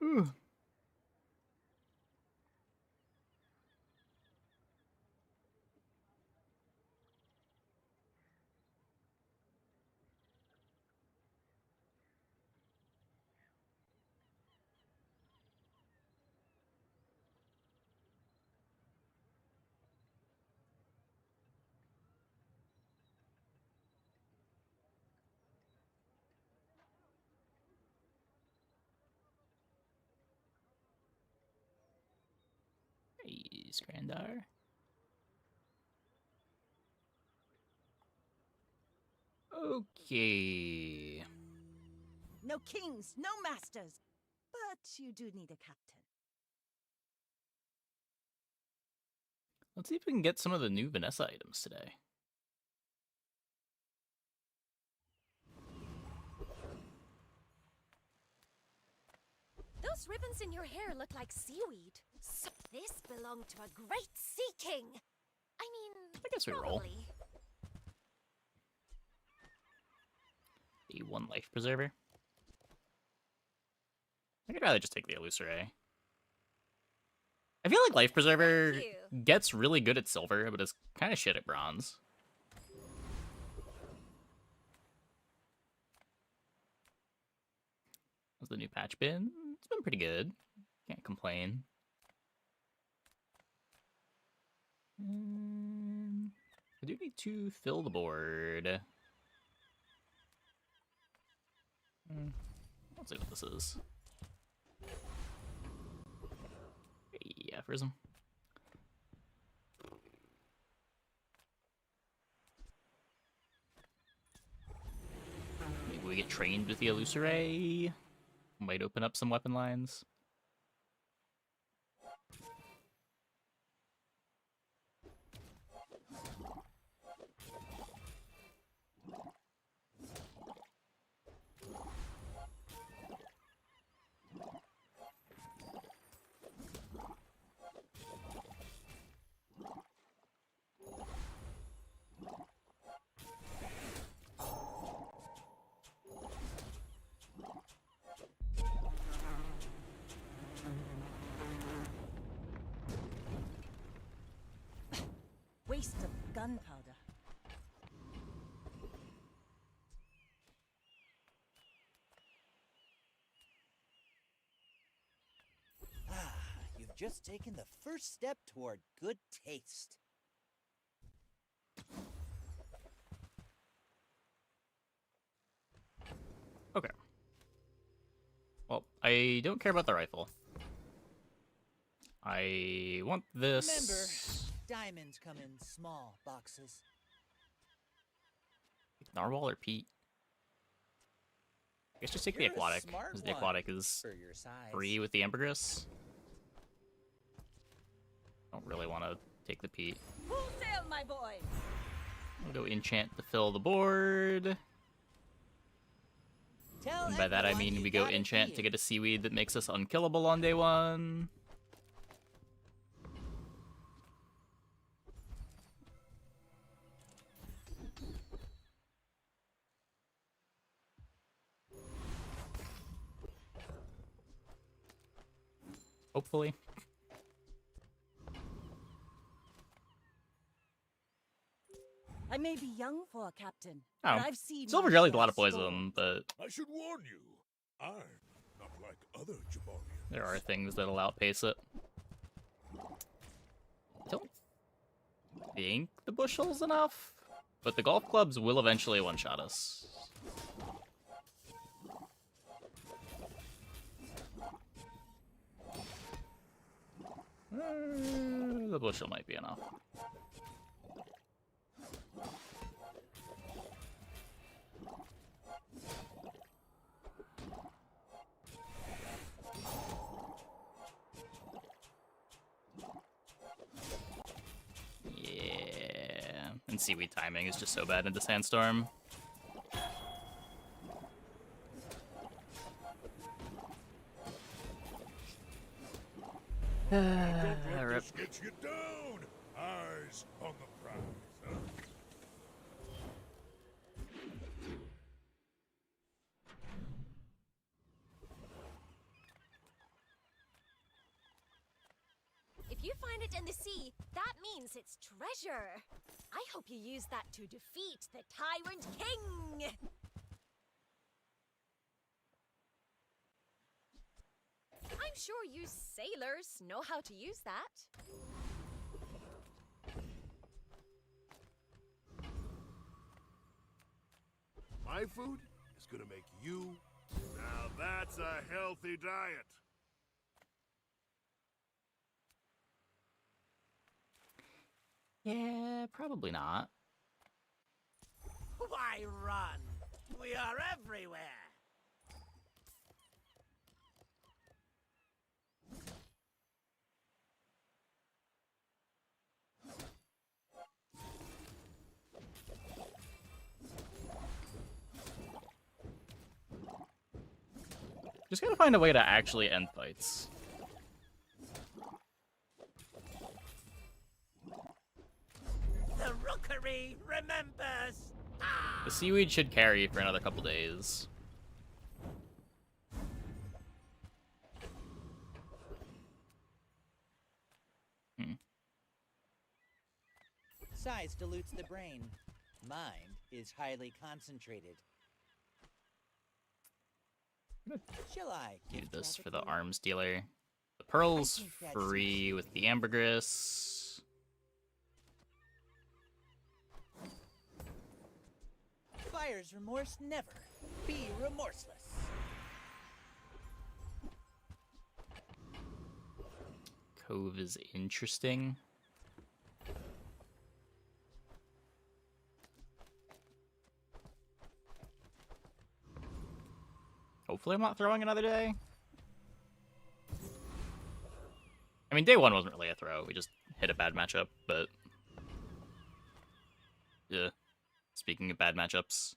Ooh. Hey, Scrandar. Okay. No kings, no masters. But you do need a captain. Let's see if we can get some of the new Vanessa items today. Those ribbons in your hair look like seaweed. So this belonged to a great sea king. I mean, I guess we roll. probably. The one life preserver. I could rather just take the Illusoray. I feel like life preserver gets really good at silver, but is kind of shit at bronze. How's the new patch been? It's been pretty good. Can't complain. I do need to fill the board. Let's see what this is. Yeah, Prism. Maybe we get trained with the Illusoray. Might open up some weapon lines. Waste of gunpowder. You've just taken the first step toward good taste. Okay. Well, I don't care about the rifle. I want this. Remember, diamonds come in small boxes. Narwhal or Pete? I guess just take the You're a aquatic, smart because the one aquatic is for your size. free with the ambergris. Don't really want to take the Pete. Full sail, my boy! I'll go enchant to fill the board. Tell And by that I everyone mean you we go got it enchant to here. get a seaweed that makes us unkillable on day one. Hopefully. I may be young for a captain, Oh, but I've seen Silver my Jelly's a share lot of storms. poison, but I should warn you, I'm not like other Jabarians. there are things that'll outpace it. I don't think the bushel's enough, but the golf clubs will eventually one-shot us. The bushel might be enough. Yeah, and seaweed timing is just so bad into Sandstorm. Don't let this get you down. Eyes on the prize, huh? you find it in the sea, that means it's treasure. I hope you use that to defeat the Tyrant King. I'm sure you sailors know how to use that. My food is gonna make you. Now that's a healthy diet. Yeah, probably not. Why run? We are everywhere. Just gotta find a way to actually end fights. The rookery remembers. The seaweed should carry for another couple days. Size dilutes the brain. Mind is gighly concentrated. Shall I Do gift this wrap for it the you? arms dealer. The pearl's I think that's free with the ambergris. Buyer's remorse never. Be remorseless. Cove is interesting. Hopefully I'm not throwing another day. I mean, day one wasn't really a throw. We just hit a bad matchup, but... Yeah. Speaking of bad matchups.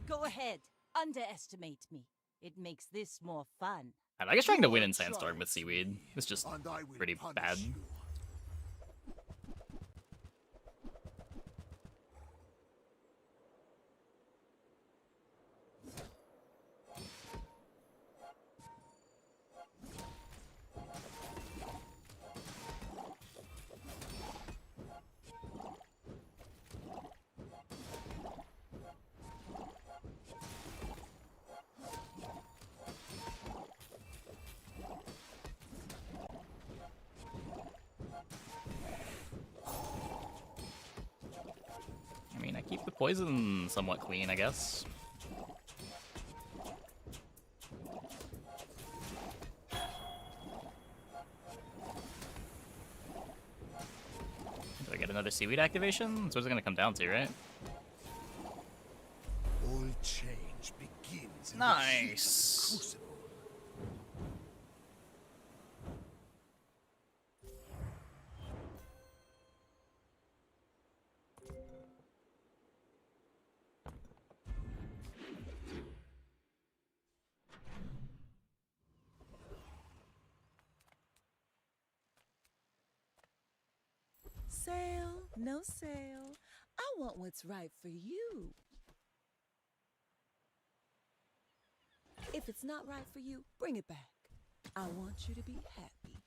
Go ahead. Underestimate me. It makes this more fun. I guess trying to win Your in Sandstorm with giants Seaweed me, is just and I will pretty punish bad. you. I mean, I keep the poison somewhat clean, I guess. Do I get another seaweed activation? That's what it's gonna come down to, right? All change begins in Nice. the crucible. Sale, no sale. I want what's right for you. If it's not right for you, bring it back. I want you to be happy.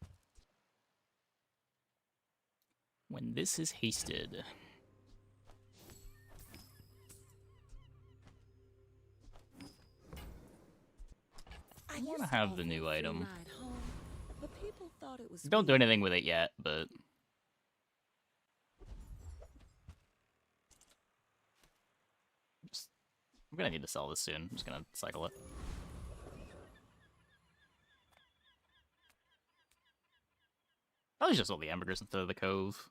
When this is hasted. I wanna used to have the offer new a free item. ride home, but people thought it was Don't do weird. anything with it yet, but... I'm gonna need to sell this soon. I'm just gonna cycle it. Probably just sell the ambergris instead of the cove.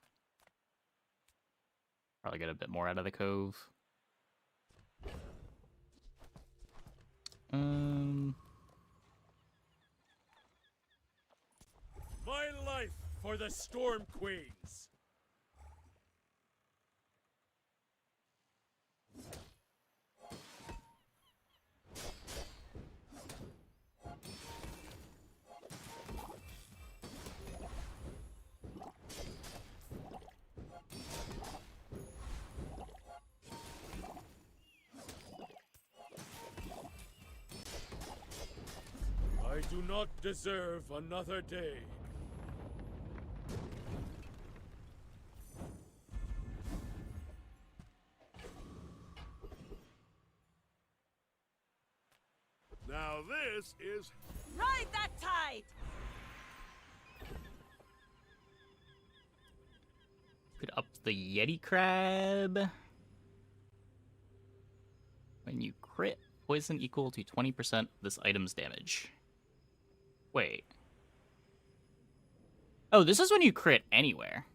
Probably get a bit more out of the cove. My life for the Storm Queens! do not deserve another day. Now this is... Ride that tide! Could up the Yeti Crab. When you crit, poison equal to 20% of this item's damage. Wait. Oh, this is when you crit anywhere.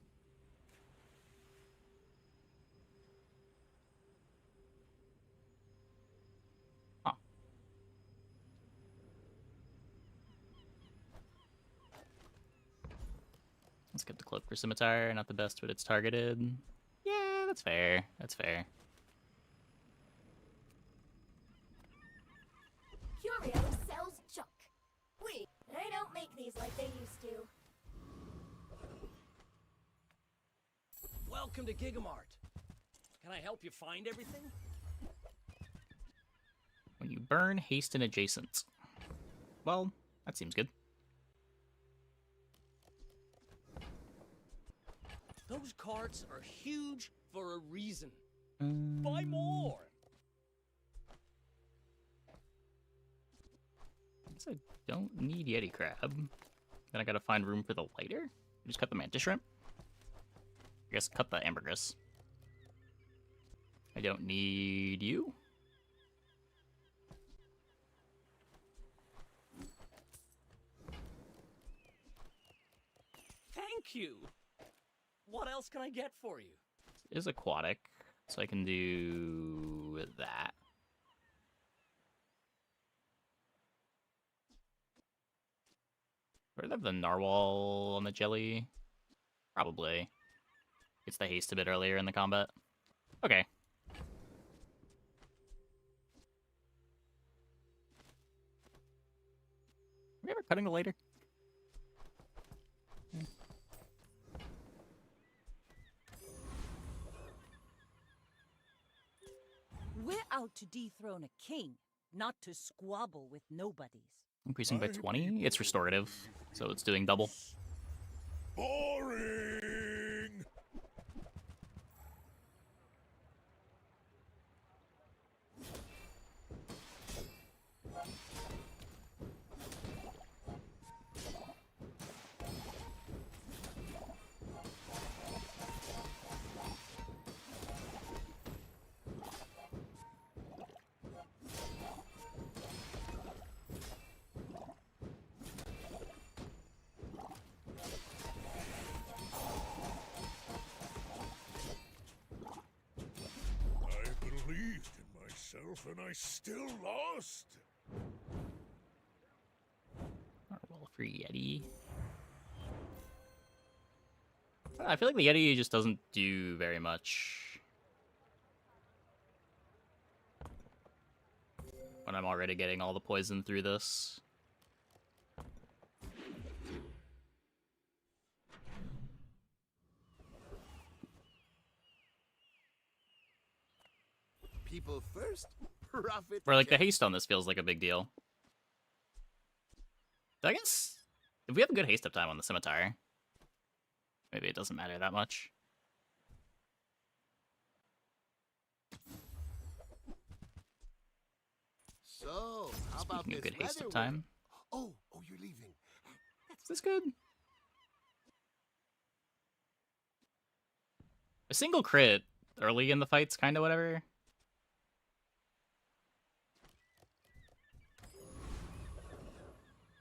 Huh. Let's get the cloak for scimitar. Not the best, but it's targeted. Yeah, that's fair. That's fair. Curio sells junk. Wait, they don't make these like they used to. Welcome to Gigamart. Can I help you find everything? When you burn, haste and adjacent. Well, that seems good. Those carts are huge for a reason. Buy more! I guess I don't need Yeti Crab. Then I gotta find room for the lighter? Just cut the Mantis Shrimp? I guess cut the Ambergris. I don't need you. Thank you! What else can I get for you? It is aquatic, so I can do that. Would I have the narwhal on the jelly? Probably. It's the haste a bit earlier in the combat. Okay. Are we ever cutting the lighter? We're out to dethrone a king, not to squabble with nobodies. Increasing by 20? It's restorative, so it's doing double. Boring! I believed in myself and I still lost. Roll for Yeti. I feel like the Yeti just doesn't do very much when I'm already getting all the poison through this. People first, profit. Or like the haste on this feels like a big deal. I guess if we have a good haste up time on the scimitar, maybe it doesn't matter that much. So, how about Speaking this of good haste weather up time, Oh, you're leaving. is this good? A single crit early in the fight's kind of whatever.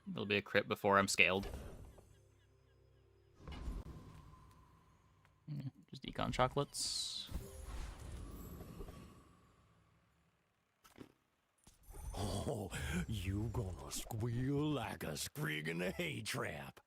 There'll be a crit before I'm scaled. Yeah, just decon chocolates. Oh, you gonna squeal like a sprig in a hay trap.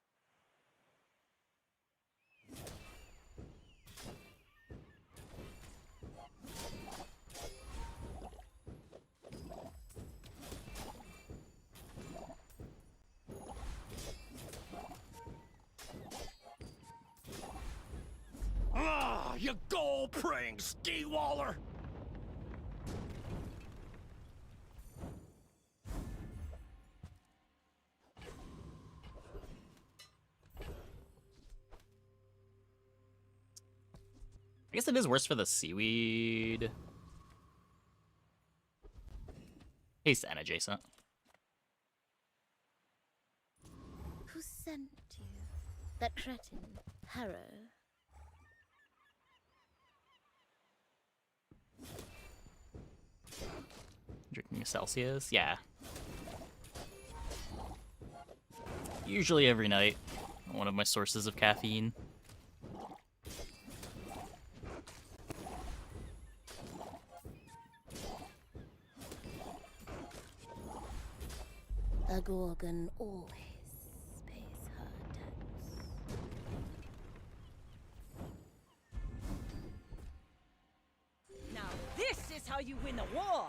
Ah, you gold-praying ski-waller! I guess it is worse for the seaweed. Taste and adjacent. Who sent you? That cretin, Harrow? Drinking a Celsius? Yeah. Usually every night. One of my sources of caffeine. A Gorgon always pays her debts. Now this is how you win a war.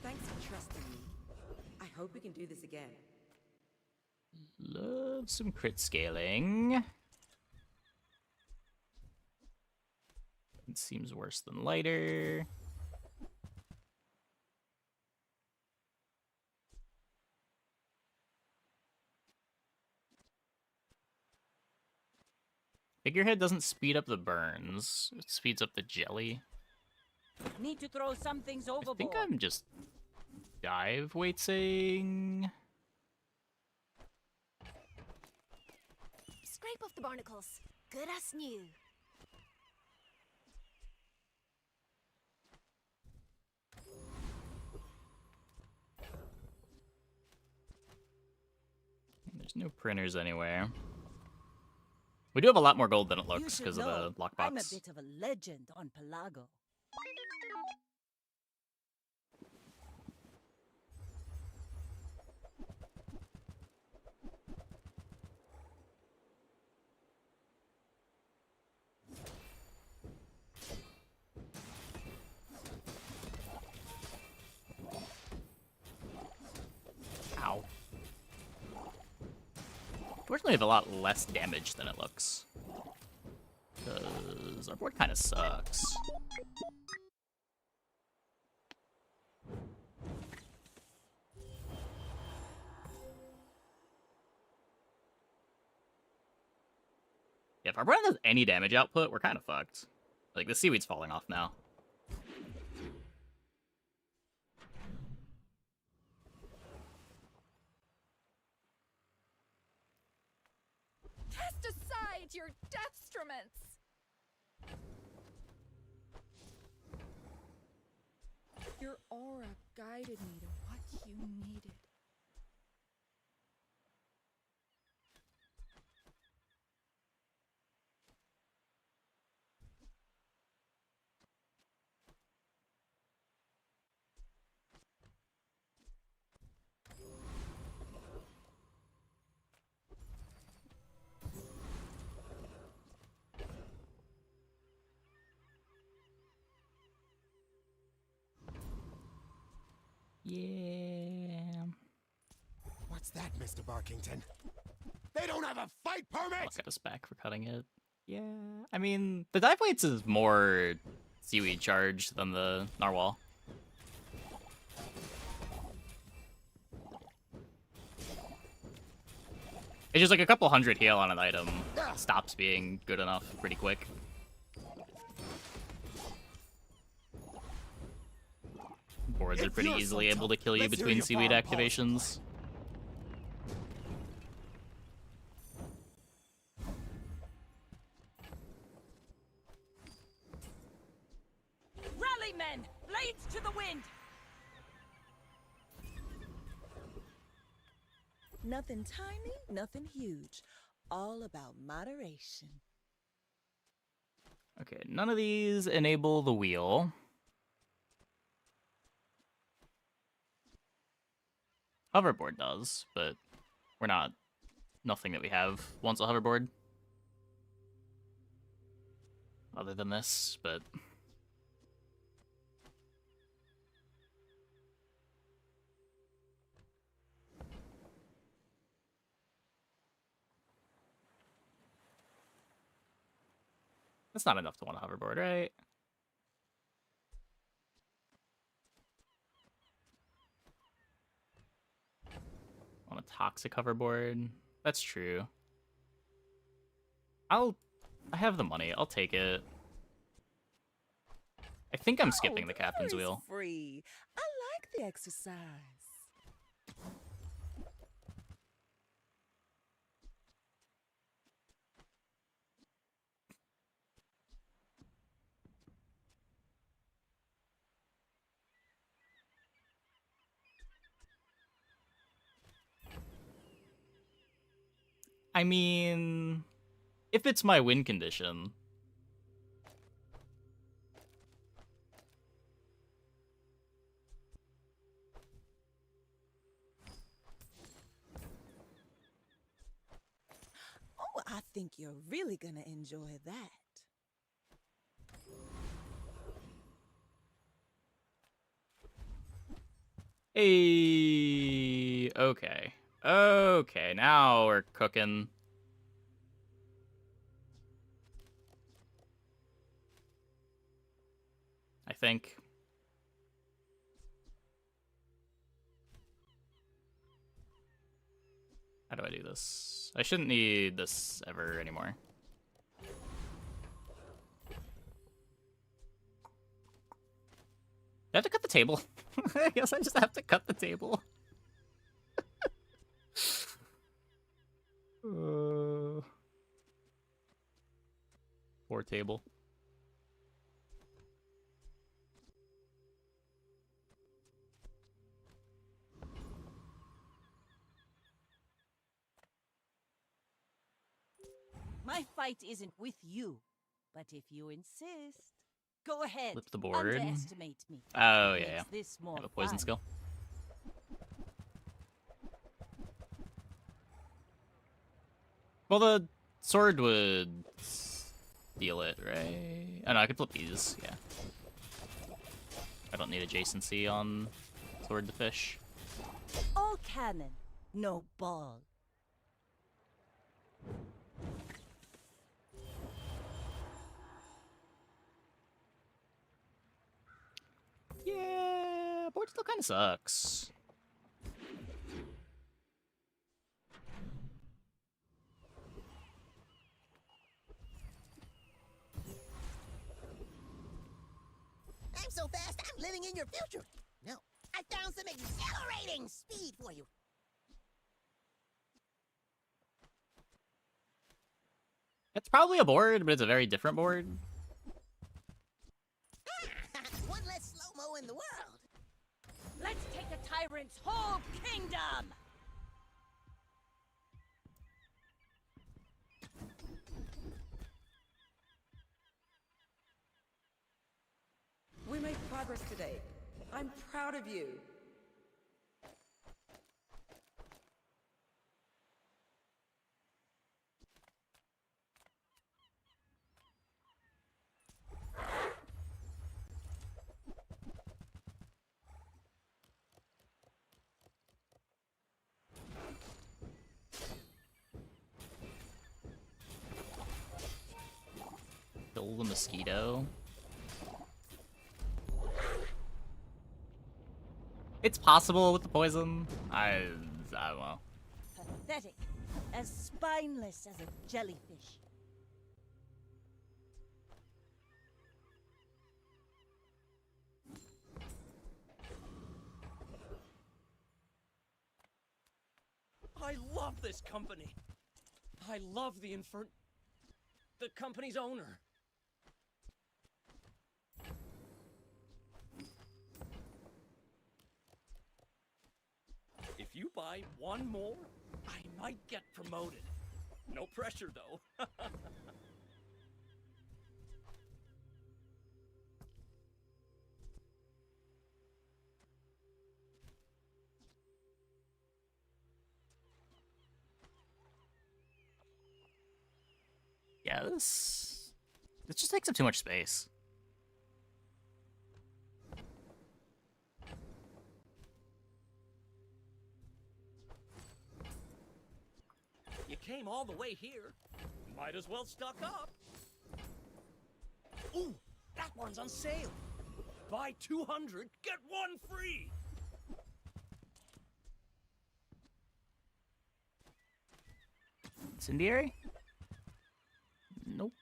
Thanks for trusting me. I hope we can do this again. Love some crit scaling. It seems worse than lighter. Figurehead doesn't speed up the burns. It speeds up the jelly. Need to throw some things I overboard. think I'm just dive weighting. Scrape off the barnacles. Good as new. There's no printers anywhere. We do have a lot more gold than it You looks should because of know, the lockbox. I'm a bit of a legend on Pelago. Ow. Fortunately, we have a lot less damage than it looks. Because our board kind of sucks. Yeah, if our board has any damage output, we're kind of fucked. Like, the seaweed's falling off now. Cast aside your deathstruments! Your aura guided me to what you needed. Yeah. What's that, Mr. Barkington? They don't have a fight permit! Look at us back for cutting it. Yeah. I mean, the dive weights is more seaweed charge than the narwhal. It's just like a couple hundred heal on an item stops being good enough pretty quick. Boards are pretty easily able to kill you between seaweed activations. Rally, men! Blades to the wind! Nothing tiny, nothing huge. All about moderation. Okay, none of these enable the wheel. Hoverboard does, but we're not... Nothing that we have wants a hoverboard. Other than this, but... That's not enough to want a hoverboard, right? On a toxic hoverboard? That's true. I have the money. I'll take it. I think I'm skipping the captain's worries wheel. Free. I like the exercise. I mean, if it's my win condition. Oh, I think you're really gonna enjoy that. Hey, okay. Okay, now we're cooking. I think. How do I do this? I shouldn't need this ever anymore. I have to cut the table. I guess I just have to cut the table. Poor table. My fight isn't with you, but if you insist, go ahead. Flip the board. Underestimate me. Oh, It yeah, yeah. makes this more I have a poison fun. skill. Well, the sword would steal it, right? Oh, no, I could flip these, yeah. I don't need adjacency on sword to fish. All cannon, no ball. Yeah, board still kind of sucks. I'm so fast, I'm living in your future. No, I found some exhilarating speed for you. It's probably a board, but it's a very different board. One less slow-mo in the world. Let's take a tyrant's whole kingdom! We made progress today. I'm proud of you. Kill the mosquito. It's possible with the poison. I don't know. Pathetic. As spineless as a jellyfish. I love this company. I love the company's owner. If you buy one more, I might get promoted. No pressure, though. Yeah, this just takes up too much space. You came all the way here. Might as well stock up. Ooh, that one's on sale. Buy 200, get one free. Incendiary? Nope.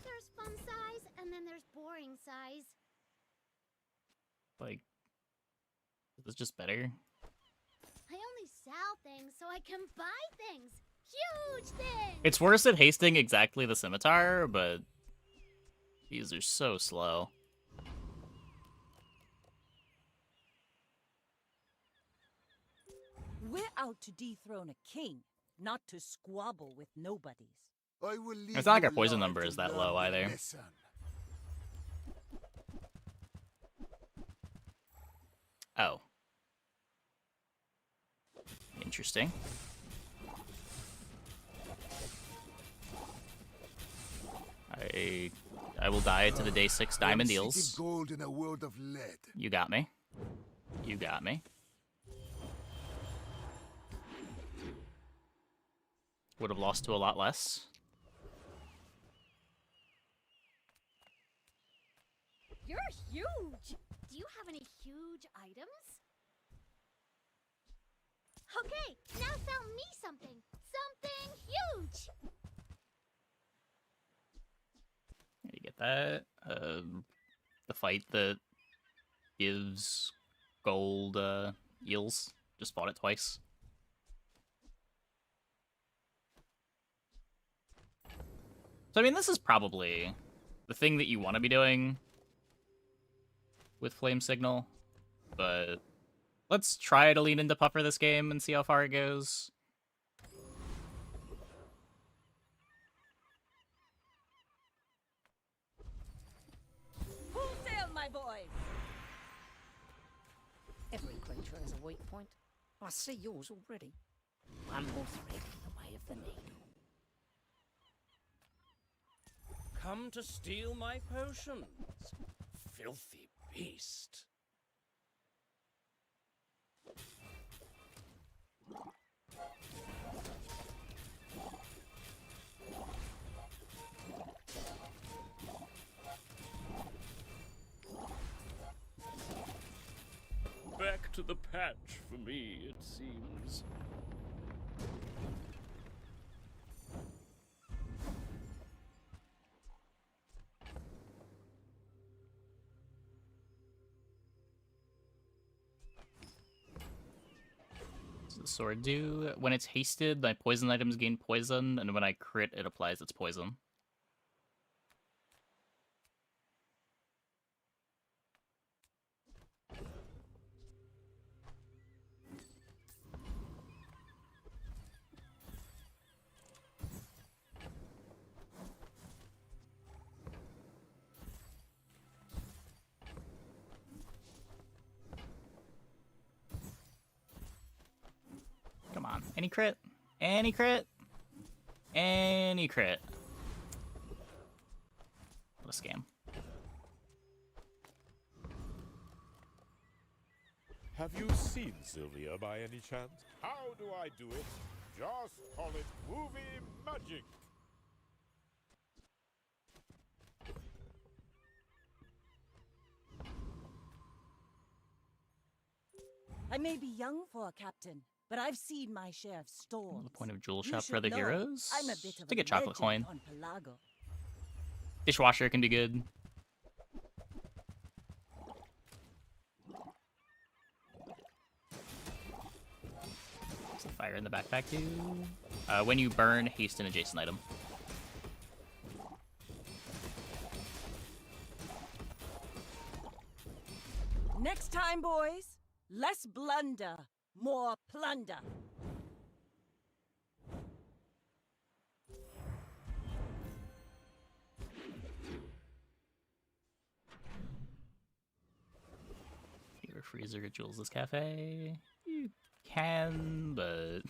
There's fun size, and then there's boring size. Like, is this just better? I only sell things so I can buy things. Huge things! It's worse at hasting exactly the scimitar, but these are so slow. We're out to dethrone a king, not to squabble with nobodies. I will leave It's not like you our poison alive number to is that learn low your either. lesson. Oh. Interesting. I will die to the day 6 diamond I'm eels. seeking gold in a world of lead. You got me. You got me. Would have lost to a lot less. You're huge! Do you have any huge items? Okay, now sell me something. Something huge! You get that? The fight that gives gold eels. Just fought it twice. So I mean, this is probably the thing that you want to be doing with Flame Signal, but let's try to lean into Puffer this game and see how far it goes. Full sail, my boys! Every creature has a weak point. I see yours already. One more thread in the way of the needle. Come to steal my potions, filthy beast. Back to the patch for me, it seems. What does the sword do? When it's hasted, my poison items gain poison, and when I crit, it applies its poison. Come on. Any crit? Any crit? Any crit? What a scam. Have you seen Sylvia by any chance? How do I do it? Just call it movie magic. I may be young for a captain, but I've seen my share of storms. The point of Jewel You Shop for should other know, heroes? I'm a bit of Take a a chocolate legend coin. on Pelago. Dishwasher can be good. What's the fire in the backpack do? When you burn, haste an adjacent item. Next time, boys, less blunder, more plunder. Your freezer at Jules' Cafe. You can, but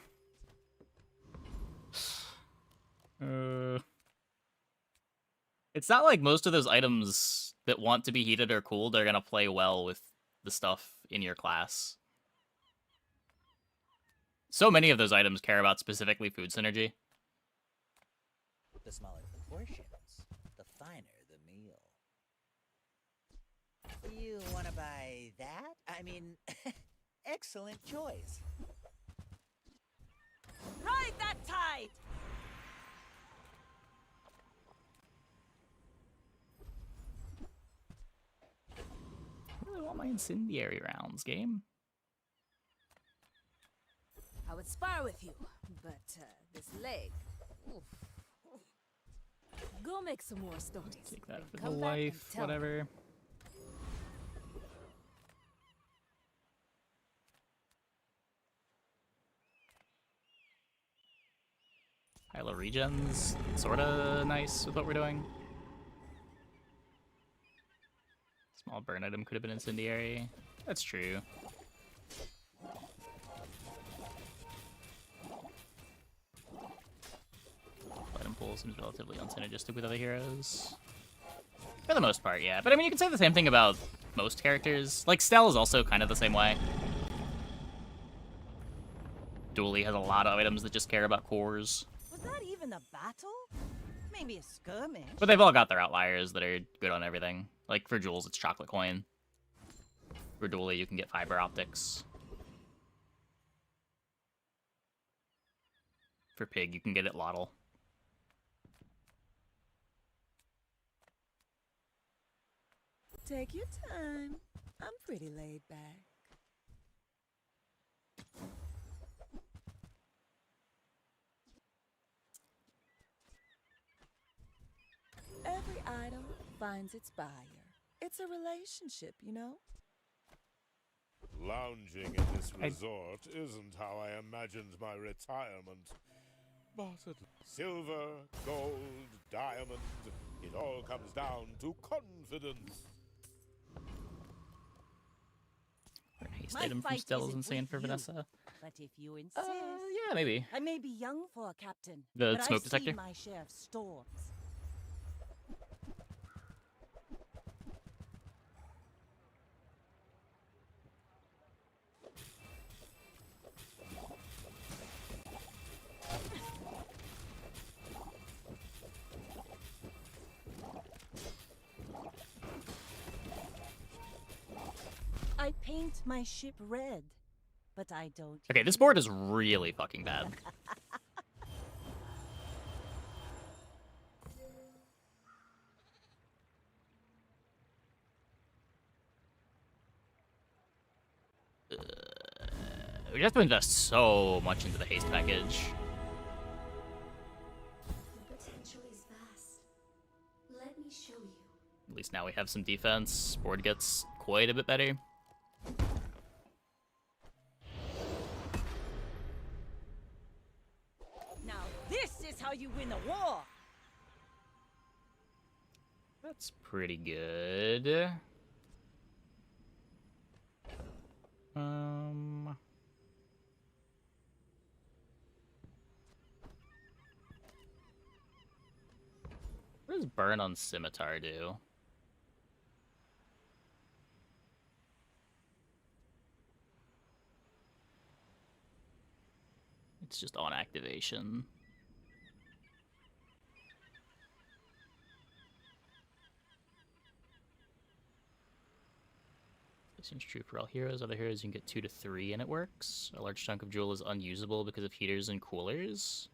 it's not like most of those items that want to be heated or cooled are gonna play well with the stuff in your class. So many of those items care about specifically food synergy. The smaller the portions, the finer the meal. You want to buy that? I mean, excellent choice. Ride that tide! I really want my incendiary rounds, game. I would spar with you, but this leg. Oof. Go make some more stories. Take that for the Come back and life, tell me. whatever. Hylo regens, sorta nice with what we're doing. Small burn item could have been incendiary. That's true. Item pool seems relatively unsynergistic with other heroes. For the most part, yeah. But I mean, you can say the same thing about most characters. Like, Stell is also kind of the same way. Dooley has a lot of items that just care about cores. Was that even a battle? Maybe a skirmish. But they've all got their outliers that are good on everything. Like, for Jules, it's Chocolate Coin. For Dooley, you can get Fiber Optics. For Pig, you can get it Lottle. Take your time. I'm pretty laid back. Every item finds its buyer. It's a relationship, you know? Lounging in this resort isn't how I imagined my retirement. But silver, gold, diamond, it all comes down to confidence. Haste My item from fight Stell is isn't insane with for you, Vanessa. But if you insist, Yeah, maybe. I may be young for a captain, The but smoke I've detector? seen my share of storms. I paint my ship red, but I don't. Okay, this board is really fucking bad. We have to invest so much into the haste package. The potential is vast. Let me show you. At least now we have some defense. Board gets quite a bit better. Now this is how you win a war. That's pretty good. What does burn on Scimitar do? It's just on activation. This seems true for all heroes. Other heroes you can get 2 to 3 and it works. A large chunk of Jewel is unusable because of heaters and coolers.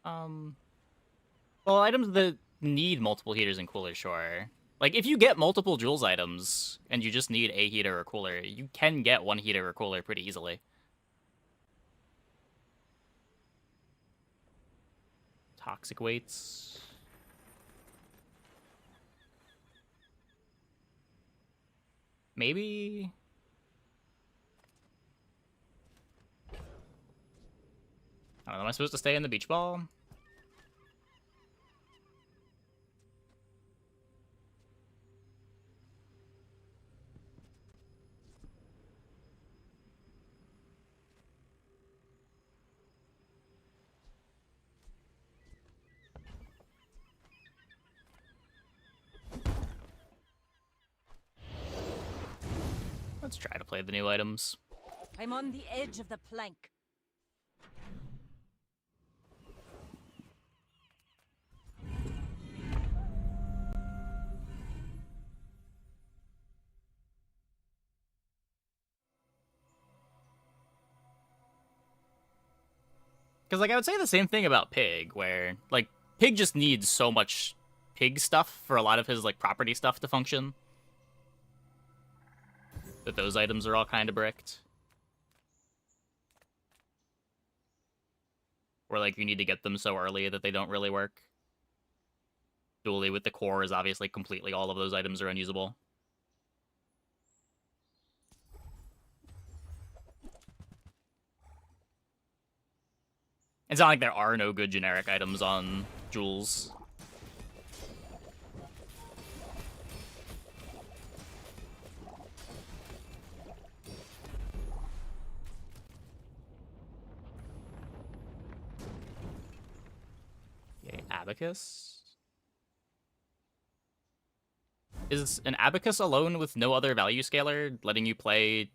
Well, items that need multiple heaters and coolers, sure. Like, if you get multiple Jules items and you just need a heater or cooler, you can get one heater or cooler pretty easily. Toxic weights. Maybe... I don't know, am I supposed to stay in the beach ball? Let's try to play the new items. I'm on the edge of the plank. Because, like, I would say the same thing about Pig, where, like, Pig just needs so much pig stuff for a lot of his, like, property stuff to function. That those items are all kind of bricked. Or, like, you need to get them so early that they don't really work. Dually with the core is obviously completely all of those items are unusable. It's not like there are no good generic items on Jewels. Okay, Abacus. Is an Abacus alone with no other value scaler letting you play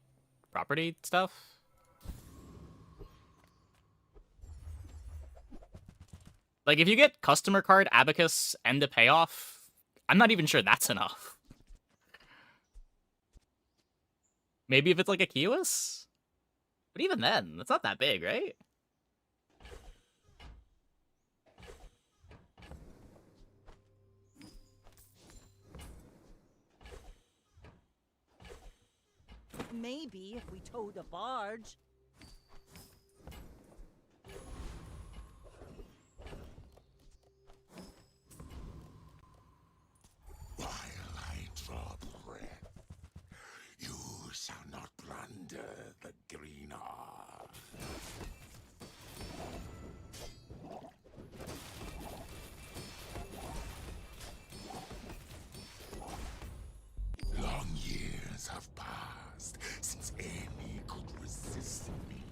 property stuff? Like, if you get customer card, Abacus, and a payoff, I'm not even sure that's enough. Maybe if it's like a Kiwis? But even then, that's not that big, right? Maybe if we towed a barge. While I draw breath, you shall not plunder the green heart. Long years have passed since any could resist me.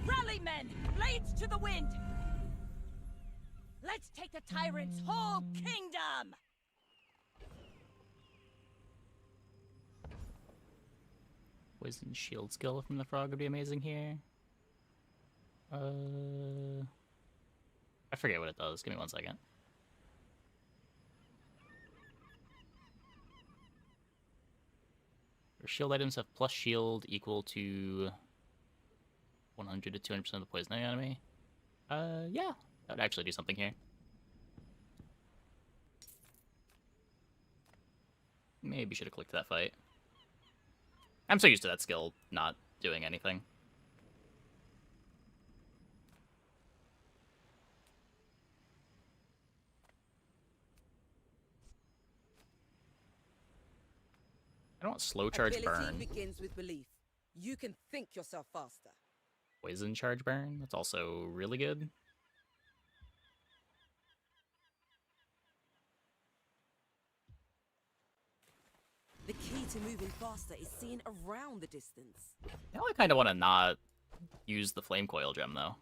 Rally, men! Blades to the wind! Let's take the tyrant's whole kingdom! Poison shield skill from the frog would be amazing here. I forget what it does. Give me 1 second. Your shield items have plus shield equal to 100 to 200% of the poison enemy. Yeah, that would actually do something here. Maybe should have clicked that fight. I'm so used to that skill not doing anything. I don't want slow charge burn. Begins with belief. You can think yourself faster. Poison charge burn. That's also really good. The key to moving faster is seeing around the distance. Now I kind of want to not use the flame coil gem, though.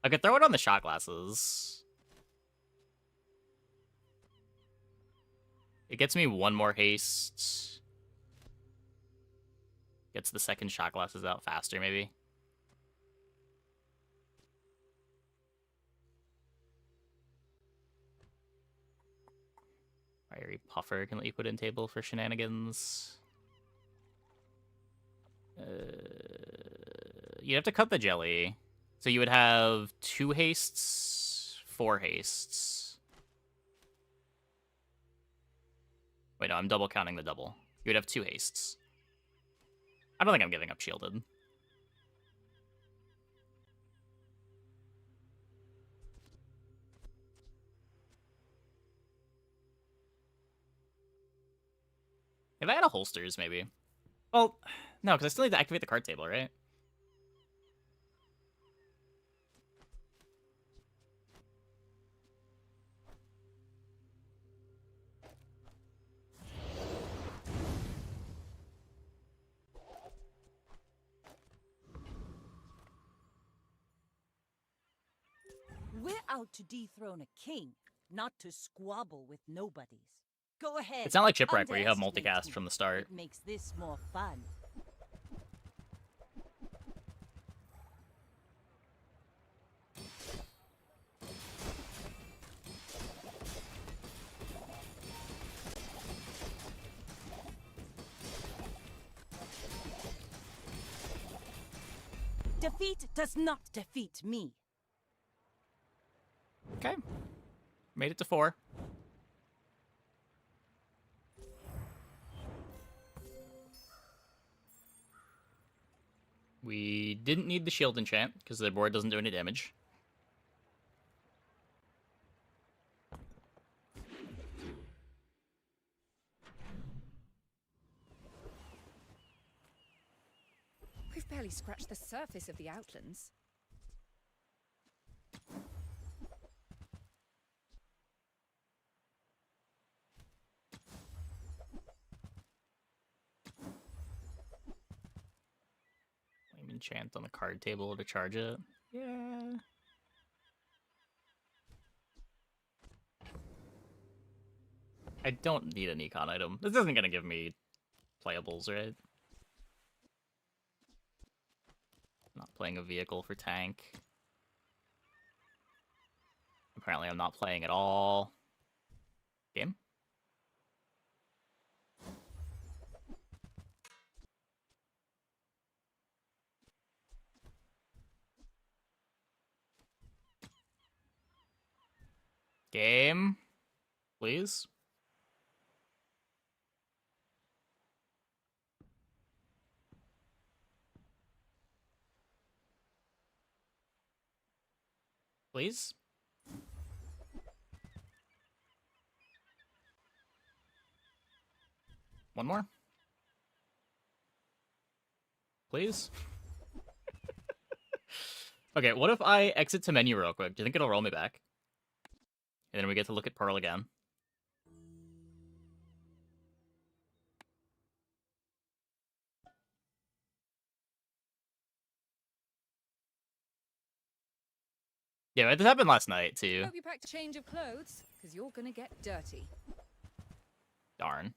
I could throw it on the shot glasses. It gets me 1 more haste. Gets the second shot glasses out faster, maybe. Fiery Puffer can let you put in table for shenanigans. You'd have to cut the jelly. So you would have 2 hastes, 4 hastes. Wait, no, I'm double counting the double. You would have 2 hastes. I don't think I'm giving up shielded. If I had a holsters, maybe. Well, no, because I still need to activate the card table, right? We're out to dethrone a king, not to squabble with nobodies. Go ahead. It's not like Shipwreck where you have underestimate multicast me. from the start. It makes this more fun. Defeat does not defeat me. Okay. Made it to 4. We didn't need the shield enchant, because their board doesn't do any damage. We've barely scratched the surface of the Outlands. Flame enchant on the card table to charge it. Yeah. I don't need an econ item. This isn't gonna give me playables, right? Not playing a vehicle for tank. Apparently I'm not playing at all. Game? Game? Please? Please? One more? Please? Okay, what if I exit to menu real quick? Do you think it'll roll me back? And then we get to look at Pearl again. Yeah, this happened last night, too. Hope you packed a change of clothes, because you're gonna get dirty. Darn.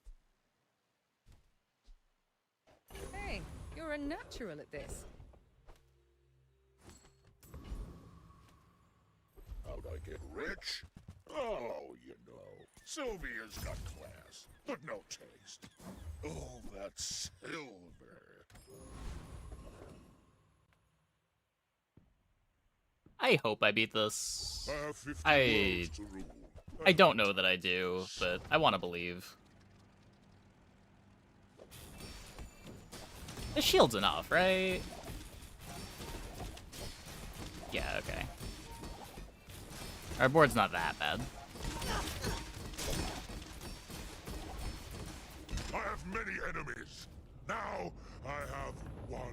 Hey, you're a natural at this. How'd I get rich? Oh, you know, Sylvia's got class, but no taste. Oh, that silver. I hope I beat this. 50 I worlds to rule. don't know that I do, but I want to believe. The shield's enough, right? Yeah, okay. Our board's not that bad. I have many enemies. Now I have one more.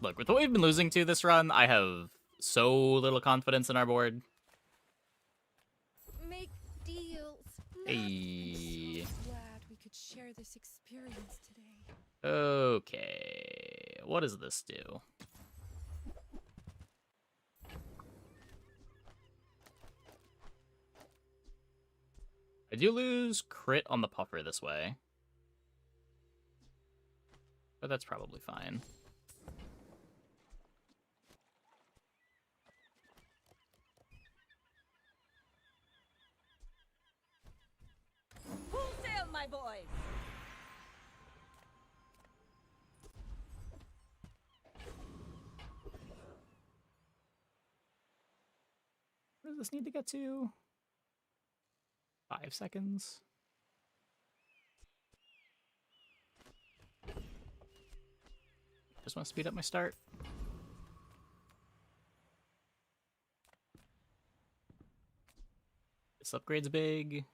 Look, with what we've been losing to this run, I have so little confidence in our board. Make deals. Hey. I'm so glad we could share this experience today. Okay. What does this do? I do lose crit on the puffer this way. But that's probably fine. Full sail, my boys! Where does this need to get to? 5 seconds. Just want to speed up my start. This upgrade's big.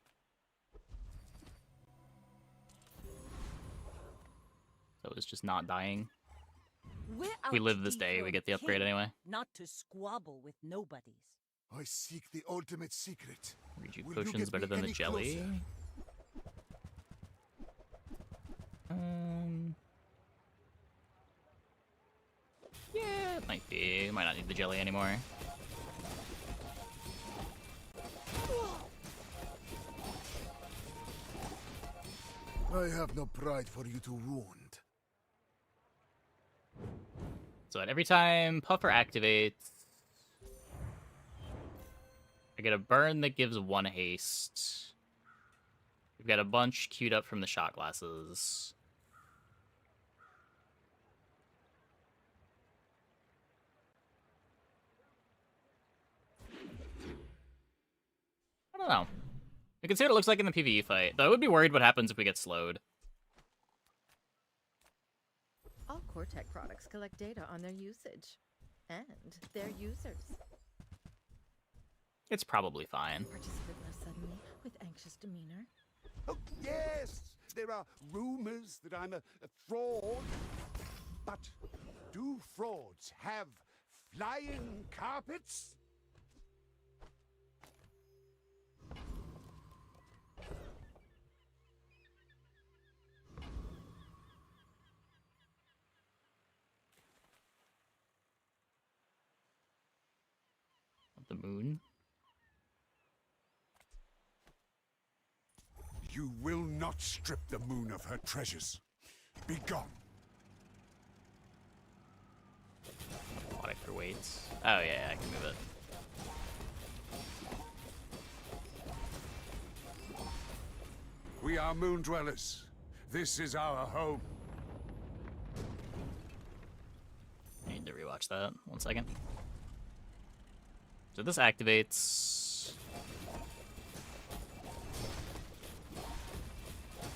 So it's just not dying. We're We out live to this day, we dethrone get the a upgrade king, anyway. Not to squabble with nobodies. I seek the ultimate secret. Rejuve Will you potion's get better me than the any jelly. closer? Yeah, it might be. Might not need the jelly anymore. I have no pride for you to wound. So at every time Puffer activates, I get a burn that gives 1 haste. We've got a bunch queued up from the shot glasses. I don't know. You can see what it looks like in the PvE fight, though I would be worried what happens if we get slowed. All Cortec products collect data on their usage and their users. It's probably fine. Participant left suddenly with anxious demeanor. Oh, yes! There are rumors that I'm a fraud. But do frauds have flying carpets? The moon. You will not strip the moon of her treasures. Be gone. Aquatic for weights. Oh yeah, I can move it. We are moon dwellers. This is our home. I need to rewatch that. 1 second. So this activates.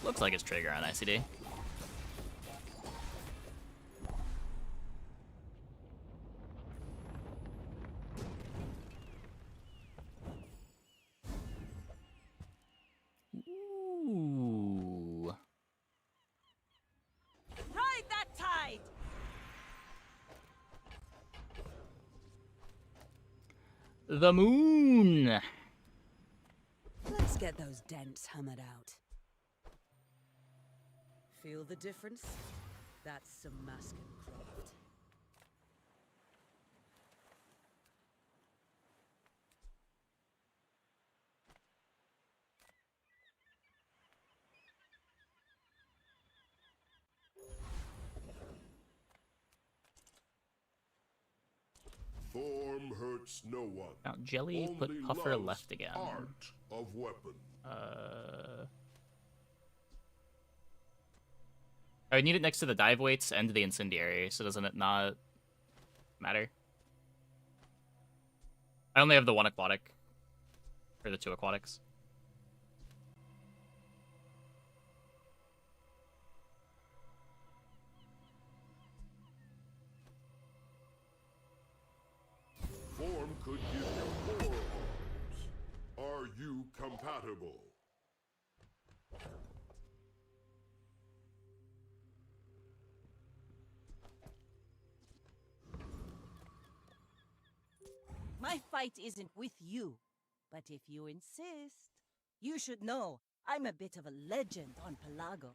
Looks like it's trigger on ICD. Ooh. Ride that tide! The moon! Let's get those dents hammered out. Feel the difference? That's some masking craft. Form hurts no one. Now, Jelly Only put Puffer love's left again. Art of weapon. I would need it next to the dive weights and the incendiary, so doesn't it not matter? I only have the one aquatic. Or the two aquatics. Form could give you more arms. Are you compatible? My fight isn't with you, but if you insist, you should know I'm a bit of a legend on Pelago.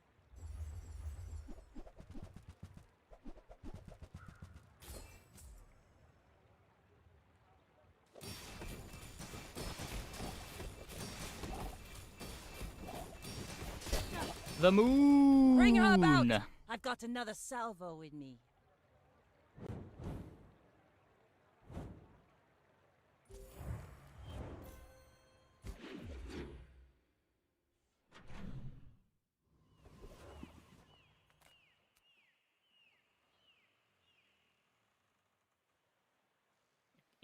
The moon! Bring her about! I've got another salvo in me.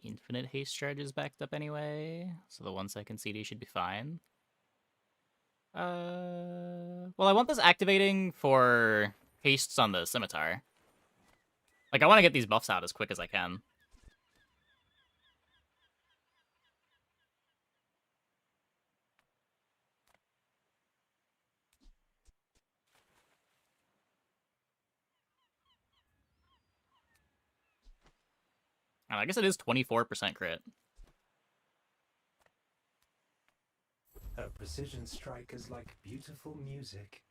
Infinite haste charge is backed up anyway, so the 1 second CD should be fine. Well, I want this activating for hastes on the scimitar. Like, I want to get these buffs out as quick as I can. And I guess it is 24% crit. A precision strike is like beautiful music.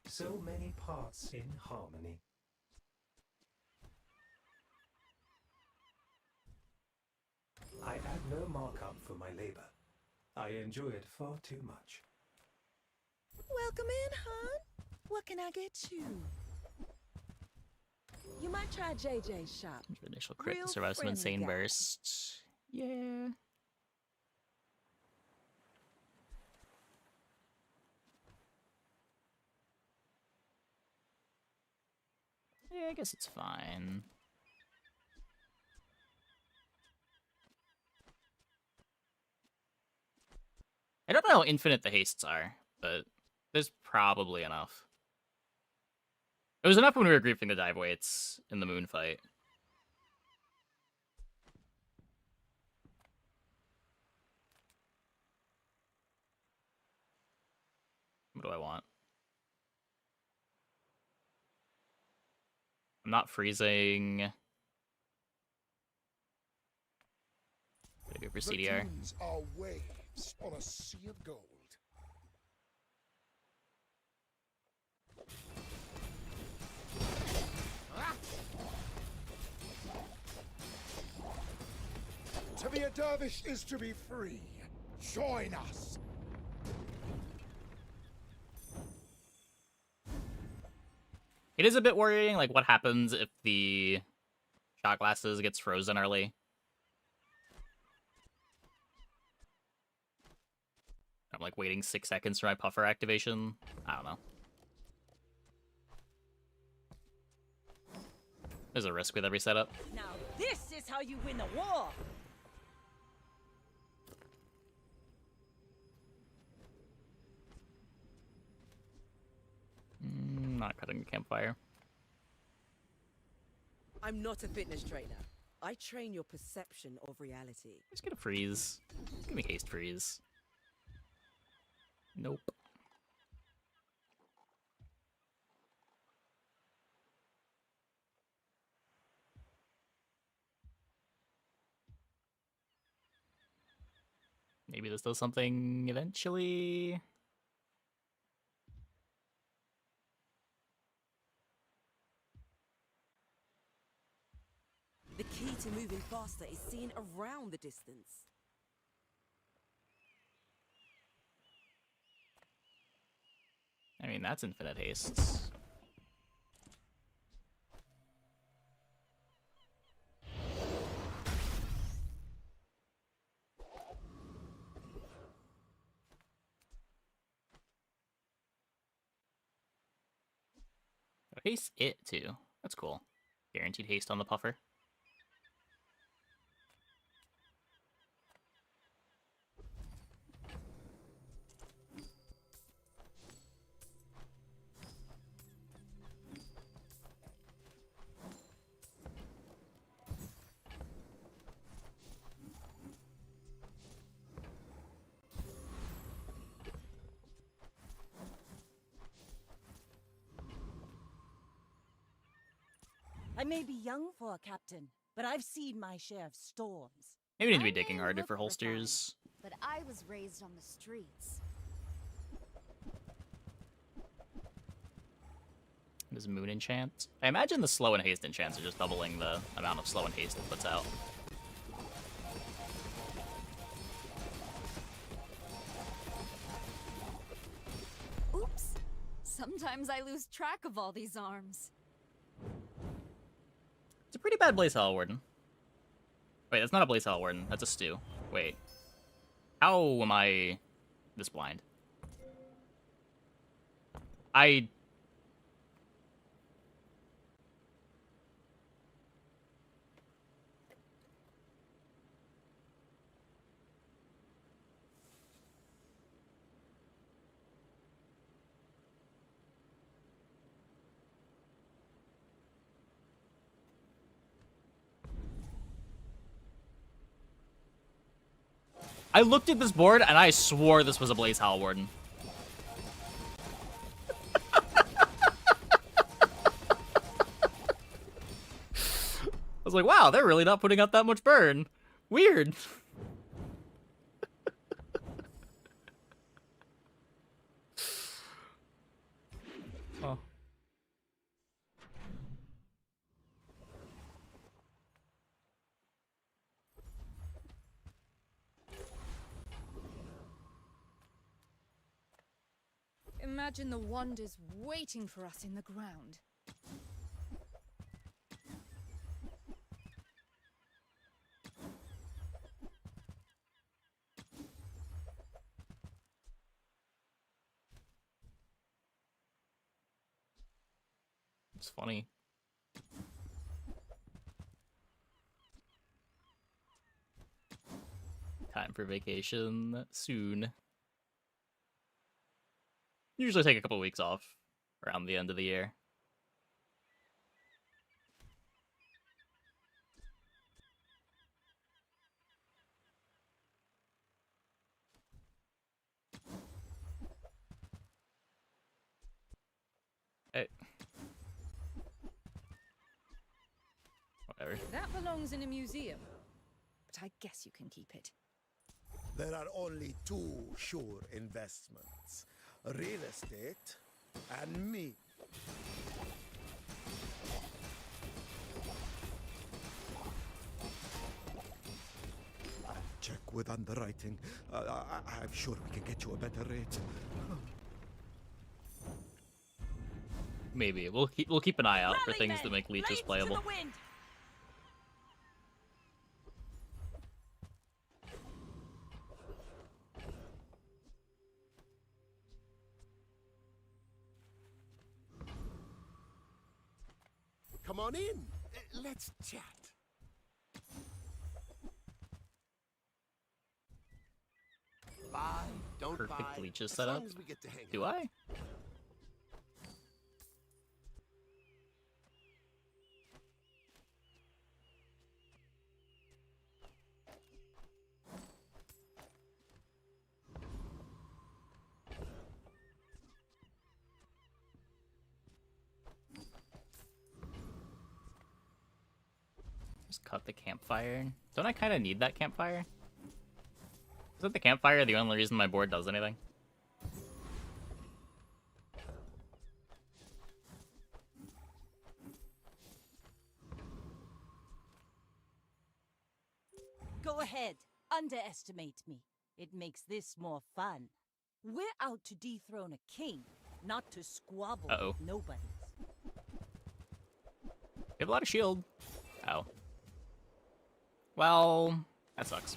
So many parts in harmony. I add no markup for my labor. I enjoy it far too much. Welcome in, hon. What can I get you? You might try JJ's shop. Initial crit Real to survive some friendly insane guy. burst. Yeah. Yeah, I guess it's fine. I don't know how infinite the hastes are, but there's probably enough. It was enough when we were griefing the dive weights in the moon fight. What do I want? I'm not freezing. What do I do for The CDR? dunes are waves on a sea of gold. To be a dervish is to be free. Join us. It is a bit worrying, like, what happens if the shot glasses gets frozen early? I'm, like, waiting 6 seconds for my puffer activation. I don't know. There's a risk with every setup. Now this is how you win a war! Not cutting the campfire. I'm not a fitness trainer. I train your perception of reality. Just get a freeze. Give me haste freeze. Nope. Maybe this does something eventually. The key to moving faster is seeing around the distance. I mean, that's infinite hastes. Haste it, too. That's cool. Guaranteed haste on the puffer. I may be young for a captain, but I've seen my share of storms. Maybe we need to be digging harder for holsters. But I was raised on the streets. Does moon enchant? I imagine the slow and haste enchants are just doubling the amount of slow and haste it puts out. Oops. Sometimes I lose track of all these arms. It's a pretty bad Blaze Hell Warden. Wait, that's not a Blaze Hell Warden. That's a stew. Wait. How am I this blind? I looked at this board and I swore this was a Blaze Hell Warden. I was like, wow, they're really not putting out that much burn. Weird. Oh. Imagine the wonders waiting for us in the ground. It's funny. Time for vacation soon. Usually take a couple weeks off around the end of the year. Hey. Whatever. That belongs in a museum, but I guess you can keep it. There are only two sure investments: real estate and me. I'll check with underwriting. I'm sure we can get you a better rate. Maybe we'll keep an eye out for things that make leeches playable. Come on in. Let's chat. Buy, don't Perfect buy. leeches As set long up. as we get to hang Do out. I? Just cut the campfire. Don't I kind of need that campfire? Isn't the campfire the only reason my board does anything? Go ahead, underestimate me. It makes this more fun. We're out to dethrone a king, not to squabble Uh-oh. with nobodies. You have a lot of shield. Oh. Well, that sucks.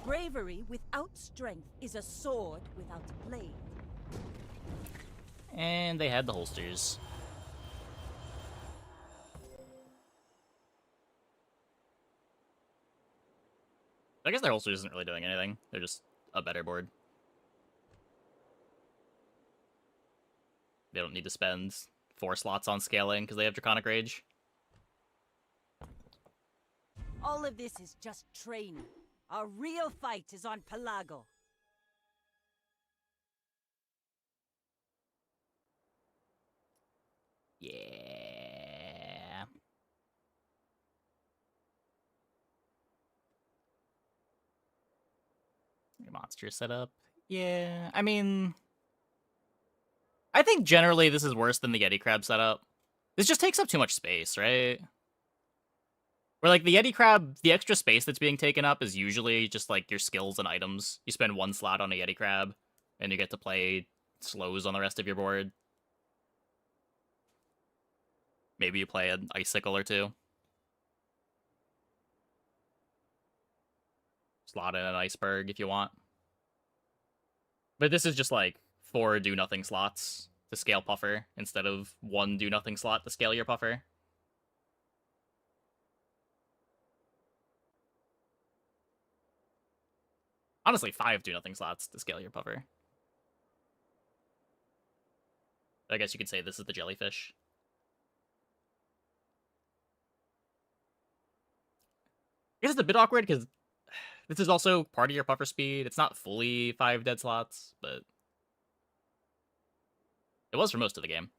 Bravery without strength is a sword without a blade. And they had the holsters. I guess their holster isn't really doing anything. They're just a better board. They don't need to spend 4 slots on scaling because they have Draconic Rage. All of this is just training. Our real fight is on Pelago. Yeah. Monster setup. Yeah, I mean, I think generally this is worse than the Yeti Crab setup. This just takes up too much space, right? Where, like, the Yeti Crab, the extra space that's being taken up is usually just, like, your skills and items. You spend 1 slot on a Yeti Crab, and you get to play slows on the rest of your board. Maybe you play an Icicle or 2. Slot in an Iceberg if you want. But this is just, like, 4 do-nothing slots to scale Puffer, instead of 1 do-nothing slot to scale your Puffer. Honestly, 5 do-nothing slots to scale your Puffer. I guess you could say this is the jellyfish. I guess it's a bit awkward, because this is also part of your Puffer speed. It's not fully 5 dead slots, but it was for most of the game.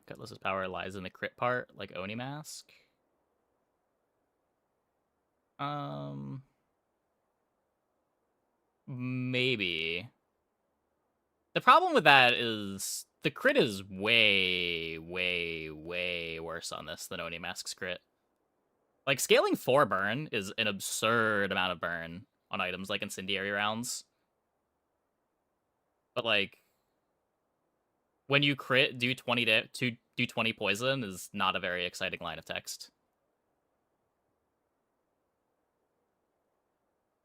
Cutlass's power lies in the crit part, like Oni Mask. Maybe. The problem with that is the crit is way, way, way worse on this than Oni Mask's crit. Like, scaling 4 burn is an absurd amount of burn on items like Incendiary Rounds. But, like, when you crit, do do 20 poison is not a very exciting line of text.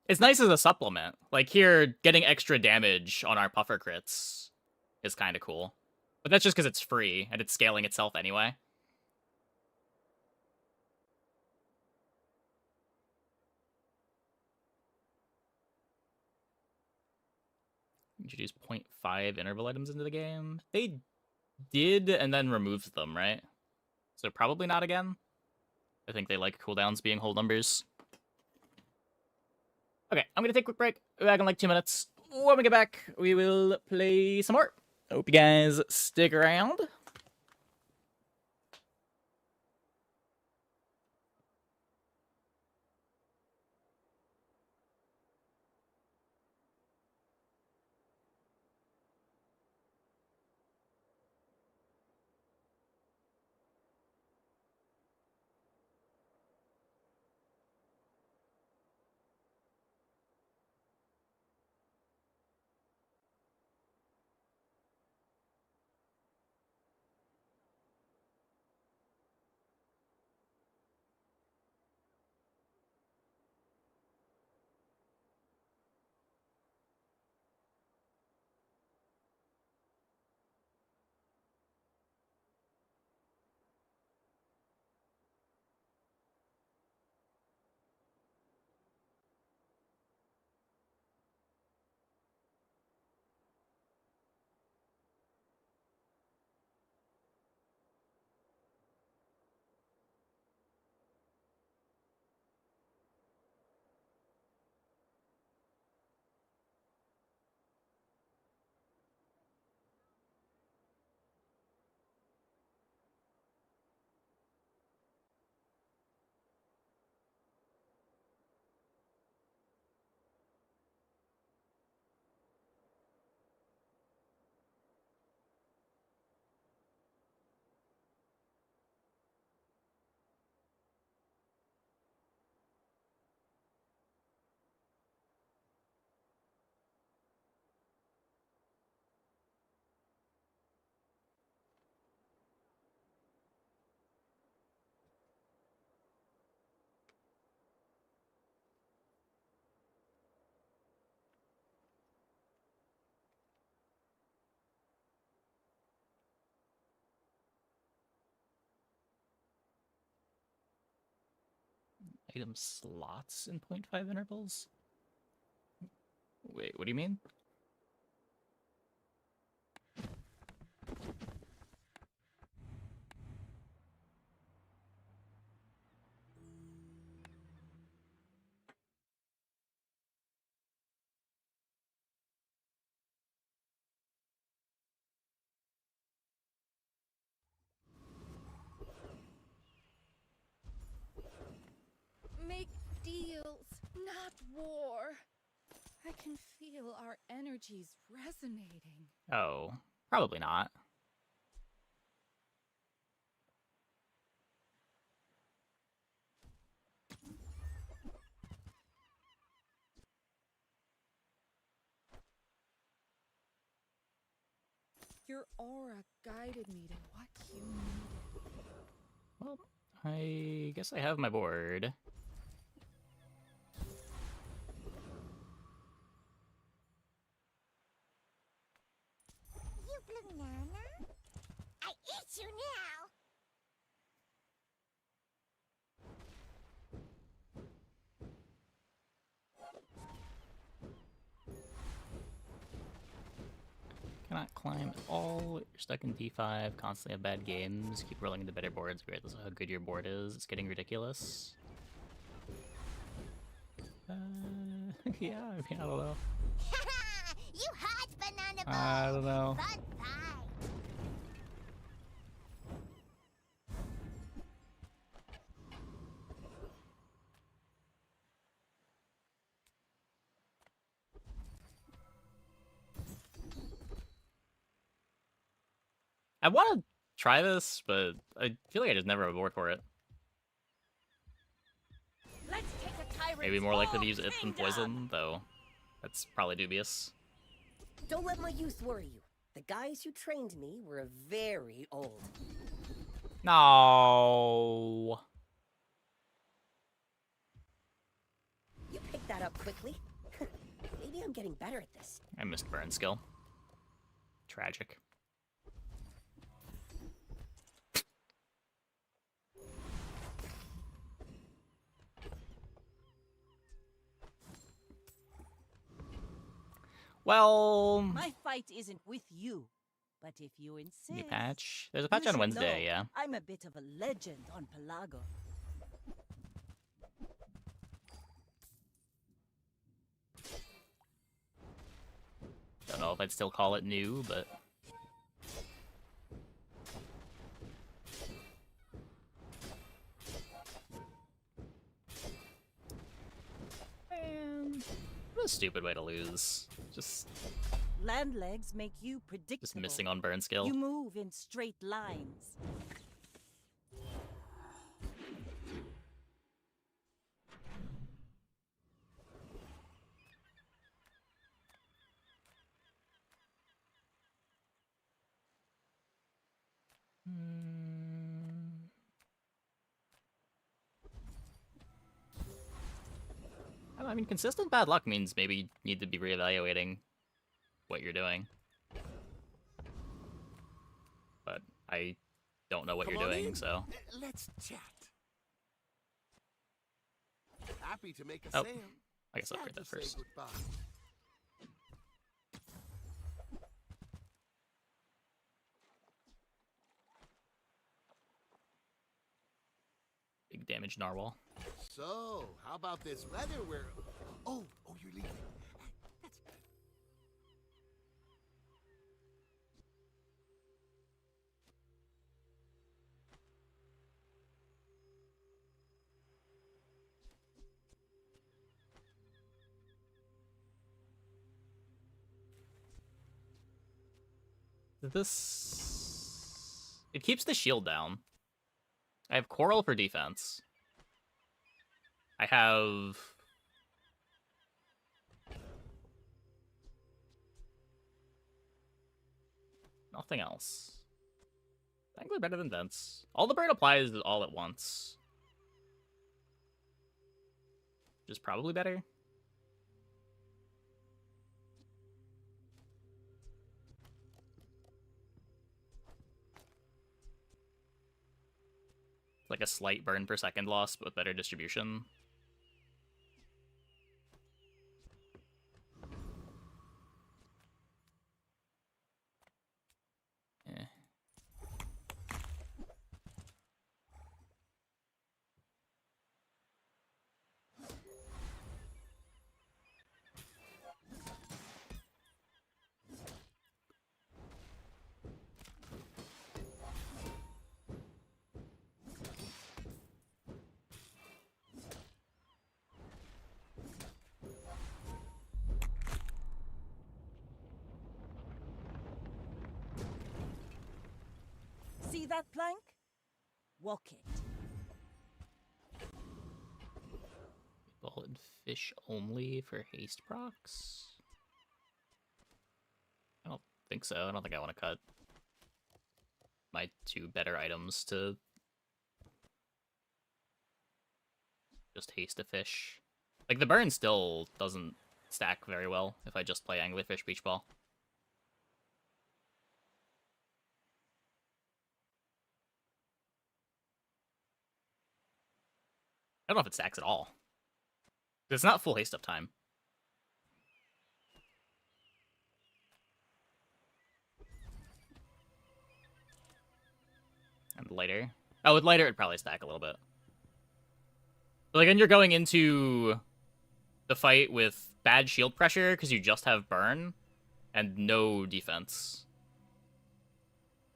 It's nice as a supplement. Like here, getting extra damage on our puffer crits is kind of cool. But that's just because it's free, and it's scaling itself anyway. Introduce 0.5 interval items into the game. They did, and then removed them, right? So probably not again. I think they like cooldowns being whole numbers. Okay, I'm gonna take a quick break. We'll be back in like 2 minutes. When we get back, we will play some more. Hope you guys stick around. Item slots in 0.5 intervals? Wait, what do you mean? Make deals, not war. I can feel our energies resonating. Oh, probably not. Your aura guided me to what you needed. Well, I guess I have my board. You banana? I eat you now! Cannot climb at all. You're stuck in D5, constantly have bad games. Keep rolling into better boards, regardless of how good your board is. It's getting ridiculous. Yeah, I mean, I don't know. You hot banana boy! I don't know. Fun fight! I want to try this, but I feel like I just never have a board for it. Let's take a tyrant's Maybe more likely to whole use it than kingdom. poison, though. That's probably dubious. Don't let my youth worry you. The guys who trained me were very old. No. You picked that up quickly. Maybe I'm getting better at this. I missed burn skill. Tragic. Well, My fight isn't with you, but if you insist. new patch. There's a patch you on should Wednesday, know yeah. I'm a bit of a legend on Pelago. Don't know if I'd still call it new, but man, what a stupid way to lose. Just Land legs make you predictable. Just missing on burn skill. You move in straight lines. I mean, consistent bad luck means maybe you need to be reevaluating what you're doing. But I don't know what you're doing, so. Let's chat. Happy to make a Oh, sale. I guess I'll upgrade that first. Big damage narwhal. So, how about this weather where... Oh, you're leaving. That's good. This... It keeps the shield down. I have Coral for defense. I have... nothing else. Technically better than Vents. All the burn applies all at once. Which is probably better. Like a slight burn per second loss, but with better distribution. Eh. See that plank? Walk it. Ball and fish only for haste procs? I don't think so. I don't think I want to cut my two better items to just haste a fish. Like, the burn still doesn't stack very well if I just play Anglerfish Beach Ball. I don't know if it stacks at all. It's not full haste up time. And lighter. Oh, with lighter it'd probably stack a little bit. But like, then you're going into the fight with bad shield pressure because you just have burn and no defense.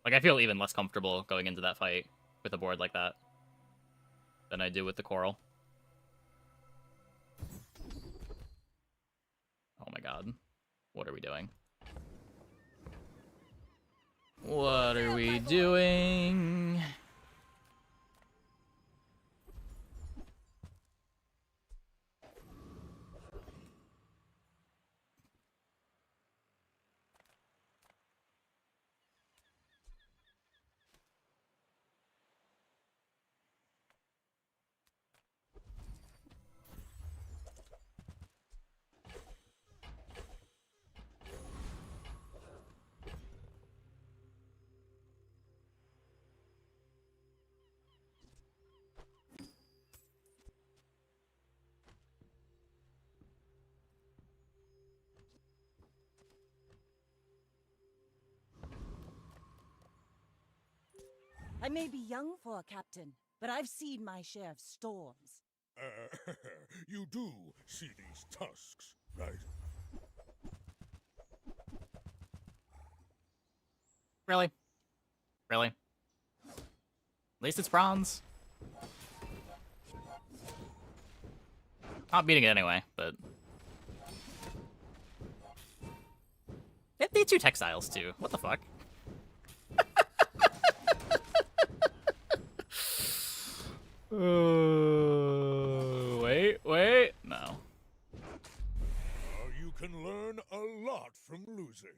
Like, I feel even less comfortable going into that fight with a board like that than I do with the Coral. Oh my god. What are we doing? What are we doing? I may be young for a captain, but I've seen my share of storms. You do see these tusks, right? Really? Really? At least it's bronze. Not beating it anyway, but... 52 textiles, too. What the fuck? Wait. No. You can learn a lot from losing.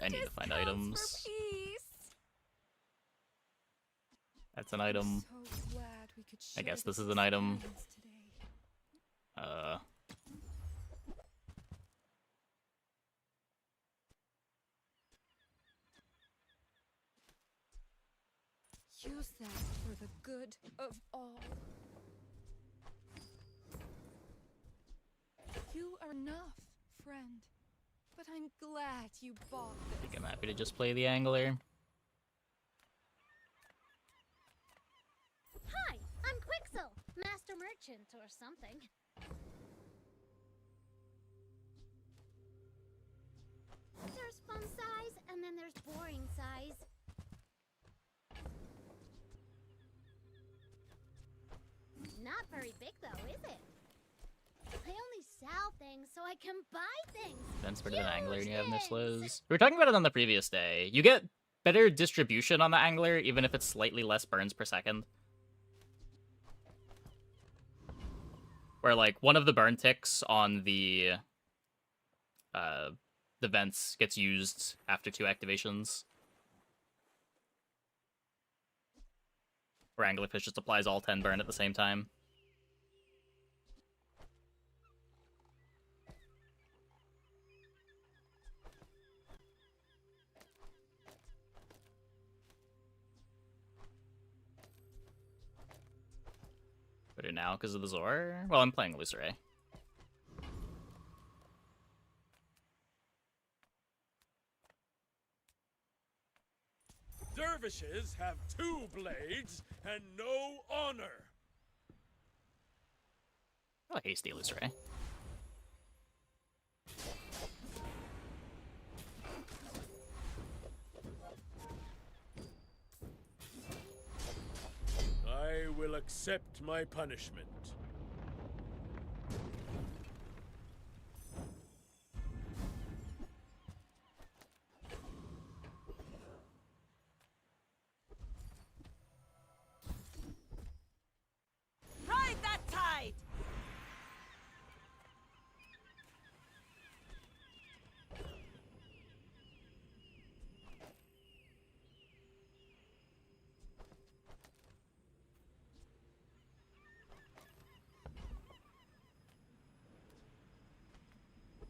I need to find items. That's an item. I guess this is an item. Use that for the good of all. You are enough, friend. But I'm glad you bought I this. think I'm happy to just play the angler. Hi, I'm Quixel, master merchant or something. There's fun size, and then there's boring size. Not very big though, is it? I only sell things so I can buy things. That's better than angler and you have no slows. We were talking about it on the previous day. You get better distribution on the angler, even if it's slightly less burns per second. Where, like, one of the burn ticks on the vents gets used after 2 activations. Where anglerfish just applies all 10 burn at the same time. Put it now because of the Zor? Well, I'm playing Luceray. Dervishes have 2 blades and no honor. I like hasty Luceray. I will accept my punishment. Ride that tide!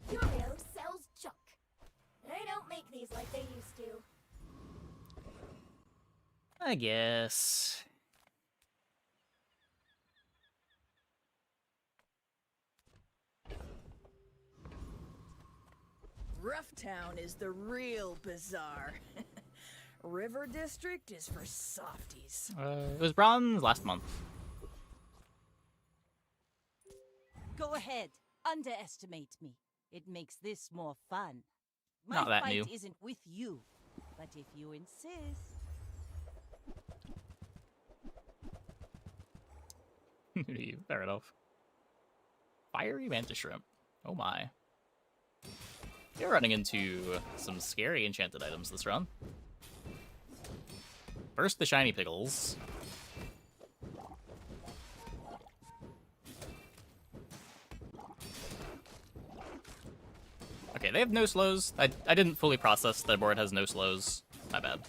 Curio sells junk. They don't make these like they used to. I guess. Rough Town is the real bazaar. River District is for softies. It was bronze last month. Go ahead, underestimate me. It makes this more fun. My Not that fight new. isn't with you, but if you insist. Who do you? Fair enough. Fiery mantis shrimp. Oh my. You're running into some scary enchanted items this run. First, the shiny pickles. Okay, they have no slows. I didn't fully process their board has no slows. My bad.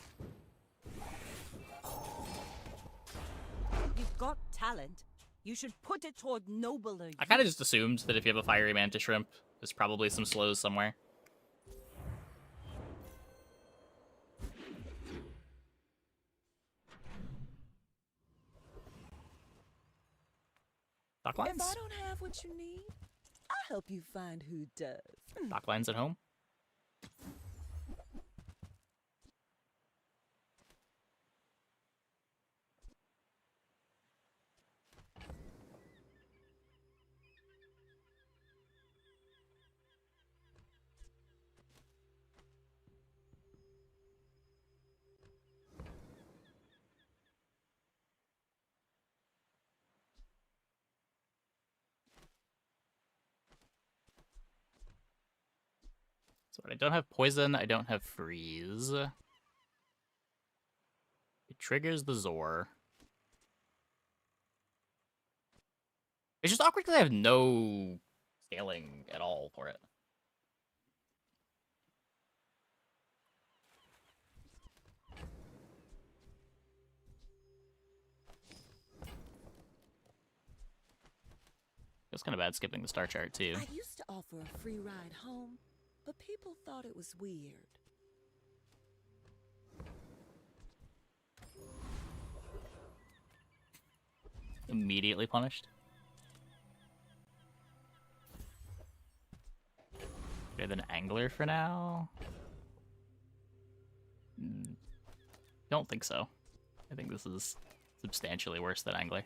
You've got talent. You should put it toward nobler I kind of just assumed that if you have a fiery mantis shrimp, there's probably some slows somewhere. Dock If I lines? don't have what you need, I'll help you find who does. Dock lines at home? So I don't have poison, I don't have freeze. It triggers the Zor. It's just awkward because I have no scaling at all for it. It's kind of bad skipping the star chart too. I used to offer a free ride home, but people thought it was weird. Immediately punished. Okay, then angler for now. Don't think so. I think this is substantially worse than angler.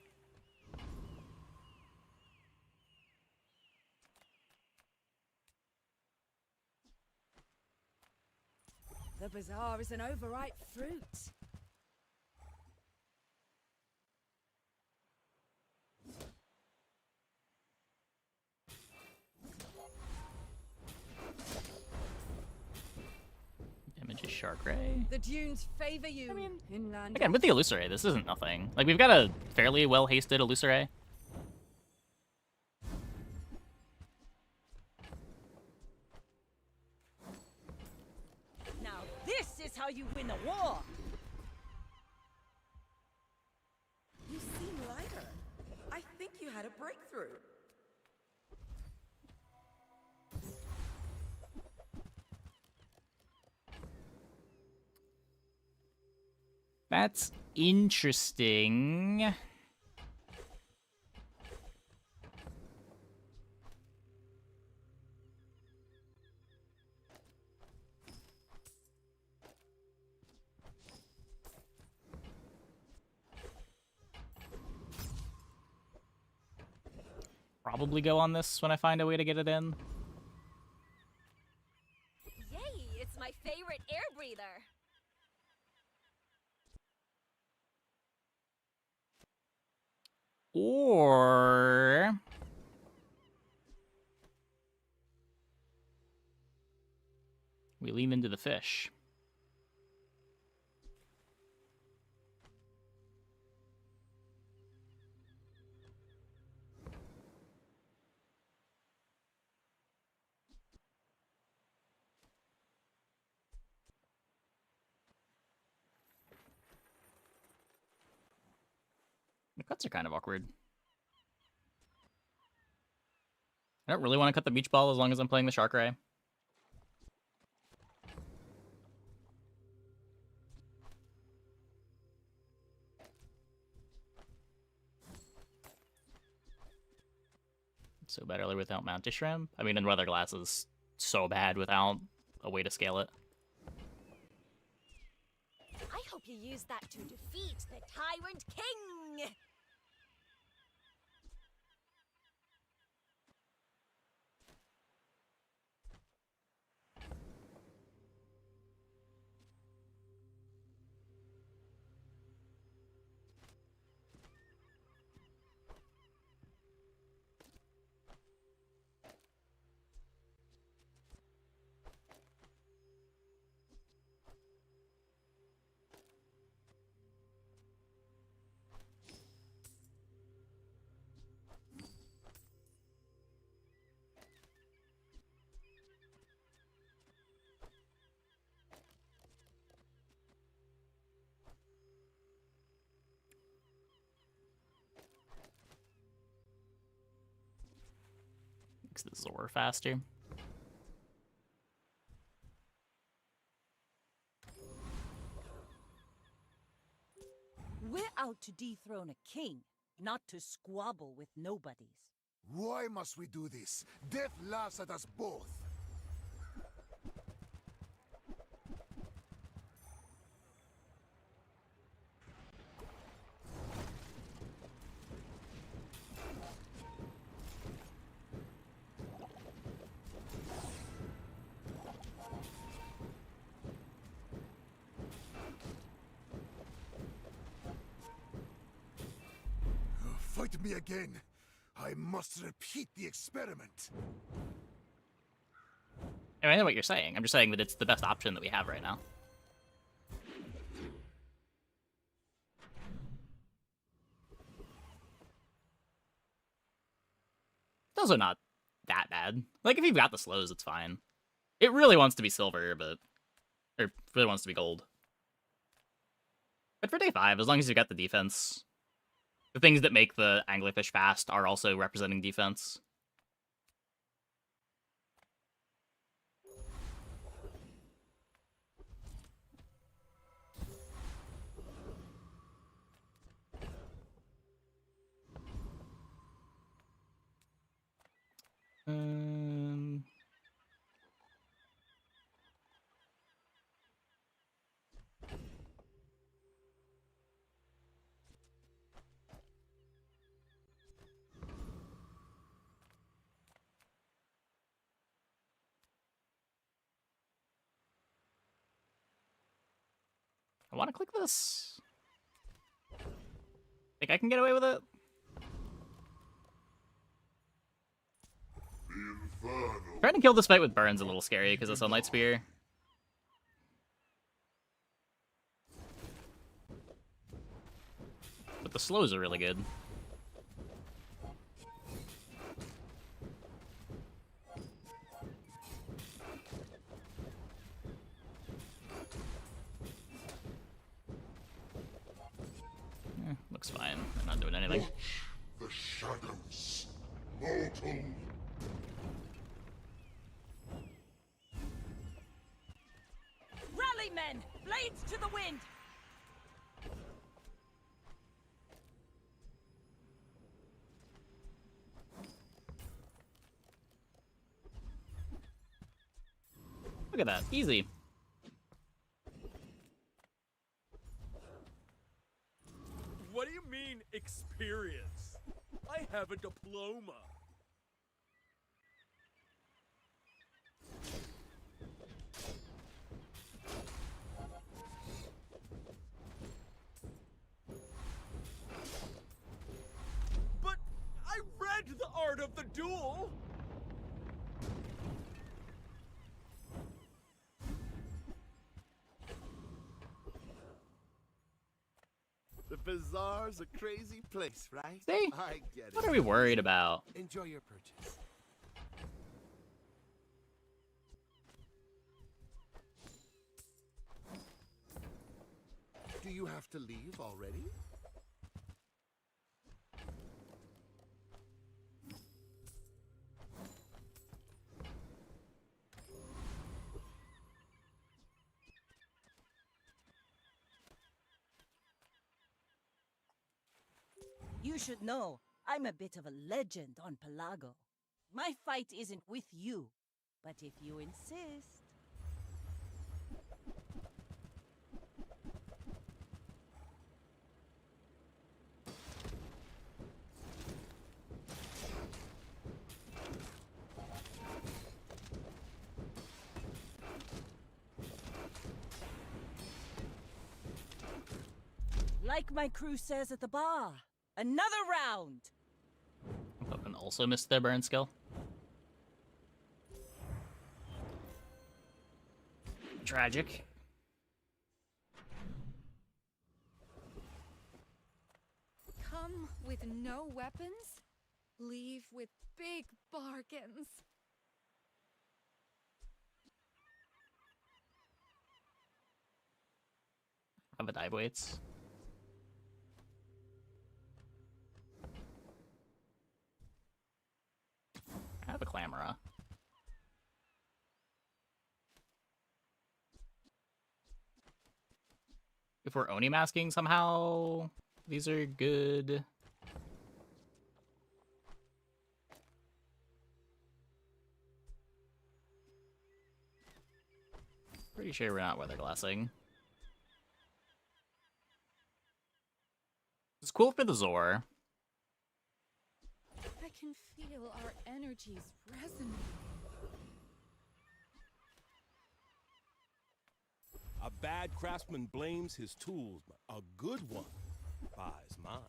The bazaar is an overripe fruit. Damage is Shark Ray. The dunes favor you. Inland. Again, with the Illusoray, this isn't nothing. Like, we've got a fairly well-hasted Illusoray. Now this is how you win a war. You seem lighter. I think you had a breakthrough. That's interesting. Probably go on this when I find a way to get it in. Yay, it's my favorite air breather. Or we lean into the fish. The cuts are kind of awkward. I don't really want to cut the beach ball as long as I'm playing the Shark Ray. So bad earlier without Mantis Shrimp. I mean, and Weather Glass is so bad without a way to scale it. I hope you use that to defeat the Tyrant King! Makes the Zor faster. We're out to dethrone a king, not to squabble with nobodies. Why must we do this? Death laughs at us both. Fight me again. I must repeat the experiment. I know what you're saying. I'm just saying that it's the best option that we have right now. It's also not that bad. Like, if you've got the slows, it's fine. It really wants to be silver, but... Or, really wants to be gold. But for day 5, as long as you've got the defense... The things that make the anglerfish fast are also representing defense. I want to click this. Think I can get away with it? Trying to kill this fight with Burn's a little scary because of Sunlight Spear. But the slows are really good. Looks fine. They're not doing anything. Watch the shadows, mortal. Rally, men! Blades to the wind! Look at that. Easy. What do you mean, experience? I have a diploma. But I read the art of the duel. The bazaar's a crazy place, right? See? I get it. What are we worried about? Enjoy your purchase. Do you have to leave already? You should know, I'm a bit of a legend on Pelago. My fight isn't with you, but if you insist... Like my crew says at the bar, another round! Fucking also missed their burn skill. Tragic. Come with no weapons, leave with big bargains. Have a dive weights. I have a Clamora. If we're Oni masking somehow, these are good. Pretty sure we're not weather glassing. It's cool for the Zor. I can feel our energies resonating. A bad craftsman blames his tools, but a good one buys mine.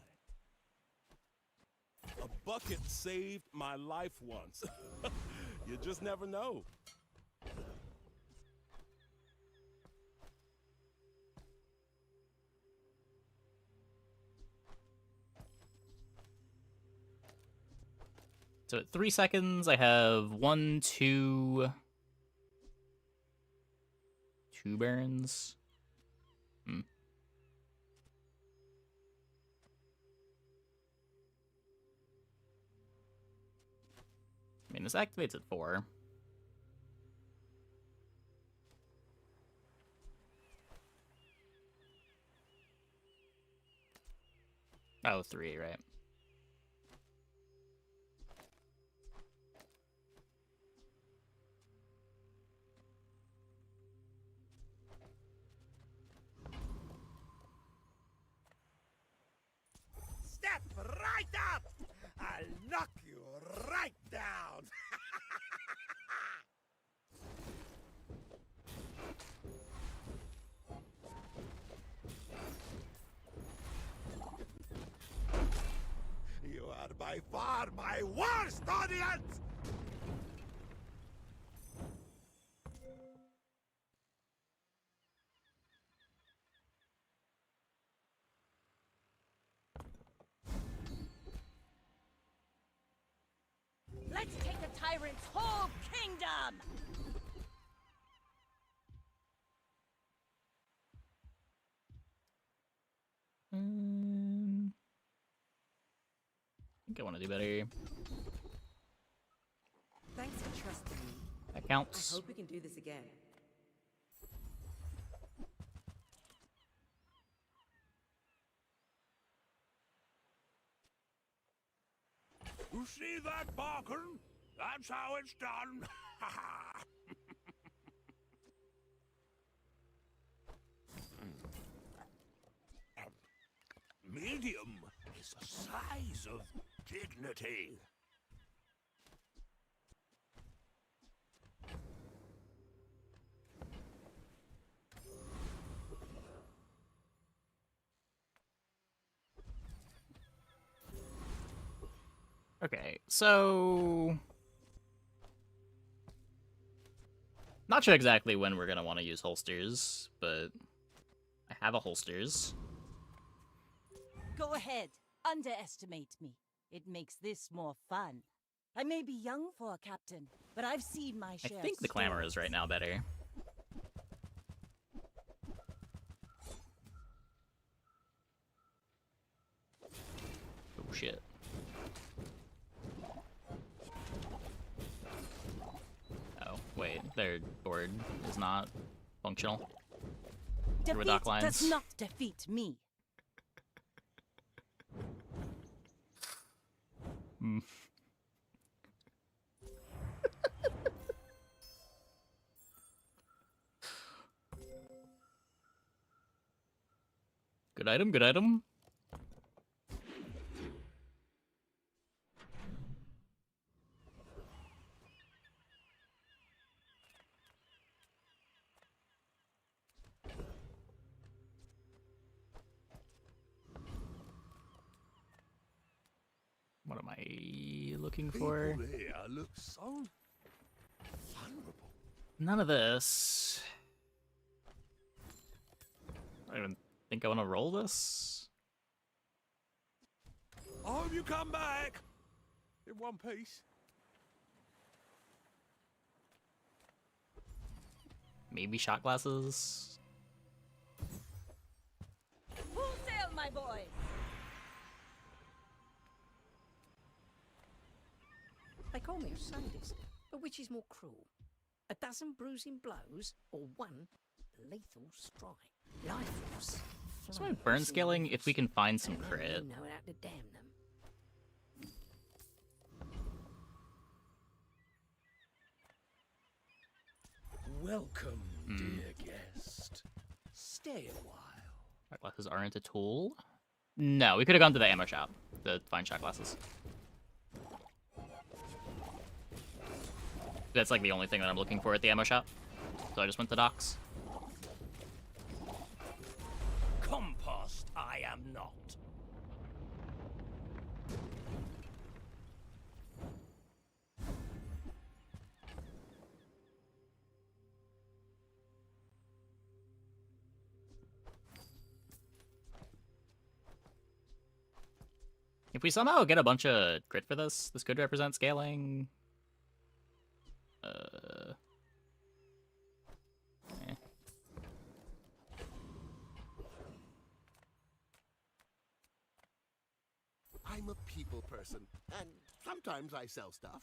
A bucket saved my life once. You just never know. So at 3 seconds, I have 1, 2... 2 Barons. Hmm. I mean, this activates at 4. Oh, 3, right. Step right up! I'll knock you right down! You are by far my worst audience! Let's take the tyrant's whole kingdom! I think I want to do better. Thanks for trusting me. That counts. I hope we can do this again. You see that, Barkin? That's how it's done. Medium is a size of dignity. Okay, so... Not sure exactly when we're gonna want to use holsters, but I have a holsters. Go ahead, underestimate me. It makes this more fun. I may be young for a captain, but I've seen my I share. think the clamor is right now better. Oh shit. Oh, wait, their board is not functional. Through Defeat dock lines. does not defeat me. Hmm. Good item, good item. What am I looking for? People here look so vulnerable. None of this. I don't even think I want to roll this. I hope you come back in one piece. Maybe shot glasses. Full sail, my boy! They call me a sadist, but which is more cruel? A dozen bruising blows or one lethal strike? Life force. So I'm burn scaling if we can find some crit. You know how to damn them. Welcome, dear stay a while. Shot glasses aren't a tool. No, we could have gone to the ammo shop to find shot glasses. That's like the only thing that I'm looking for at the ammo shop. So I just went to docks. Compost I am not. If we somehow get a bunch of crit for this, this could represent scaling. I'm a people person, and sometimes I sell stuff.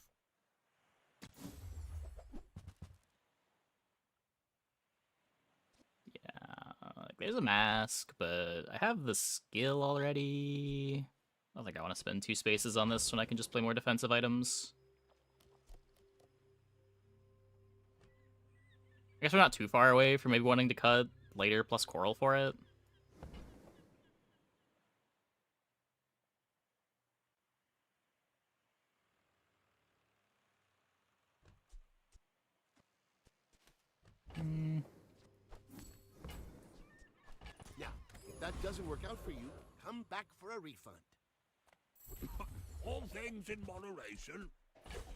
Like, there's a mask, but I have the skill already. I don't think I want to spend 2 spaces on this when I can just play more defensive items. I guess we're not too far away from maybe wanting to cut later plus coral for it. Now, if that doesn't work out for you, come back for a refund. All things in moderation.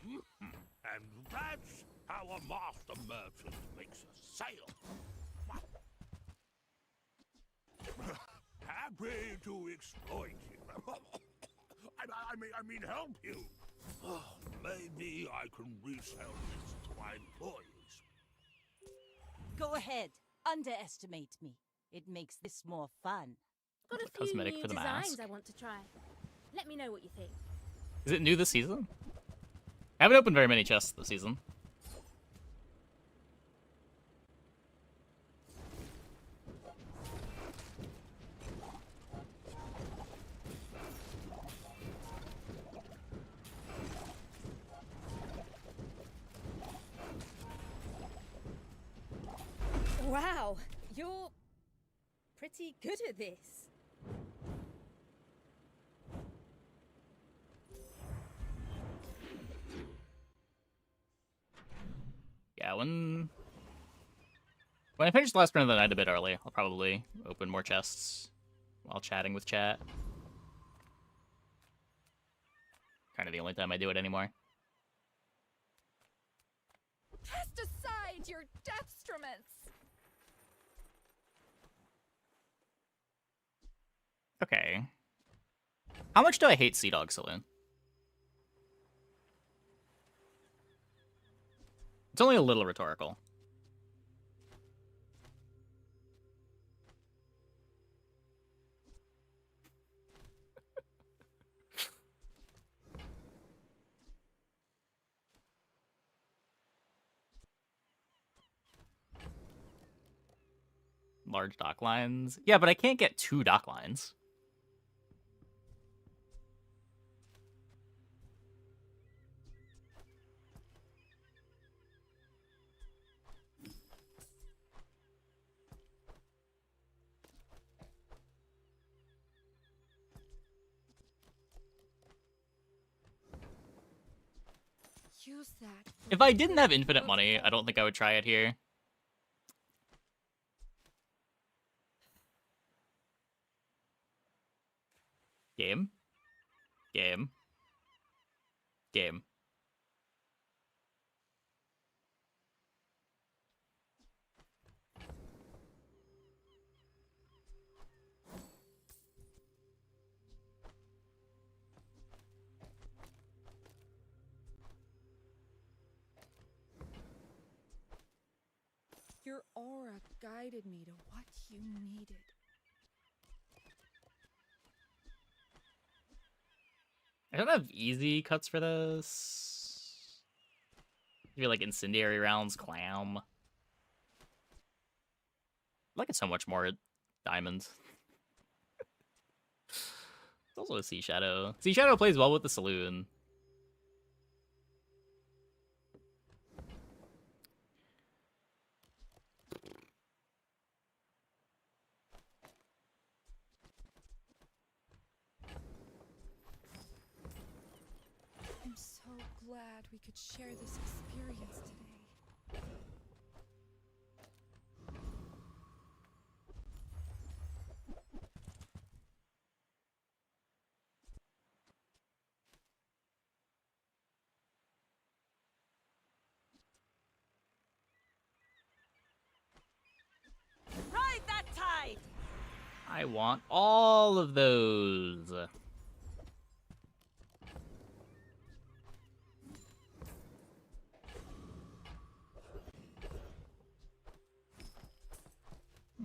And that's how a master merchant makes a sale. Happy to exploit you. I mean help you. Maybe I can resell this to my employees. Go ahead. Underestimate me. It makes this more fun. Got a few Cosmetic new for the designs mask. I want to try. Let me know what you think. Is it new this season? I haven't opened very many chests this season. Wow, you're pretty good at this. Yeah, when I finish the last run of the night a bit early, I'll probably open more chests while chatting with chat. Kind of the only time I do it anymore. Cast aside your deathstruments! Okay. How much do I hate Sea Dog Saloon? It's only a little rhetorical. Large dock lines. Yeah, but I can't get 2 dock lines. Use that. If I didn't have infinite money, I don't think I would try it here. Game. Game. Game. Your aura guided me to what you needed. I don't have easy cuts for this. Maybe like incendiary rounds, clam. I like it so much more diamond. It's also a Sea Shadow. Sea Shadow plays well with the saloon. glad we could share this experience today. Ride that tide! I want all of those.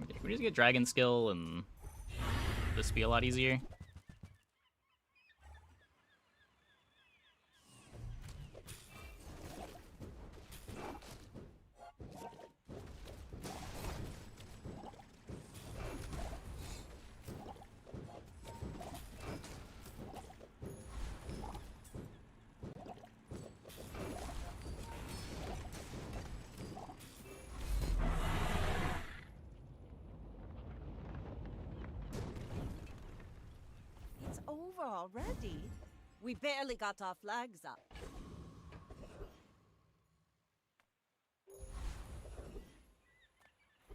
Okay, can we just get dragon skill and this be a lot easier? It's over already. We barely got our flags up.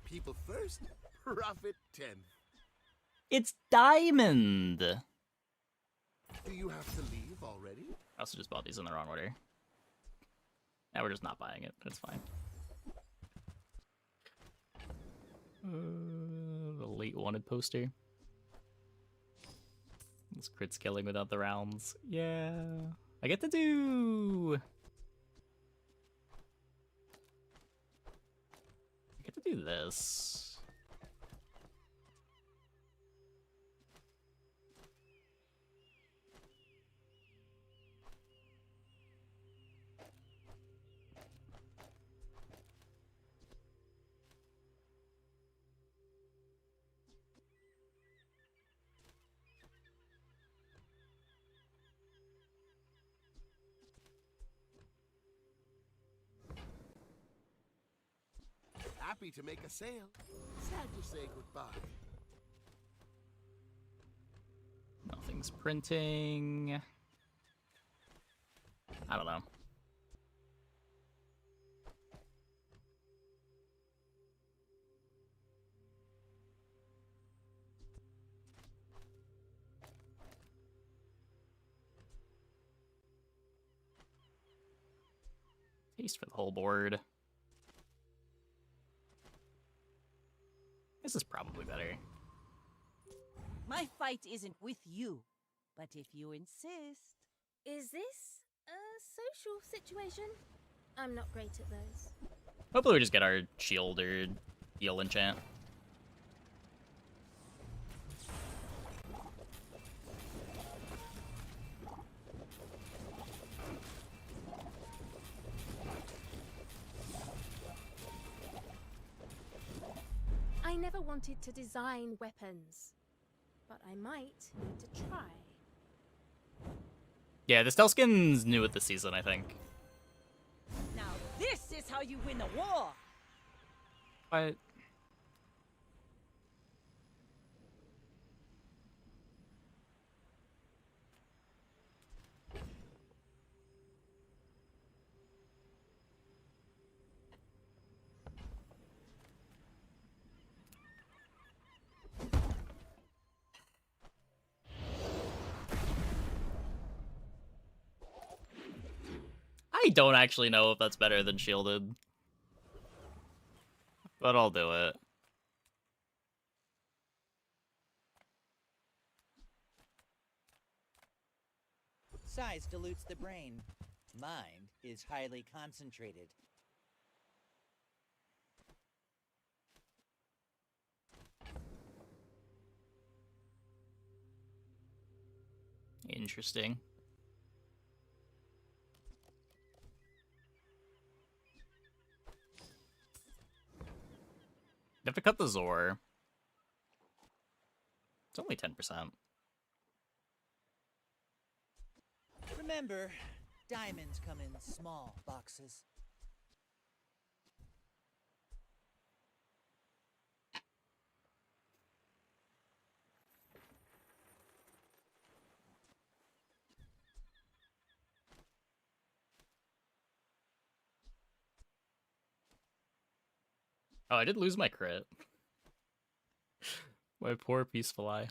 People first, profit 10th. It's diamond! Do you have to leave already? I also just bought these in the wrong order. Now we're just not buying it. That's fine. The late wanted poster. This crit's killing without the rounds. Yeah. I get to do... I get to do this. Happy to make a sale. Sad to say goodbye. Nothing's printing. I don't know. Taste for the whole board. This is probably better. My fight isn't with you, but if you insist. Is this a social situation? I'm not great at those. Hopefully we just get our shield or heal enchant. I never wanted to design weapons, but I might need to try. Yeah, the stealth skin's new with the season, I think. Now this is how you win a war! But... I don't actually know if that's better than shielded. But I'll do it. Size dilutes the brain. Mind is highly concentrated. Interesting. You have to cut the Zor. It's only 10%. Remember, diamonds come in small boxes. Oh, I did lose my crit. My poor peaceful eye.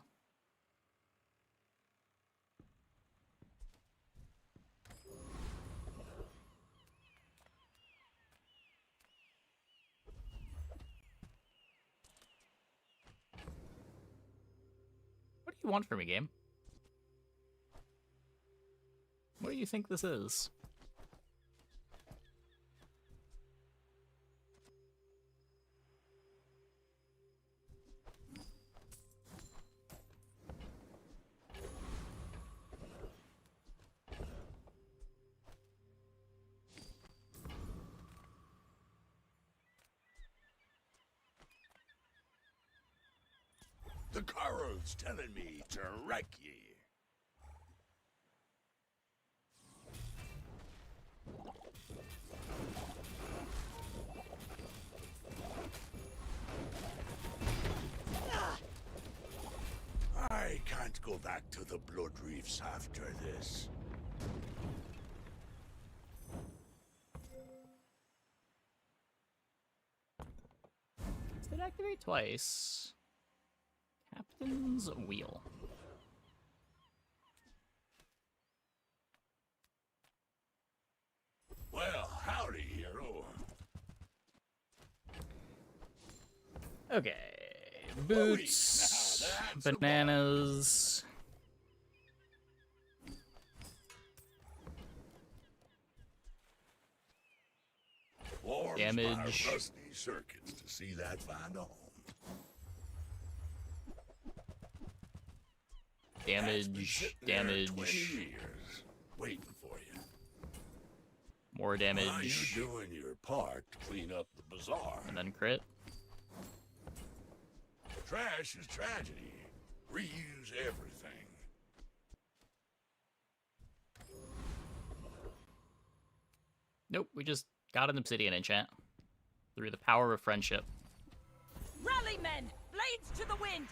What do you want from me, game? What do you think this is? The Coral's telling me to wreck ye. I can't go back to the Blood Reefs after this. Did it activate twice? Captain's Wheel. Well, howdy, hero. Okay. Boots. Bananas. Damage. Rusty circuits to see that find home. Damage. Damage. 20 years waiting for you. More damage. Well, you're doing your part to clean up the bazaar. And then crit. Trash is tragedy. Reuse everything. Nope, we just got an obsidian enchant. Through the power of friendship. Rally, men! Blades to the wind!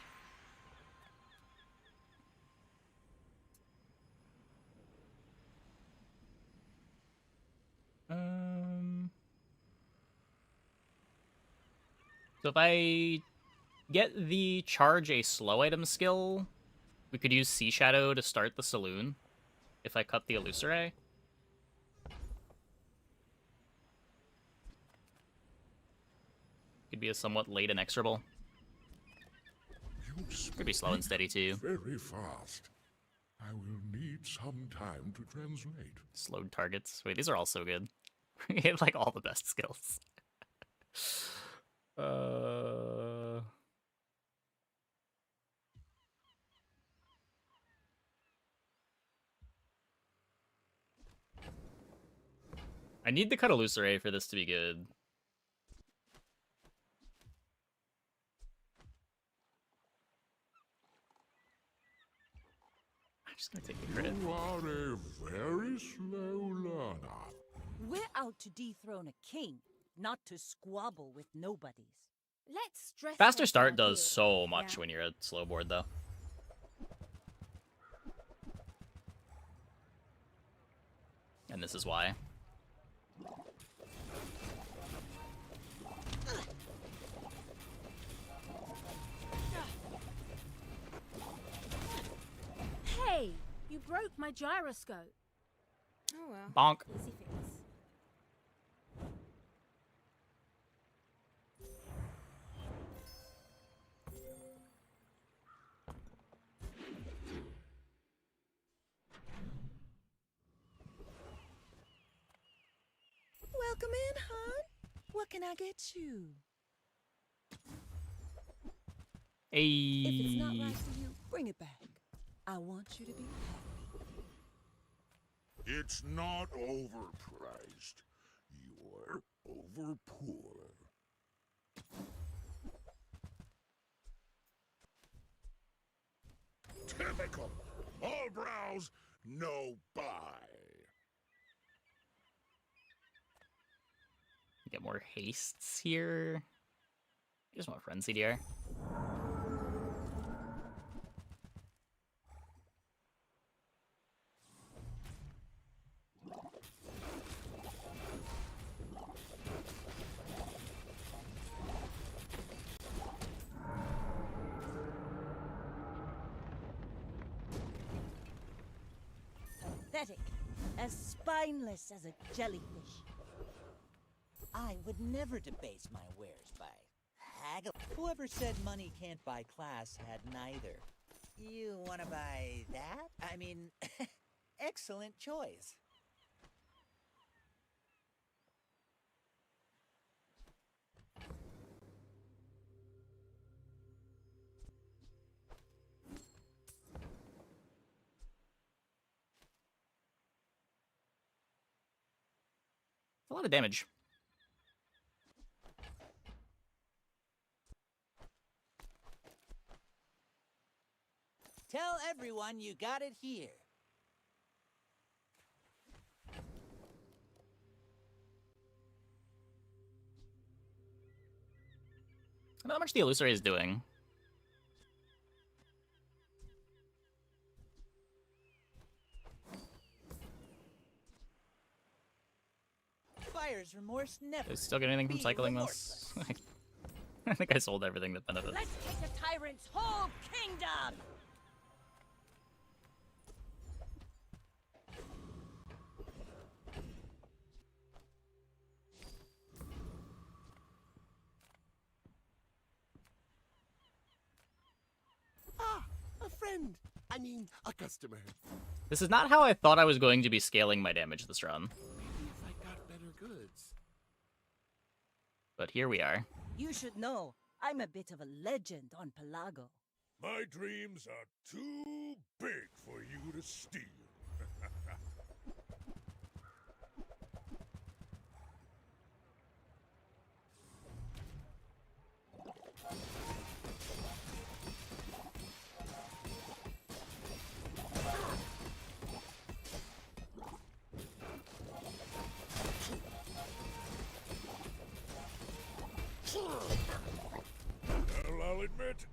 So if I get the charge a slow item skill, we could use Sea Shadow to start the saloon if I cut the Illusory. Could be a somewhat late inexorable. Could be slow and steady too. Very fast. I will need some time to translate. Slowed targets. Wait, these are all so good. We have like all the best skills. I need to cut Illusory for this to be good. I'm just gonna take the crit. You are a very slow learner. We're out to dethrone a king, not to squabble with nobodies. Let's stress Faster start does so much when you're at slow board, though. And this is why. Hey, you broke my gyroscope. Oh well. Bonk. Easy fix. Welcome in, hon. What can I get you? Hey. If it's not right for you, bring it back. I want you to be happy. It's not overpriced. You're over poor. Typical. All browse, no buy. Get more hastes here. Just more frenzy here. pathetic, as spineless as a jellyfish. I would never debase my wares by haggle. Whoever said money can't buy class had neither. You want to buy that? I mean, excellent choice. A lot of damage. Tell everyone you got it here. I don't know how much the illusory is doing. Buyer's remorse never. Do I still get anything from be cycling this? I think I sold everything that benefits. Let's take the tyrant's whole kingdom! Ah, a friend. I mean, a customer. This is not how I thought I was going to be scaling my damage this run. Maybe if I got better goods. But here we are. You should know, I'm a bit of a legend on Pelago. My dreams are too big for you to steal. Well, I'll admit,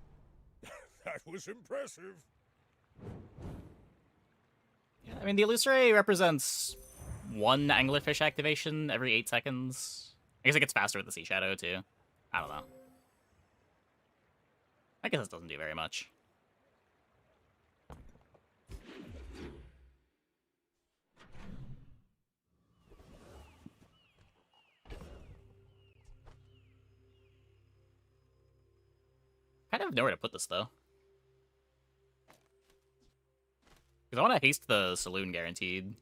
that was impressive. I mean, the illusory represents one anglerfish activation every 8 seconds. I guess it gets faster with the sea shadow, too. I don't know. I guess this doesn't do very much. Kind of know where to put this, though. Because I want to haste the saloon guaranteed.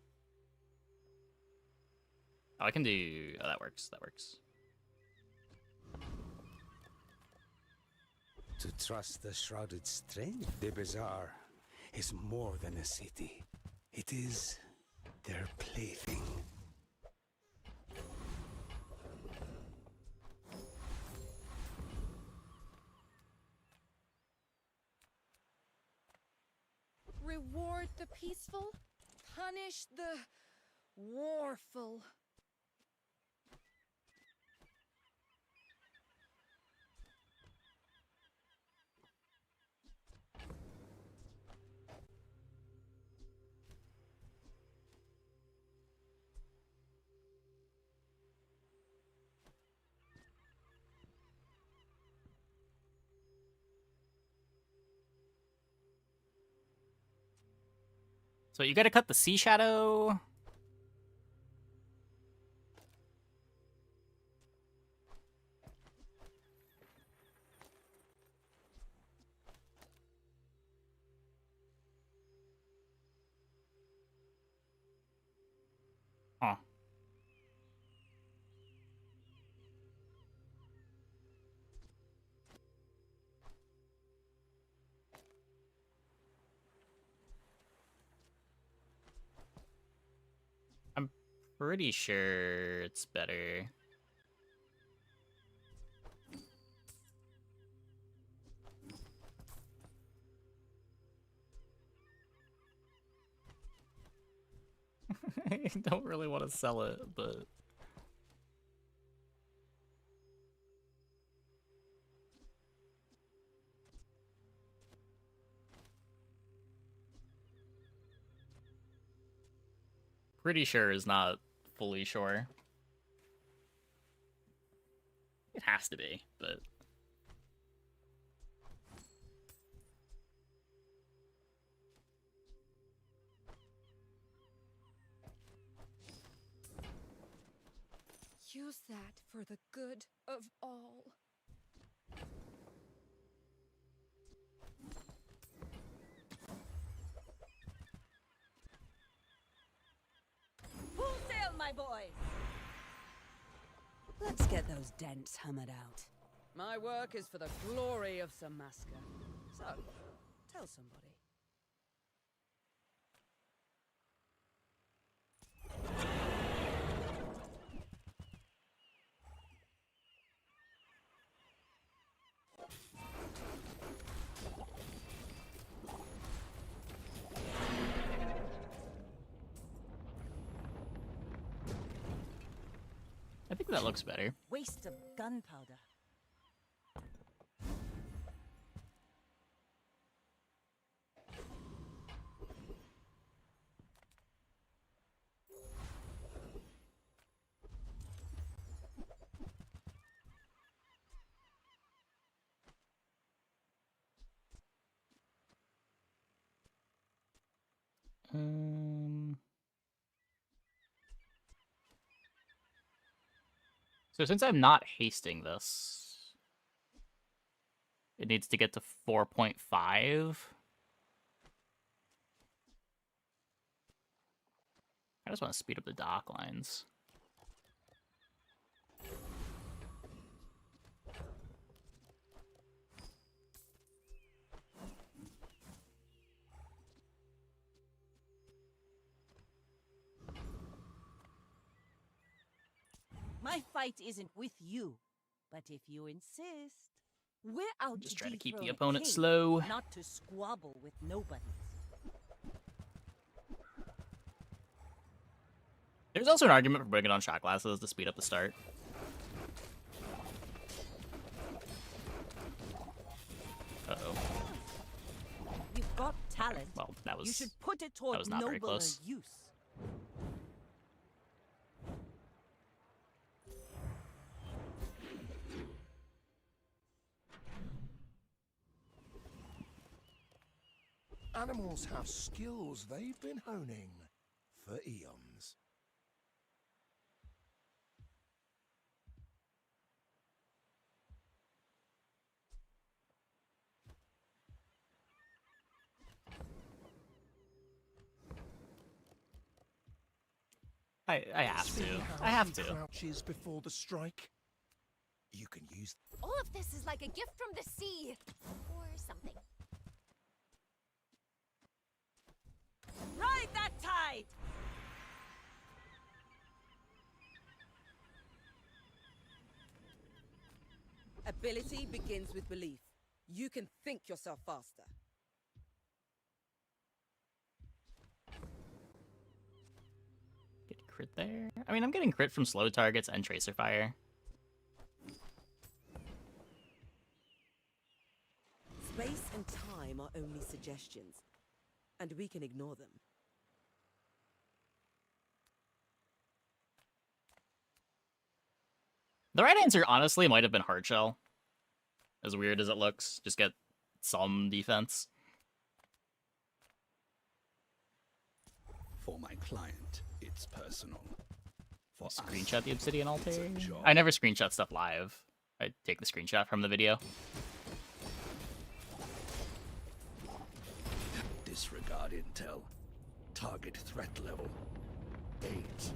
Oh, I can do... Oh, that works. That works. To trust the shrouded strength, the bazaar is more than a city. It is their plaything. Reward the peaceful, punish the warful. So you gotta cut the sea shadow. Huh. I'm pretty sure it's better. I don't really want to sell it, but... Pretty sure is not fully sure. It has to be, but... Use that for the good of all. Full sail, my boys! Let's get those dents hammered out. My work is for the glory of Samaska. So, tell somebody. I think that looks better. Waste of gunpowder. So since I'm not hasting this, it needs to get to 4.5. I just want to speed up the dock lines. My fight isn't with you, but if you insist, we're out Just to try to keep the dethrone a opponent king, slow. not to squabble with nobodies. There's also an argument for bringing on shot glasses to speed up the start. Uh-oh. You've got talent. Well, that was, you should put it toward that was not very nobler close. use. Animals have skills they've been honing for eons. I have to. See how I have he to. crouches before the strike? You can use. All of this is like a gift from the sea. Or something. Ride that tide! Ability begins with belief. You can think yourself faster. Get crit there. I mean, I'm getting crit from slow targets and tracer fire. Space and time are only suggestions, and we can ignore them. The right answer, honestly, might have been hard shell. As weird as it looks, just get some defense. For my client, it's personal. For Screenshot the obsidian altar. I never screenshot stuff live. I take the screenshot from the video. Disregard intel. Target threat level 8.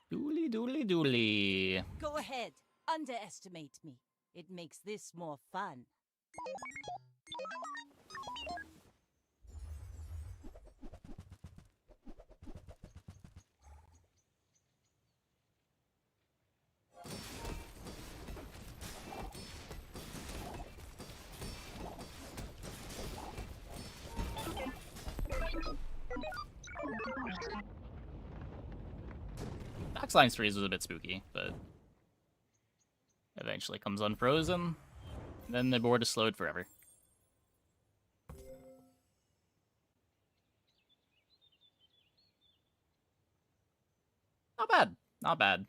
Dooley, dooley, dooley. Go ahead, underestimate me. It makes this more fun. Backsline's freeze was a bit spooky, but eventually comes unfrozen. Then the board is slowed forever. Not bad. Not bad.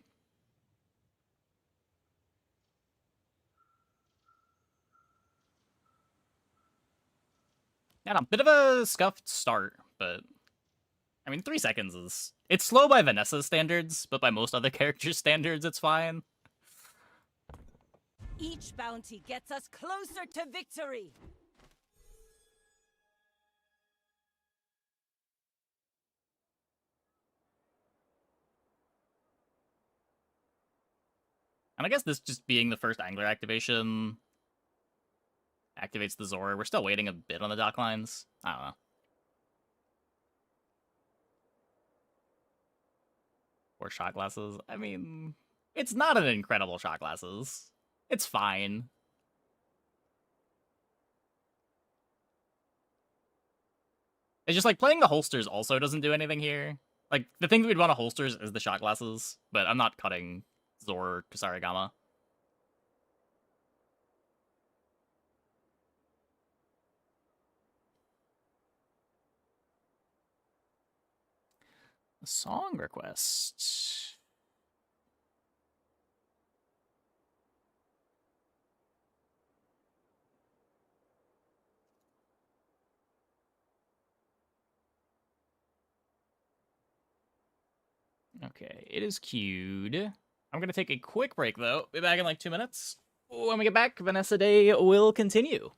Yeah, a bit of a scuffed start, but I mean, 3 seconds is... It's slow by Vanessa's standards, but by most other characters' standards, it's fine. Each bounty gets us closer to victory. And I guess this just being the first angler activation activates the Zora. We're still waiting a bit on the dock lines. I don't know. Or shot glasses. I mean, it's not an incredible shot glasses. It's fine. It's just like playing the holsters also doesn't do anything here. Like, the thing that we'd want to holsters is the shot glasses, but I'm not cutting Zor Kusarigama. A song request. Okay, it is queued. I'm gonna take a quick break though. Be back in like 2 minutes. When we get back, Vanessa Day will continue.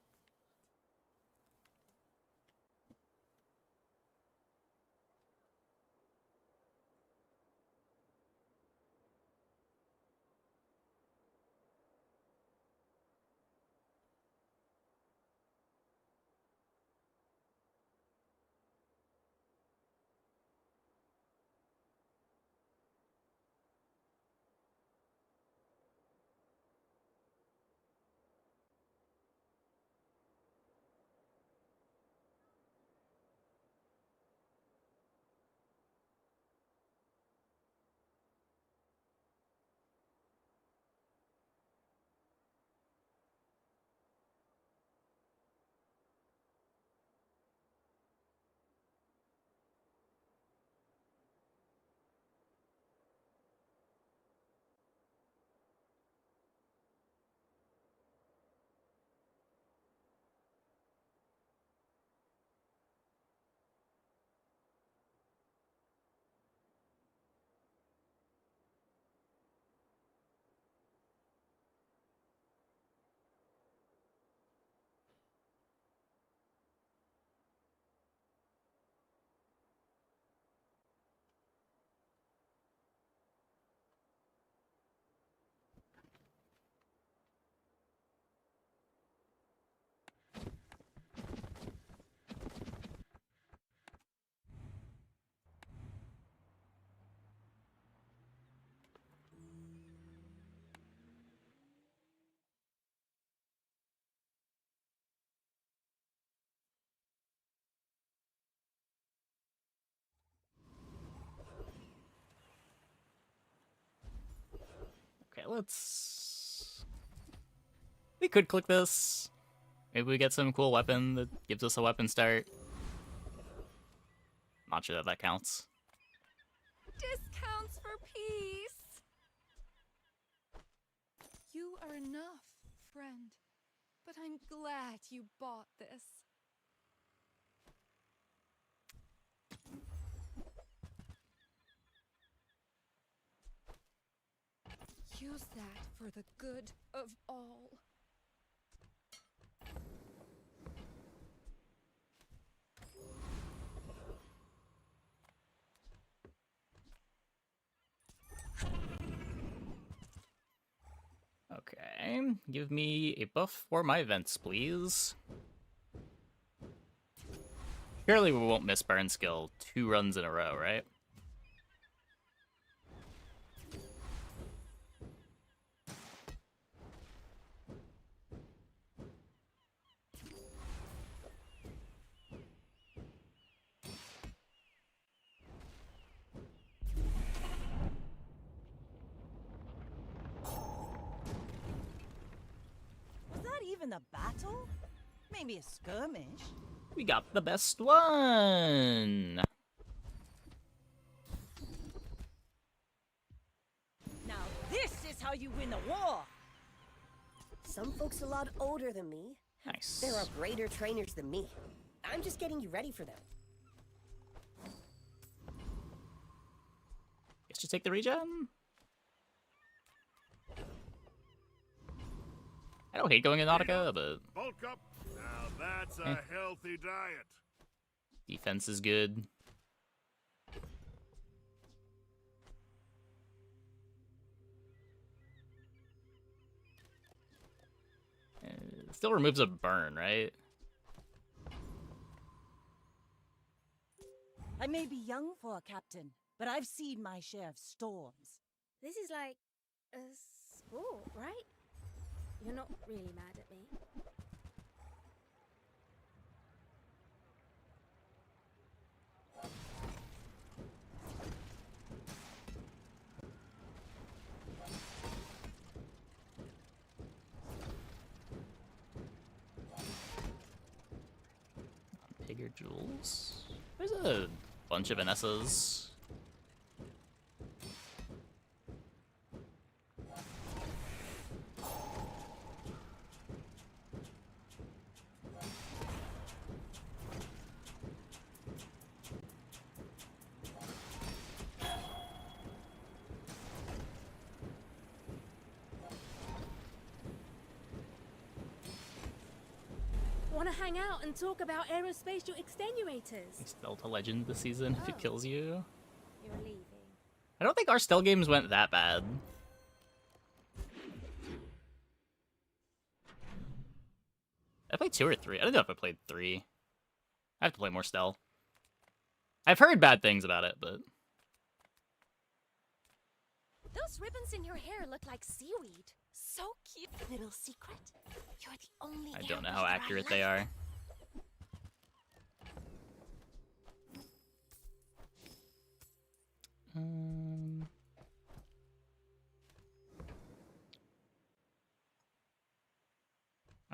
Okay, let's... We could click this. Maybe we get some cool weapon that gives us a weapon start. Not sure that that counts. Discounts for peace. You are enough, friend. But I'm glad you bought this. Use that for the good of all. Okay, give me a buff for my events, please. Surely we won't miss burn skill 2 runs in a row, right? Was that even a battle? Maybe a skirmish? We got the best one! how you win a war. Some folks a lot older than me. Nice. There are greater trainers than me. I'm just getting you ready for them. Guess just take the regen. I don't hate going in Nautica, but Bulk up. Now that's a healthy diet. defense is good. Still removes a burn, right? I may be young for a captain, but I've seen my share of storms. This is like a sport, right? You're not really mad at me. Bigger jewels. There's a bunch of Vanessas. Want to hang out and talk about aerospatial extenuators? It's Delta Legend this season if it kills you. You're leaving. I don't think our stealth games went that bad. I played 2 or 3. I don't know if I played 3. I have to play more stealth. I've heard bad things about it, but Those ribbons in your hair look like seaweed. So cute. Little secret. You're the only I don't know how accurate they are. I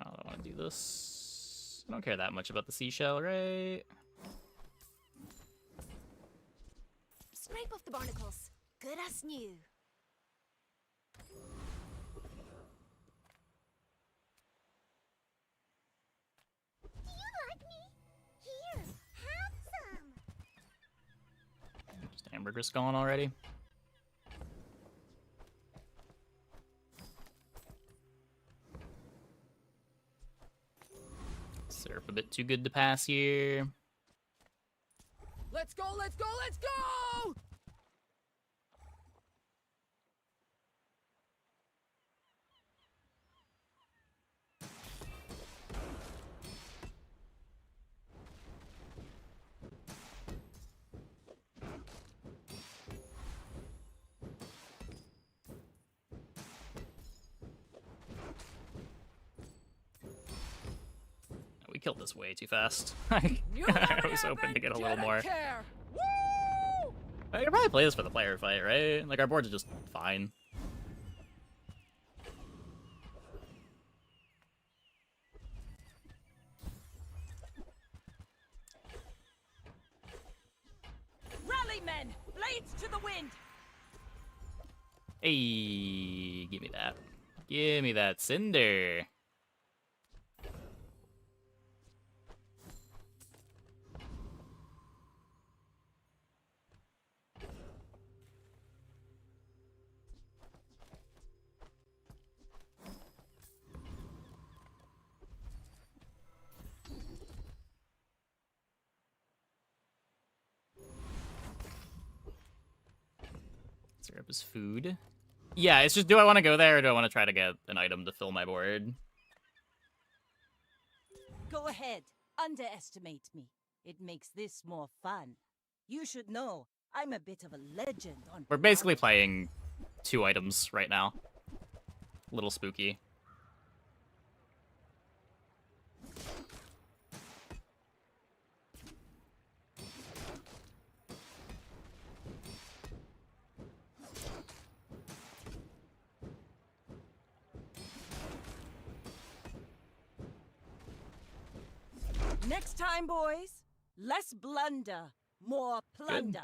don't want to do this. I don't care that much about the seashell, right? Scrape off the barnacles. Good as new. Do you like me? Here, have some. Just ambergris going already. Syrup a bit too good to pass here. Let's go, let's go, let's go! We killed this way too fast. I was hoping to get a little more. I could probably play this for the player fight, right? Like, our boards are just fine. Rally, men! Blades to the wind! Hey, give me that. Give me that cinder. Syrup is food. Yeah, it's just, do I want to go there or do I want to try to get an item to fill my board? Go ahead. Underestimate me. It makes this more fun. You should know, I'm a bit of a legend on... We're basically playing 2 items right now. A little spooky. Next time, boys, less blunder, more plunder.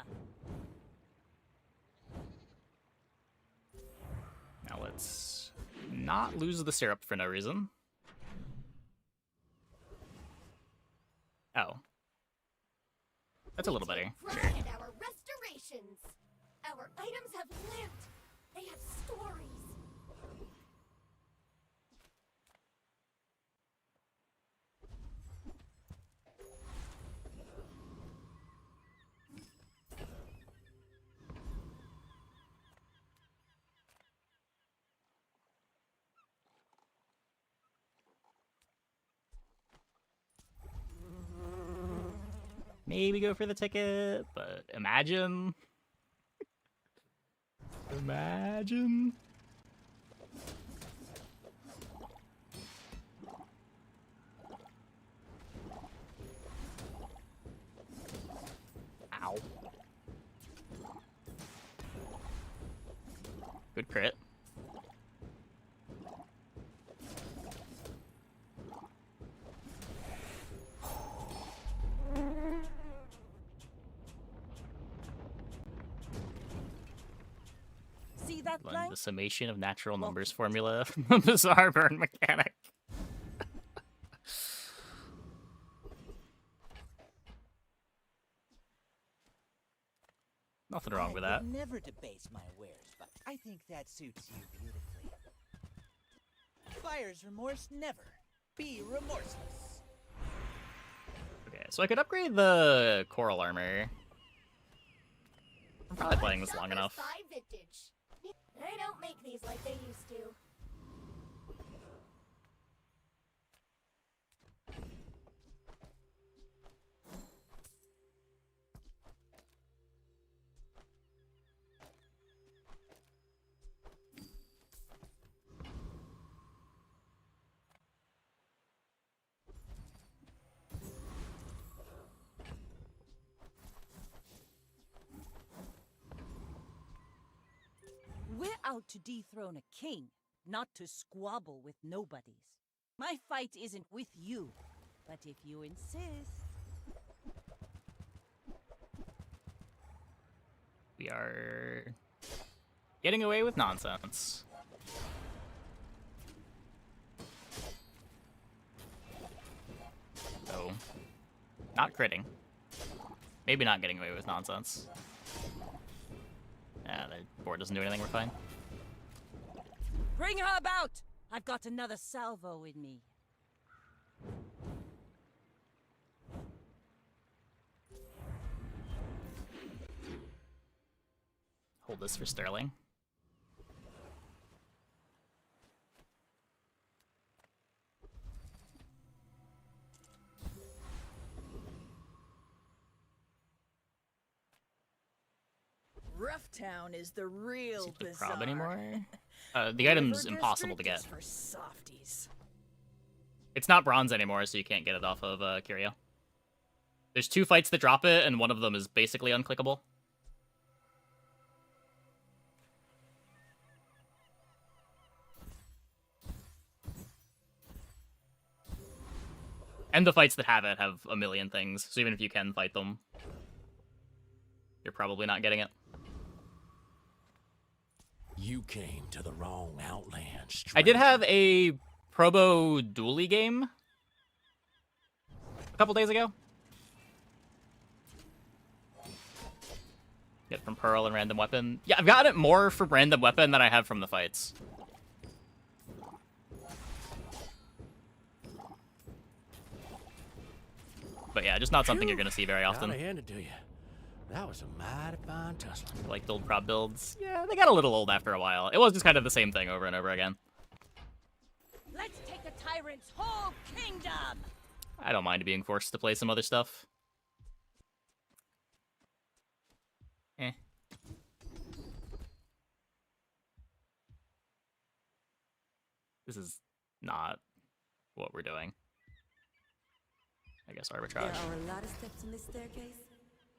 Now let's not lose the syrup for no reason. Oh. That's a little better. Sure. Pride in our restorations. Our items have lived. They have stories. Maybe go for the ticket, but imagine. Imagine. Ow. Good crit. See that Learn plank? the summation of natural numbers formula from the bizarre burn mechanic. Nothing wrong with I that. would never debase my wares, but I think that suits you beautifully. Buyer's remorse never. Be remorseless. Okay, so I could upgrade the coral armor. I'm probably playing this long enough. Vintage. They don't make these like they used to. We're out to dethrone a king, not to squabble with nobodies. My fight isn't with you, but if you insist... We are getting away with nonsense. So, not critting. Maybe not getting away with nonsense. Yeah, the board doesn't do anything, we're fine. Bring her about! I've got another salvo in me. Hold this for Sterling. Rough Town is the real The bazaar. prob anymore? The item's River impossible to District get. is for softies. It's not bronze anymore, so you can't get it off of Curio. There's 2 fights that drop it, and one of them is basically unclickable. And the fights that have it have a million things, so even if you can fight them, you're probably not getting it. You came to the wrong Outland, I did have a Probo dually game a couple days ago. Get from Pearl and Random Weapon. Yeah, I've got it more from Random Weapon than I have from the fights. But yeah, just not something you're gonna see very often. Gotta hand it to you. That was a mighty fine tussle. Like the old prop builds. Yeah, they got a little old after a while. It was just kind of the same thing over and over again. Let's take a tyrant's whole kingdom! I don't mind being forced to play some other stuff. Eh. This is not what we're doing. I guess arbitrage. There are a lot of steps in this staircase,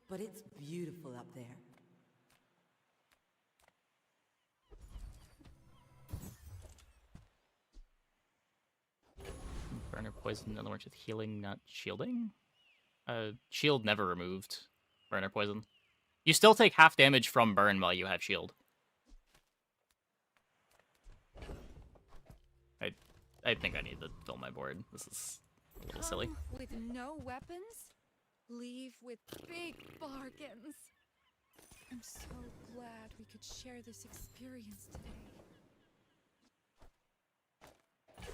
but it's beautiful up there. Burner poison only works with healing, not shielding? Shield never removed burner poison. You still take half damage from burn while you have shield. I think I need to fill my board. This is a little silly. With no weapons, leave with big bargains. I'm so glad we could share this experience today.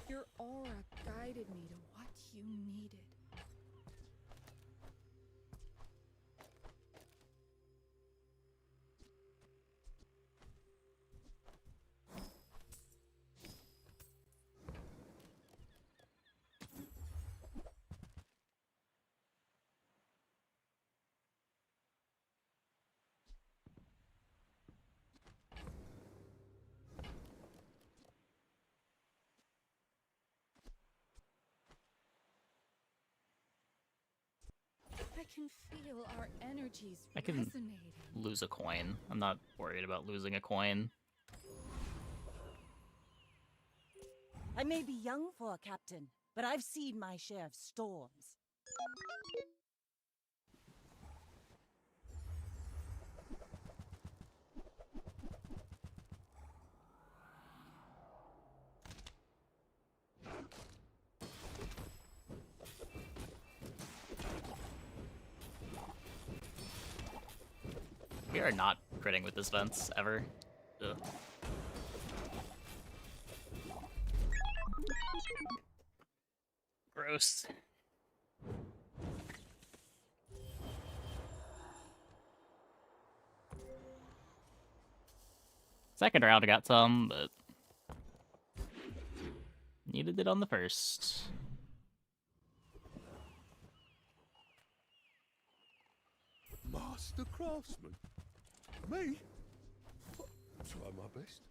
Your aura guided me to what you needed. I can feel our energies I can resonating. lose a coin. I'm not worried about losing a coin. I may be young for a captain, but I've seen my share of storms. We are not critting with this Vents, ever. Ugh. Gross. Second round I got some, but needed it on the first. Master craftsman? Me? Try my best.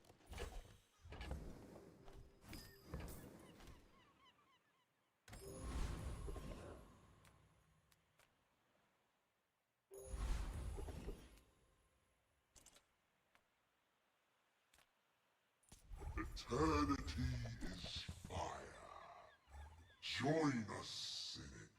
Eternity is fire. Join us in it.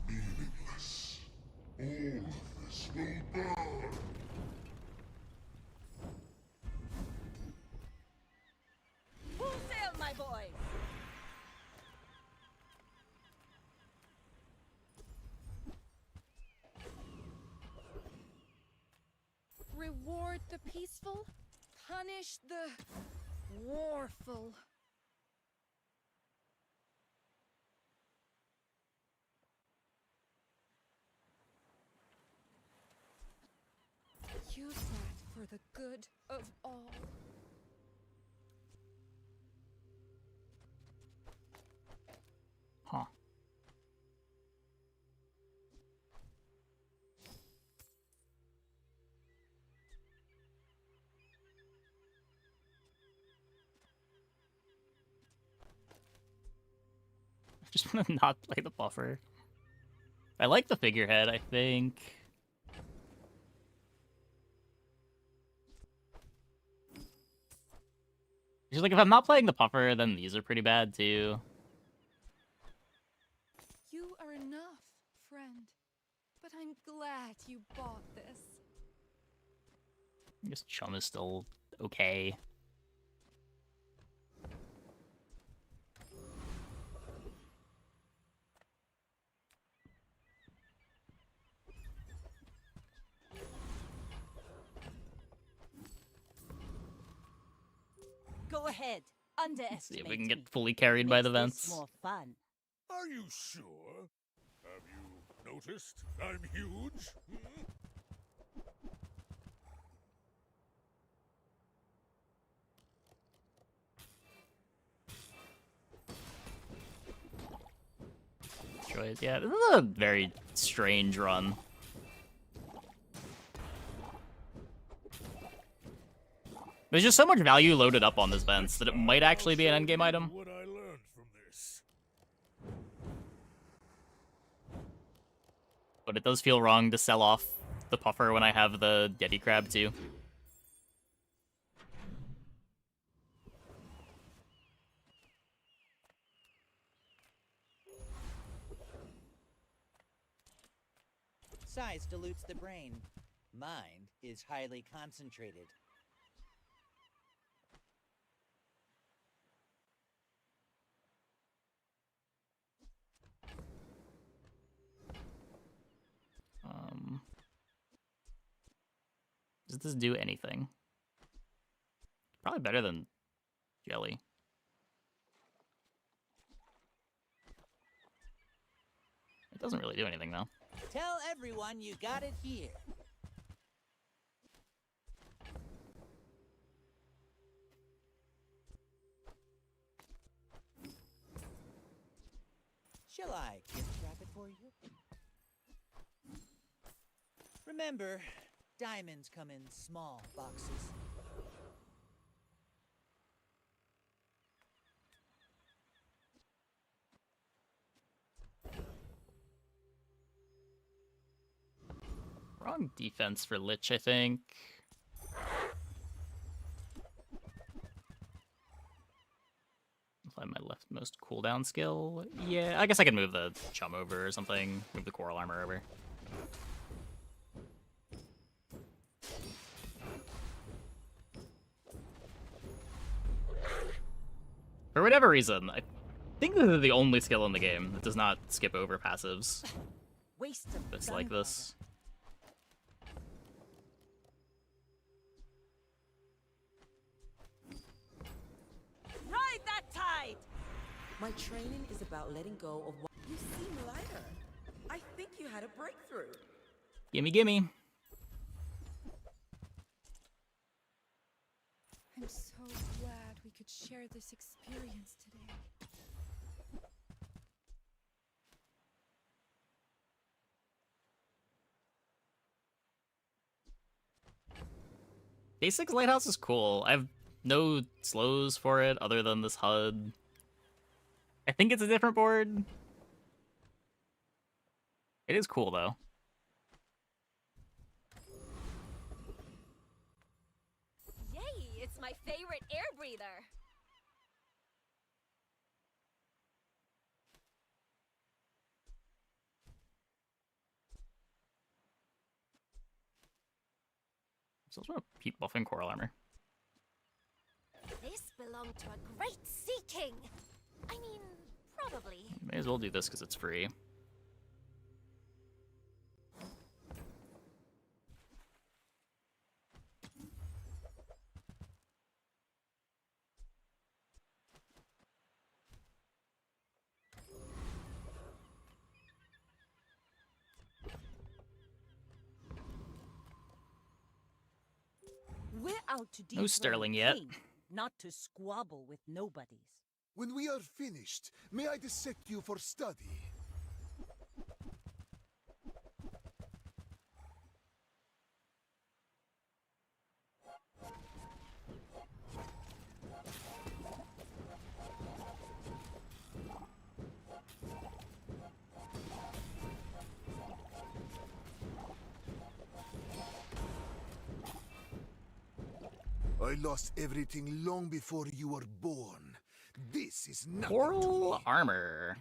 Meaningless. All of this will burn. Full sail, my boys! Reward the peaceful, punish the warful. Use that for the good of all. Huh. I just want to not play the buffer. I like the figurehead, I think. Just like, if I'm not playing the puffer, then these are pretty bad too. You are enough, friend. But I'm glad you bought this. I guess Chum is still okay. Go ahead. Underestimate. See if we can get fully carried by the Vents. More fun. Are you sure? Have you noticed I'm huge? Hmm? Choice. Yeah, this is a very strange run. There's just so much value loaded up on this Vents that it might actually be an endgame item. What I learned from this. But it does feel wrong to sell off the puffer when I have the Yeti Crab too. Size dilutes the brain. Mind is highly concentrated. Does this do anything? Probably better than jelly. It doesn't really do anything, though. Tell everyone you got it here. Shall I gift wrap it for you? Remember, diamonds come in small boxes. Wrong defense for Lich, I think. Find my leftmost cooldown skill. Yeah, I guess I could move the chum over or something. Move the coral armor over. For whatever reason, I think this is the only skill in the game that does not skip over passives. Waste of It's like this. Ride that tide! My training is about letting go of what. You seem lighter. I think you had a breakthrough. Gimme, gimme. I'm so glad we could share this experience today. Basics Lighthouse is cool. I have no slows for it other than this HUD. I think it's a different board. It is cool, though. Yay! It's my favorite air breather. So I want to keep buffing coral armor. This belonged to a great sea king. I mean, probably. May as well do this because it's free. We're out to No Sterling yet. king, not to squabble with nobodies. When we are finished, may I dissect you for study? I lost everything long before you were born. This is nothing to Coral me. armor.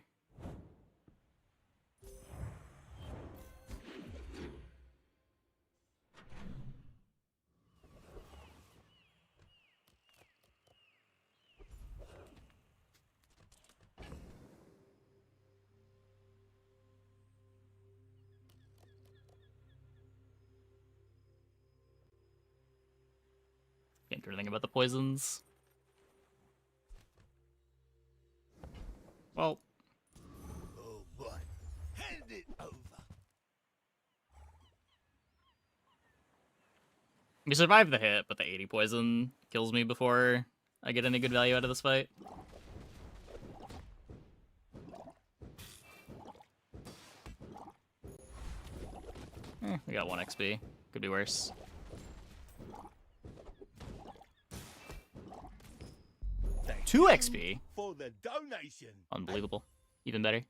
Can't do anything about the poisons. Well, Oh boy, hand it over. we survived the hit, but the 80 poison kills me before I get any good value out of this fight. We got 1 XP. Could be worse. Thank 2 you XP? for the donation. Unbelievable. Even better.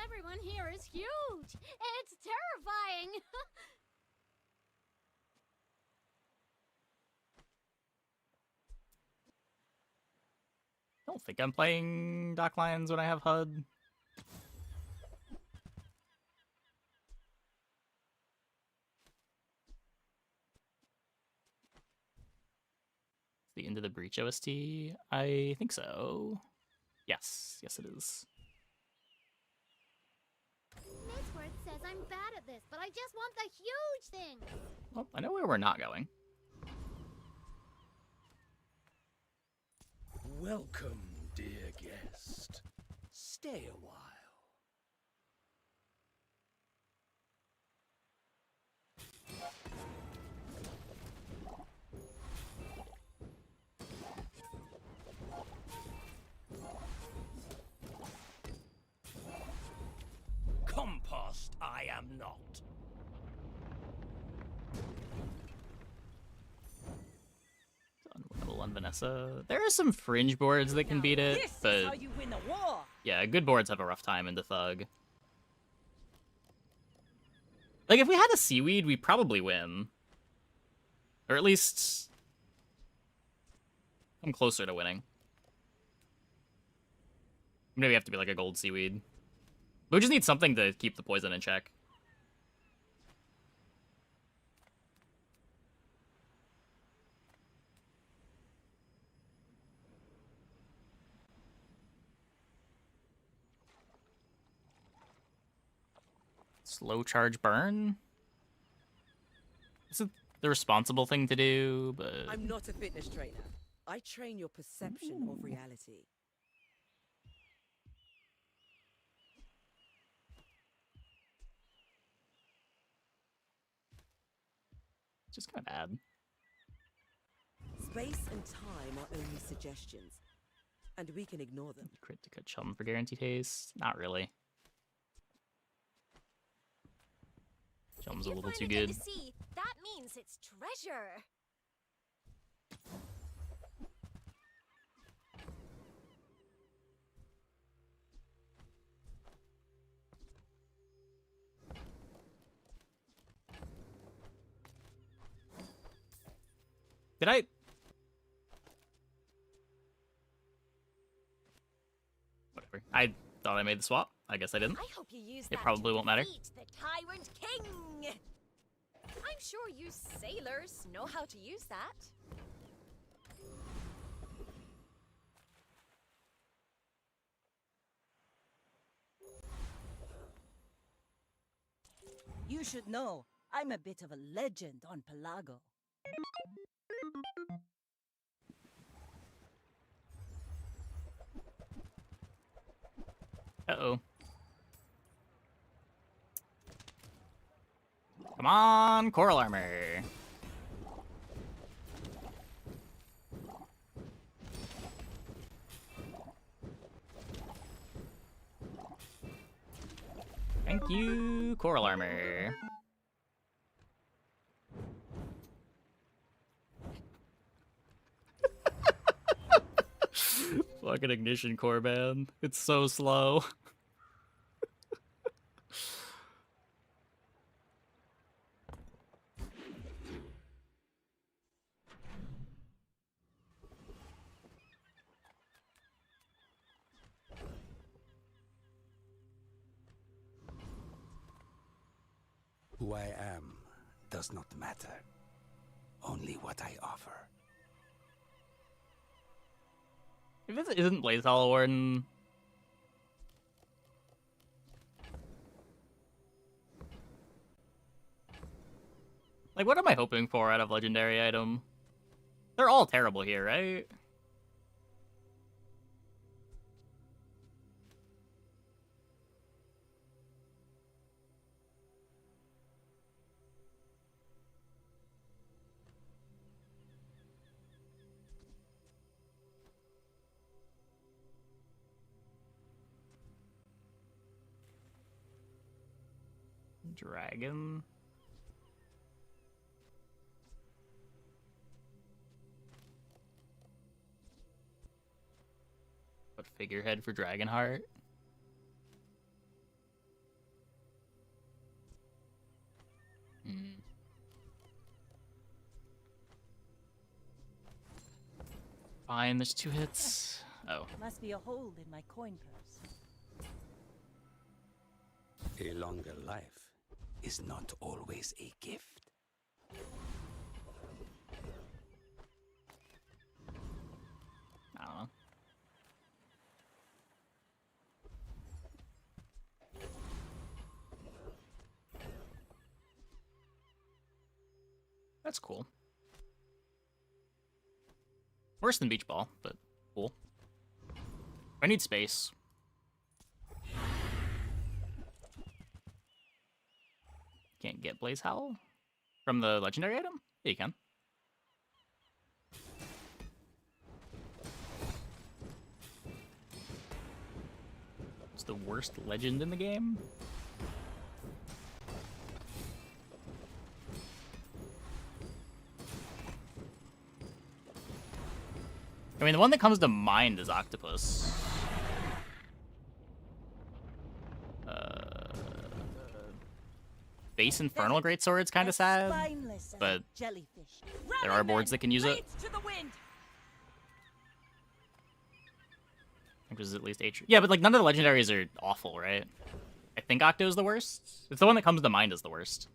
Everyone here is huge. It's don't think I'm playing Dock Lions when I have HUD. The Into the Breach OST? I think so. Yes, yes it is. Midsworth says I'm bad at this, but I just want the huge thing. Well, I know where we're not going. Welcome, dear guest. Stay a while. Compost I am not. Unwinnable on Vanessa. There are some fringe boards that can beat it, This but is how you win a war. yeah, good boards have a rough time into Thug. Like, if we had a Seaweed, we probably win. Or at least come closer to winning. Maybe we have to be like a gold Seaweed. We just need something to keep the poison in check. Slow charge burn? This is the responsible thing to do, but... I'm not a fitness trainer. I train your perception of reality. It's just kind of bad. Space and time are only suggestions, and we can ignore them. Crit to cut Chum for guarantee taste? Not really. Chum's a little too good. To see, that means it's treasure. Did I? Whatever. I thought I made the swap. I guess I didn't. I hope you use It that probably to won't matter. defeat the Tyrant King. I'm sure you sailors know how to use that. You should know, I'm a bit of a legend on Pelago. Uh-oh. Come on, Coral Armor. Thank you, Coral Armor. Fucking Ignition Core, man. It's so slow. Who I am does not matter. Only what I offer. If it isn't Blaze Hollow Warden... Like, what am I hoping for out of Legendary item? They're all terrible here, right? Dragon. What figurehead for Dragonheart? Fine, there's 2 hits. Oh. Must be a hold in my coin purse. A longer life is not always a gift. I don't know. That's cool. Worse than beach ball, but cool. I need space. Can't get Blaze Howl from the legendary item? Yeah, you can. It's the worst legend in the game. I mean, the one that comes to mind is Octopus. Base Infernal Greatsword's kind of sad, but there are boards that can use it. Which is at least 8. Yeah, but like none of the legendaries are awful, right? I think Octo's the worst. It's the one that comes to mind as the worst.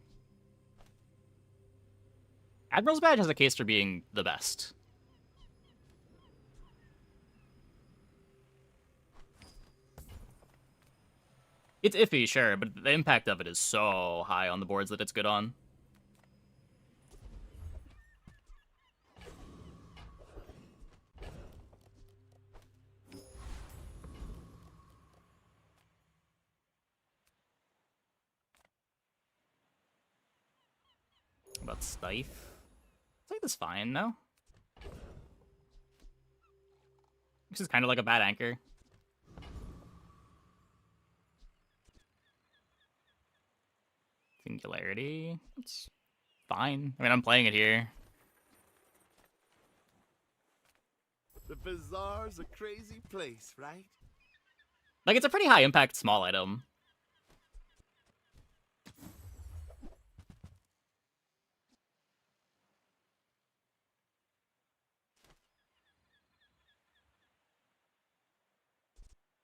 Admiral's Badge has a case for being the best. It's iffy, sure, but the impact of it is so high on the boards that it's good on. About Stife? I think that's fine, no? This is kind of like a bad anchor. Singularity? It's fine. I mean, I'm playing it here. The bazaar's a crazy place, right? Like, it's a pretty high impact small item.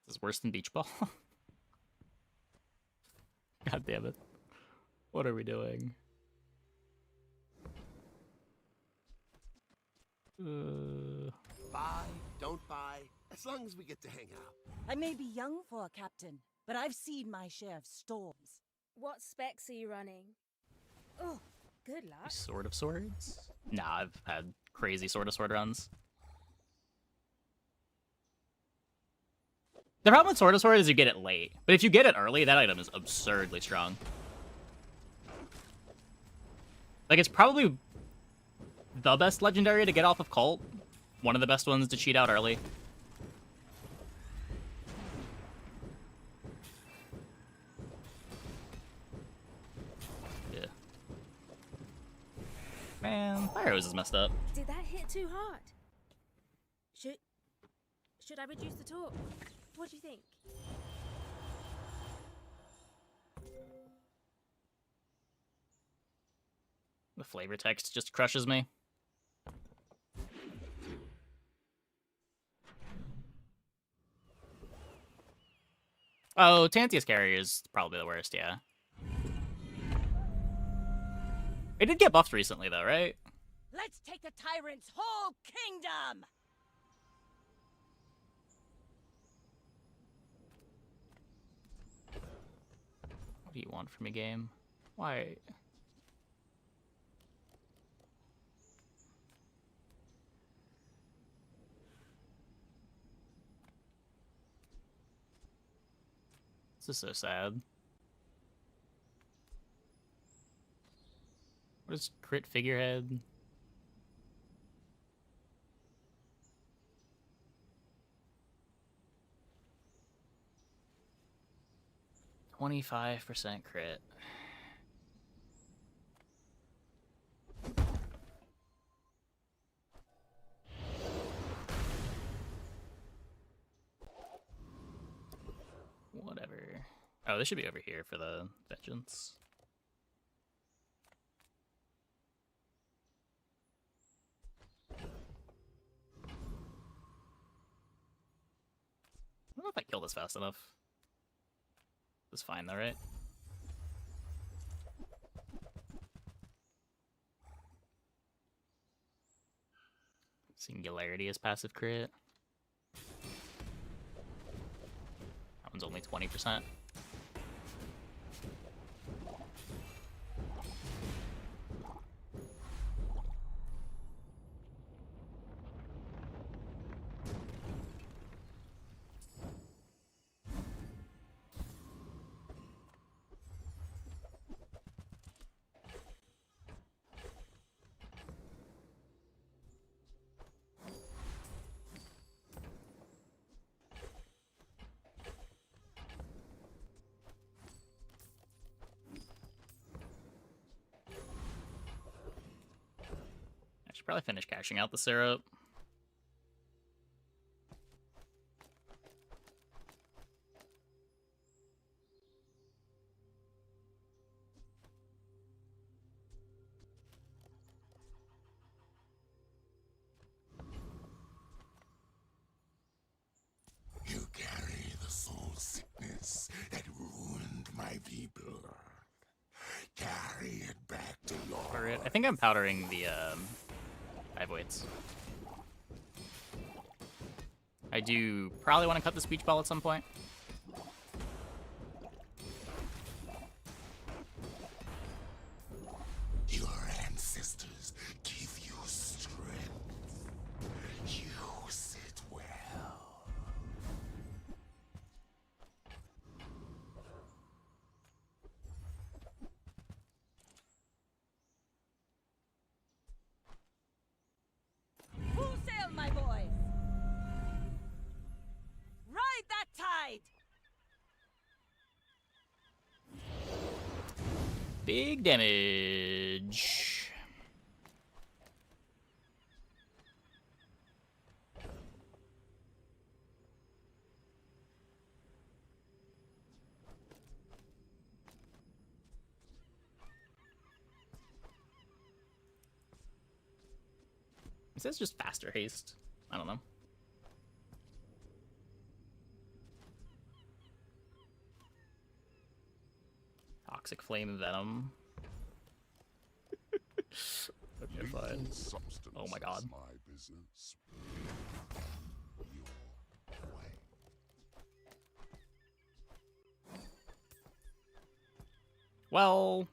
This is worse than beach ball. God damn it. What are we doing? Buy, don't buy, as long as we get to hang out. I may be young for a captain, but I've seen my share of storms. What specs are you running? Oh, good luck. Sword of Swords? Nah, I've had crazy Sword of Sword runs. The problem with Sword of Sword is you get it late. But if you get it early, that item is absurdly strong. Like, it's probably the best legendary to get off of Cult. One of the best ones to cheat out early. Yeah. Man, Fire Hose is messed up. Did that hit too hard? Should I reduce the torque? What do you think? The flavor text just crushes me. Oh, Tantius Carrier is probably the worst, yeah. It did get buffed recently, though, right? Let's take the tyrant's whole kingdom! What do you want from a game? Why? This is so sad. What is crit figurehead? %25 crit. Whatever. Oh, this should be over here for the vengeance. know if I kill this fast enough. It's fine though, right? Singularity is passive crit. That one's only 20%. I should probably finish cashing out the syrup. You carry the soul sickness that ruined my people. Carry it back to your... I think I'm powdering the 5 weights. I do probably want to cut the speech ball at some point. Your ancestors give you strength. Use it well. Full sail, my boys! Ride that tide! Big damage. It says just faster haste. I don't know. Toxic flame venom. Okay, fine. Oh my god. My business. Well,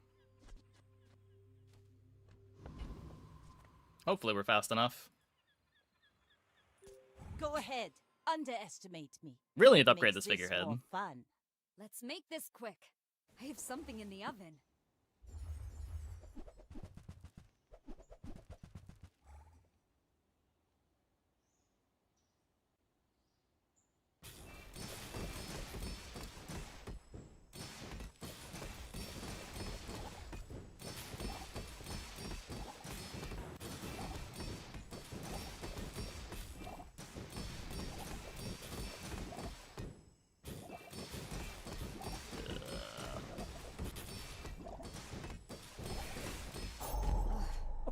hopefully we're fast enough. Go ahead, underestimate me. Really need to upgrade Makes this figurehead. more fun. Let's make this quick. I have something in the oven.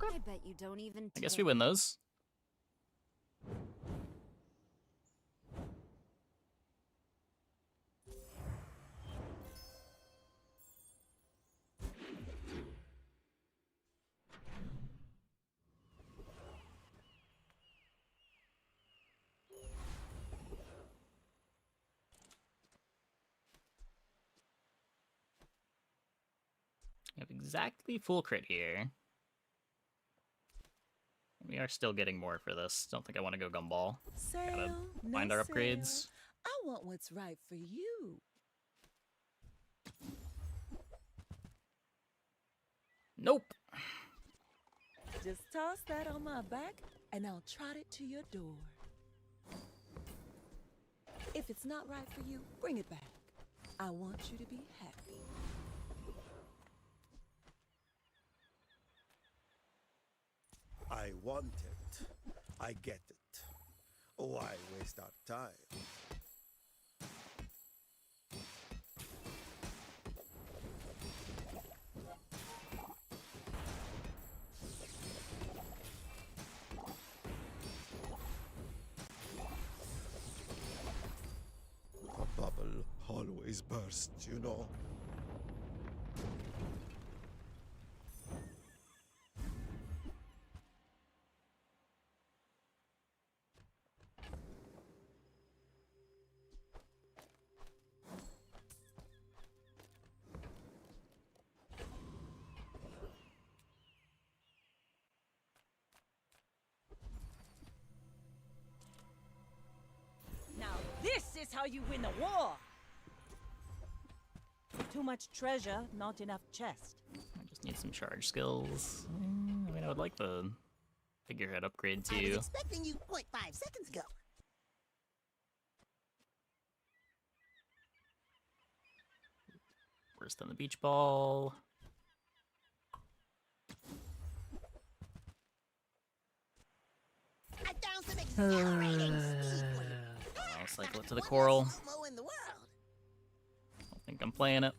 I bet you don't even. I guess we win those. We have exactly full crit here. We are still getting more for this. Don't think I want to go gumball. Gotta find our upgrades. I want what's right for you. Nope. Just toss that on my back and I'll trot it to your door. If it's not right for you, bring it back. I want you to be happy. I want it. I get it. Why waste our time? always bursts, you know. Now this is how you win a war! Too much treasure, not enough chest. I just need some charge skills. I mean, I would like the figurehead upgrade I was too. expecting you 0.5 seconds ago. Worse than the beach ball. I found some exhilarating speed for you. I'll cycle it to the coral. Slow-mo in the world. I think I'm playing it.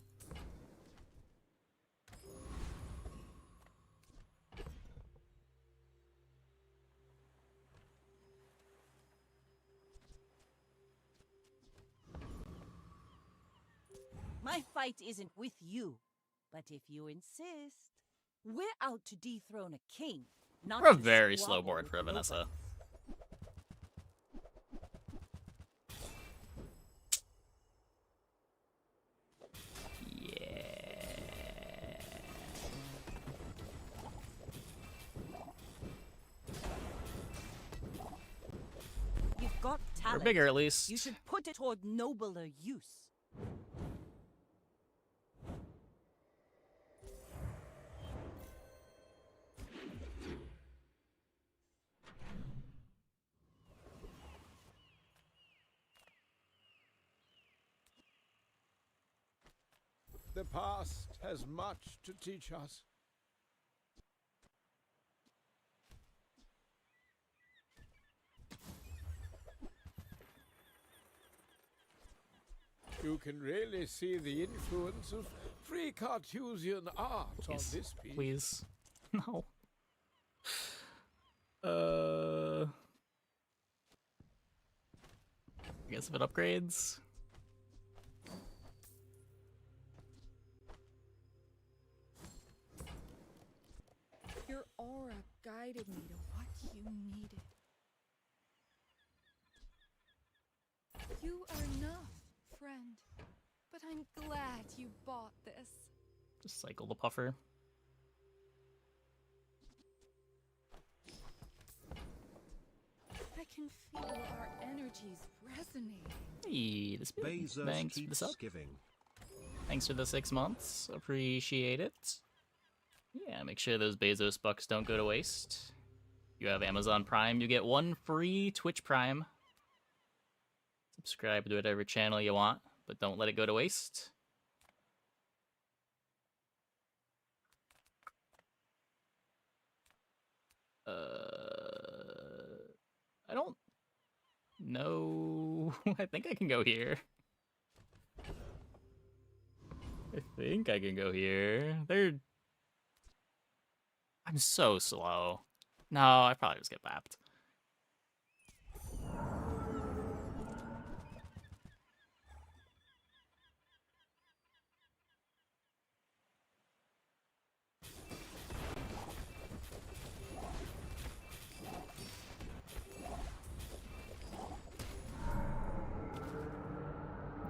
My fight isn't with you, but if you insist, we're out to dethrone a king, not We're a to very slow squabble board with for Vanessa. You've got talent. bigger, at least. You should put it toward nobler use. The past has much to teach us. You can really see the influence of free Cartesian art on this piece. Please. No. I guess if it upgrades. Your aura guided me to what you needed. You are enough, friend. But I'm glad you bought this. Just cycle the puffer. I can feel our energies resonating. Hey, this Bezos thanks for the keeps sub. giving. Thanks for the 6 months. Appreciate it. Yeah, make sure those Bezos bucks don't go to waste. You have Amazon Prime, you get 1 free Twitch Prime. Subscribe to whatever channel you want, but don't let it go to waste. I don't know. I think I can go here. I think I can go here. I'm so slow. No, I probably just get bapped.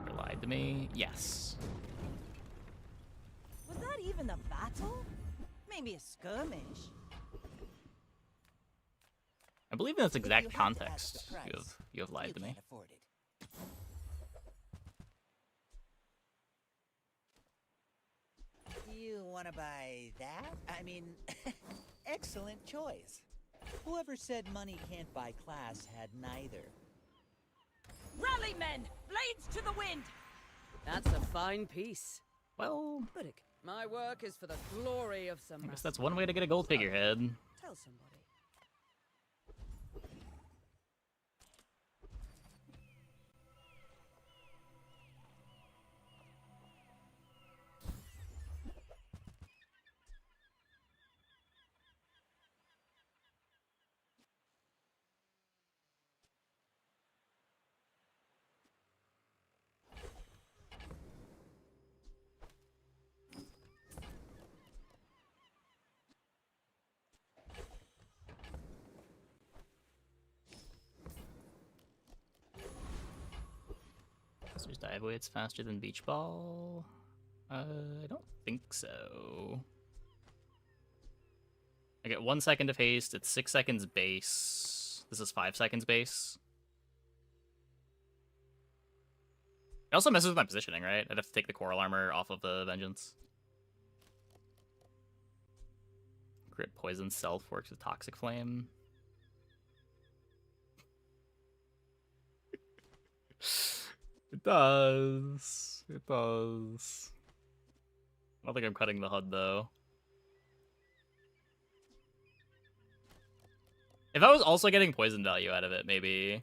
You lied to me? Yes. Was that even a battle? Maybe a skirmish. I believe in this If exact you had to context ask the price, you have lied you to me. can't afford it. You want to buy that? I mean, excellent choice. Whoever said money can't buy class had neither. Rally, men! Blades to the wind! That's a fine piece. Well, my work is for the glory of some. I guess that's one way to get a gold figurehead. Tell somebody. There's dive weights faster than beach ball. I don't think so. I get 1 second of haste. It's 6 seconds base. This is 5 seconds base. It also messes with my positioning, right? I'd have to take the coral armor off of the vengeance. Crit poison self works with toxic flame. It does. It does. I don't think I'm cutting the HUD though. If I was also getting poison value out of it, maybe.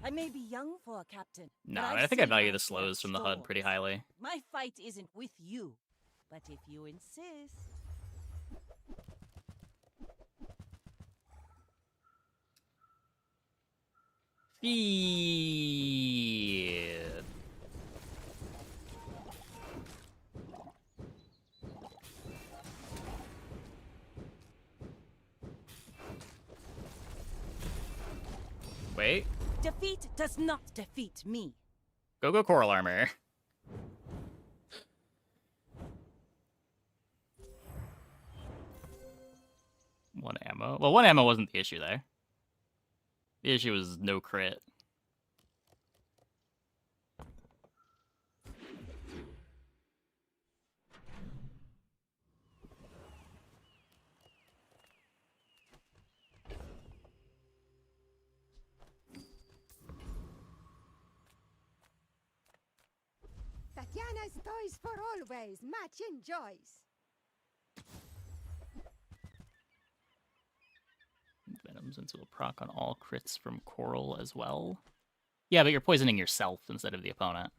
I may be young for a captain. No, but I I've mean, I think I seen value my the slows share from the of HUD pretty storms. highly. My fight isn't with you, but if you insist. Feed. Wait. Defeat does not defeat me. Go coral armor. One ammo. Well, one ammo wasn't the issue there. The issue was no crit. Tatiana's toys for always, match enjoys. Venom's into a proc on all crits from coral as well. Yeah, but you're poisoning yourself instead of the opponent.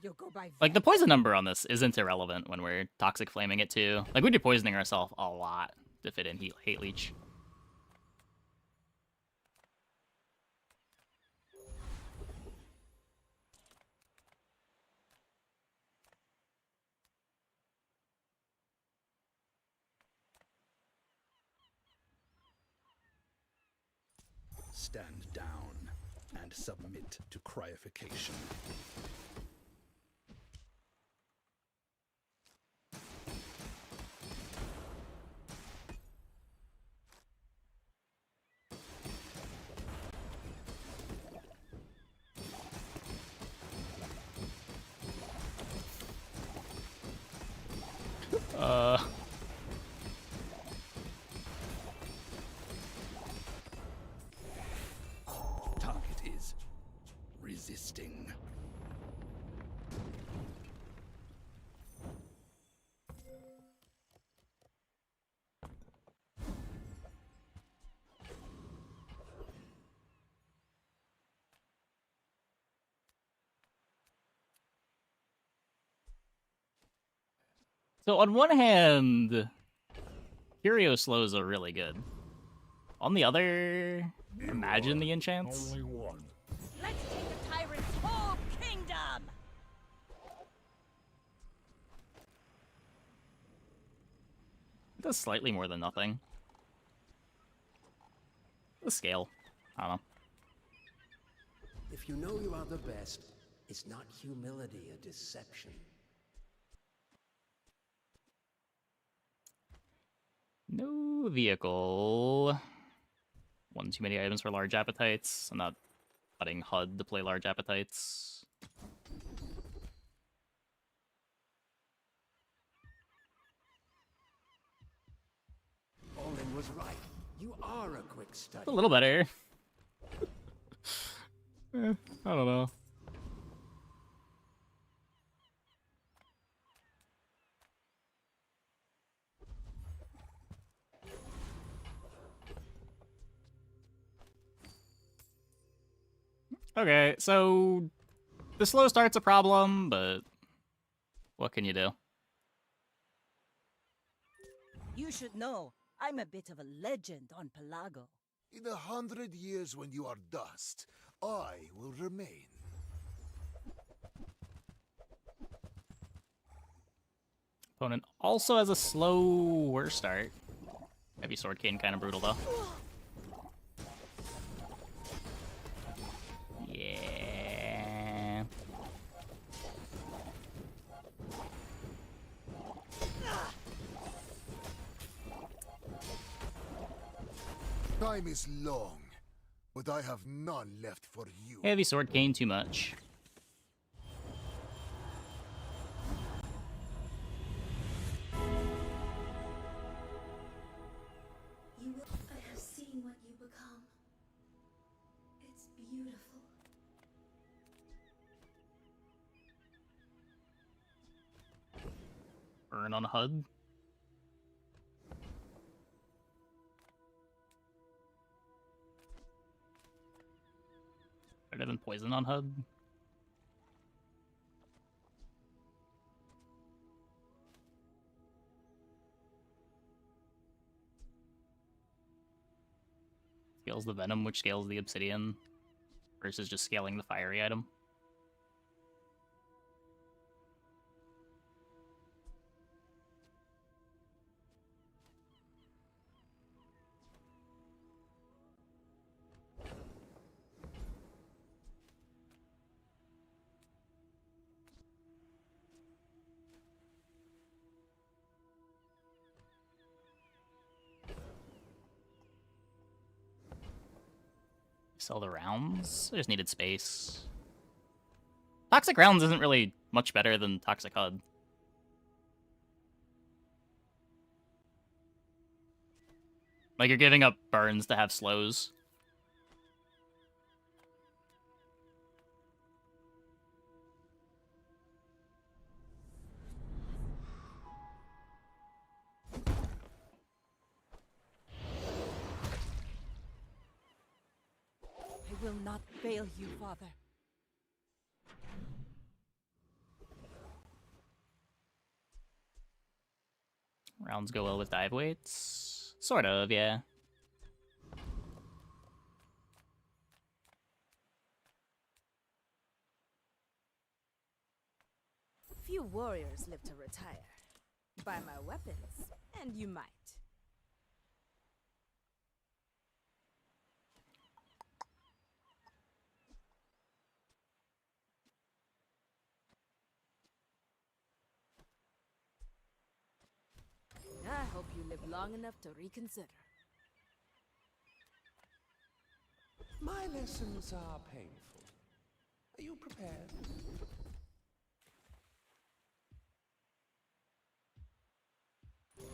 You go by Like, the poison number on this isn't irrelevant when we're toxic flaming it too. Like, we'd be poisoning ourselves a lot to fit in hate leech. Stand down and submit to cryification. Target is resisting. So on one hand, Curio slows are really good. On the other, imagine the enchants. Only one. Let's take the tyrant's whole kingdom! It does slightly more than nothing. The scale. I don't know. If you know you are the best, is not humility a deception? No vehicle. One too many items for large appetites. I'm not cutting HUD to play large appetites. Olin was right. You are a quick study. It's a little better. I don't know. Okay, so the slow start's a problem, but what can you do? You should know, I'm a bit of a legend on Pelago. In 100 years when you are dust, I will remain. Opponent also has a slower start. Heavy Sword Cane kind of brutal though. Yeah. Time is long, but I have none left for you. Heavy Sword Cane too much. I have seen what you become. It's beautiful. Burn on HUD. Better than poison on HUD. Scales the venom, which scales the obsidian, versus just scaling the fiery item. Sell the rounds? I just needed space. Toxic rounds isn't really much better than Toxic HUD. Like, you're giving up burns to have slows. I will not fail you, Father. Rounds go well with dive weights? Sort of, yeah. Few warriors live to retire. Buy my weapons, and you might. I hope you live long enough to reconsider. My lessons are painful. Are you prepared?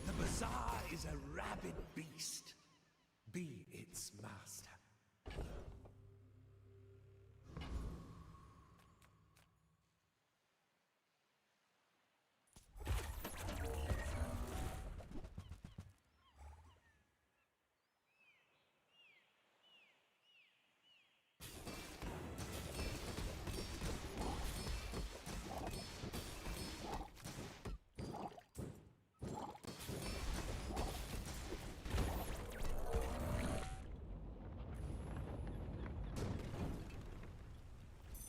The bazaar is a rabid beast. Be its master.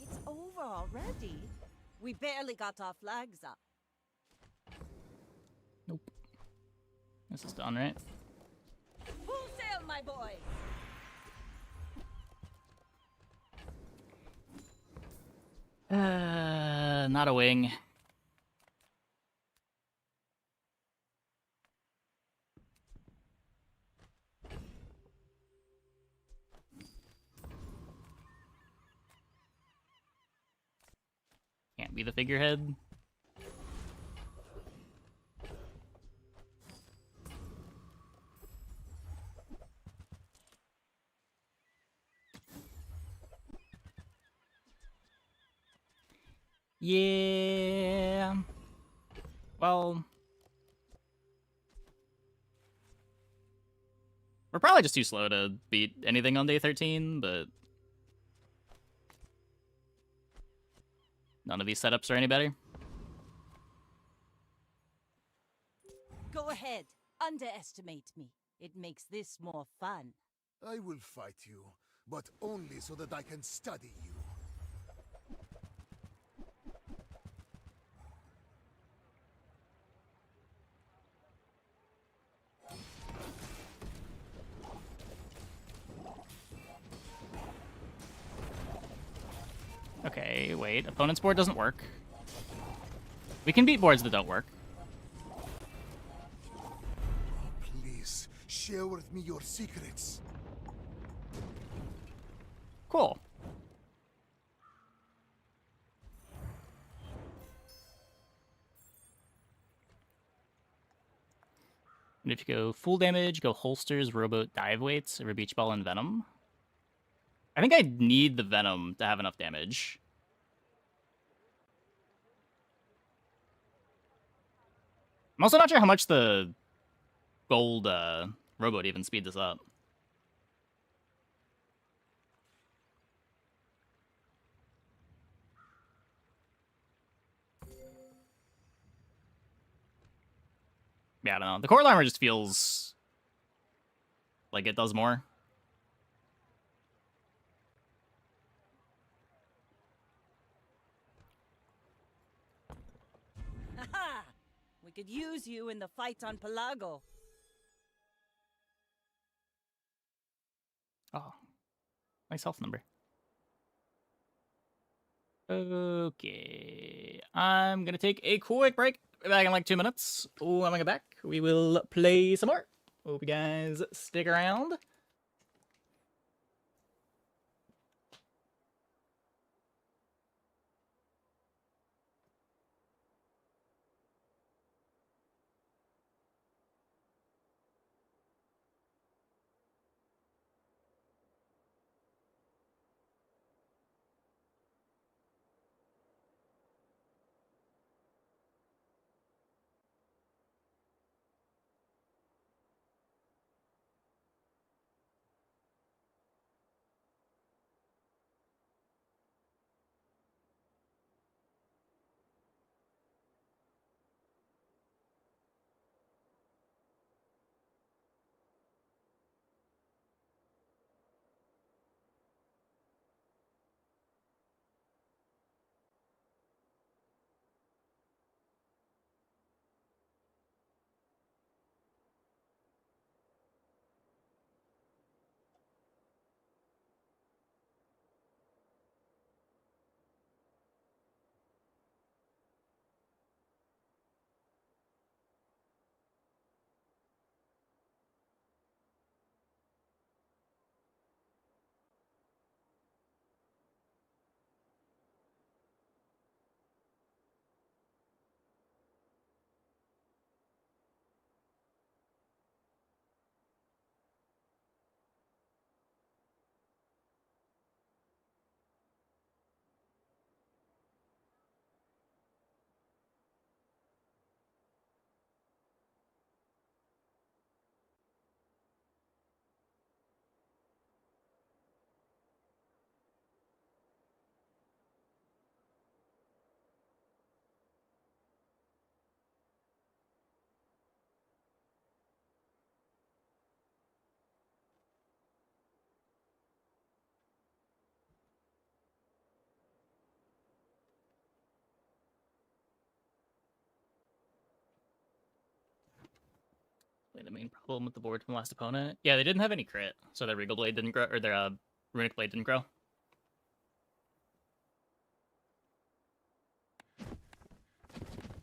It's over already. We barely got our flags up. Nope. This is done, right? Full sail, my boy! Not a wing. Can't be the figurehead. Yeah. Well, we're probably just too slow to beat anything on day 13, but none of these setups are any better. Go ahead. Underestimate me. It makes this more fun. I will fight you, but only so that I can study you. Okay, wait. Opponent's board doesn't work. We can beat boards that don't work. Please, share with me your secrets. Cool. And if you go full damage, go holsters, rowboat, dive weights, over beach ball, and venom. I think I need the venom to have enough damage. I'm also not sure how much the gold rowboat even speeds this up. Yeah, I don't know. The core armor just feels like it does more. Haha! We could use you in the fight on Pelago. Oh, nice health number. Okay, I'm gonna take a quick break. Be back in like 2 minutes. Oh, when I get back, we will play some more. Hope you guys stick around. The main problem with the board from the last opponent. Yeah, they didn't have any crit, so their Regal Blade didn't grow, or their Runic Blade didn't grow.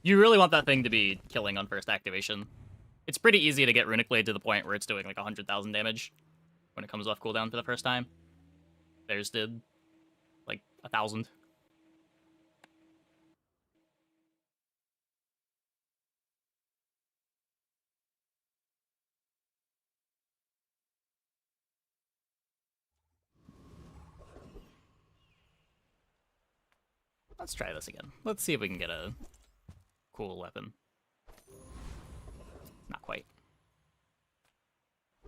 You really want that thing to be killing on first activation. It's pretty easy to get Runic Blade to the point where it's doing like 100,000 damage when it comes off cooldown for the first time. Theirs did like 1,000. Let's try this again. Let's see if we can get a cool weapon. Not quite.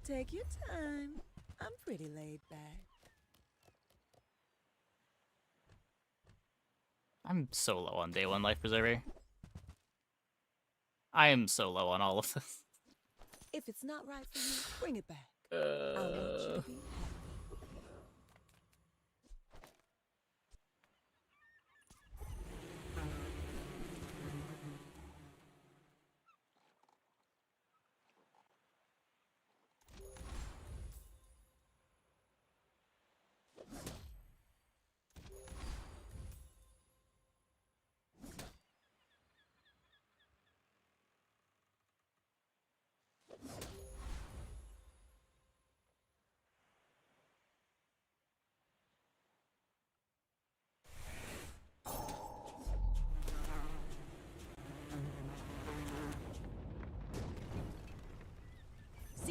Take your time. I'm pretty laid back. I'm so low on day 1 Life Preserver. I am so low on all of this. If it's not right for you, bring it back. I want you to be happy.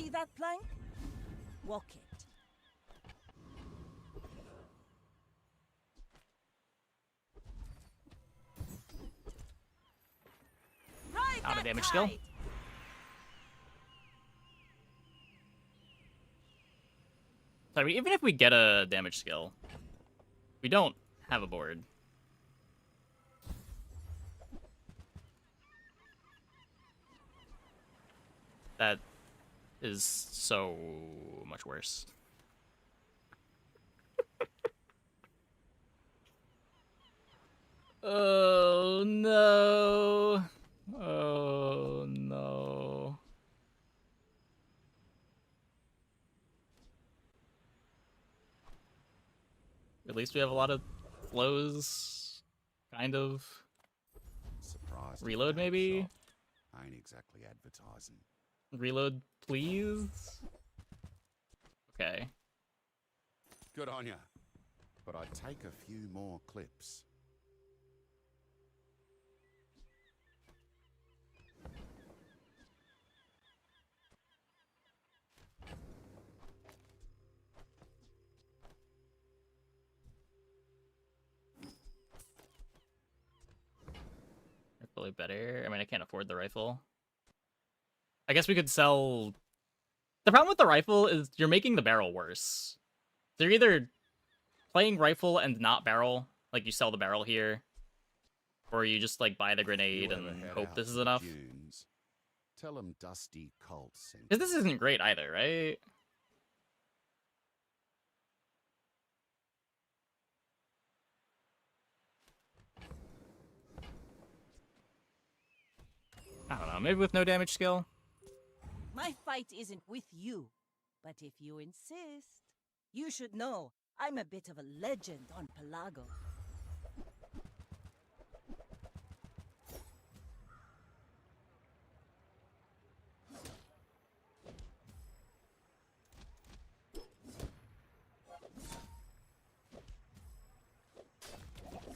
See that plank? Walk it. Ride Not a that damage skill. tide. So I mean, even if we get a damage skill, we don't have a board. That is so much worse. Oh no. Oh no. At least we have a lot of flows, kind of. Surprised. Reload, maybe? I ain't exactly advertising. Reload, please? Okay. Good on ya. But I'd take a few more clips. Really better. I mean, I can't afford the rifle. I guess we could sell... The problem with the rifle is you're making the barrel worse. So you're either playing rifle and not barrel, like you sell the barrel here, or you just like buy the grenade and hope this is enough. Dunes, tell them Dusty Colt sent. Because this isn't great either, right? I don't know, maybe with no damage skill? My fight isn't with you, but if you insist, you should know I'm a bit of a legend on Pelago.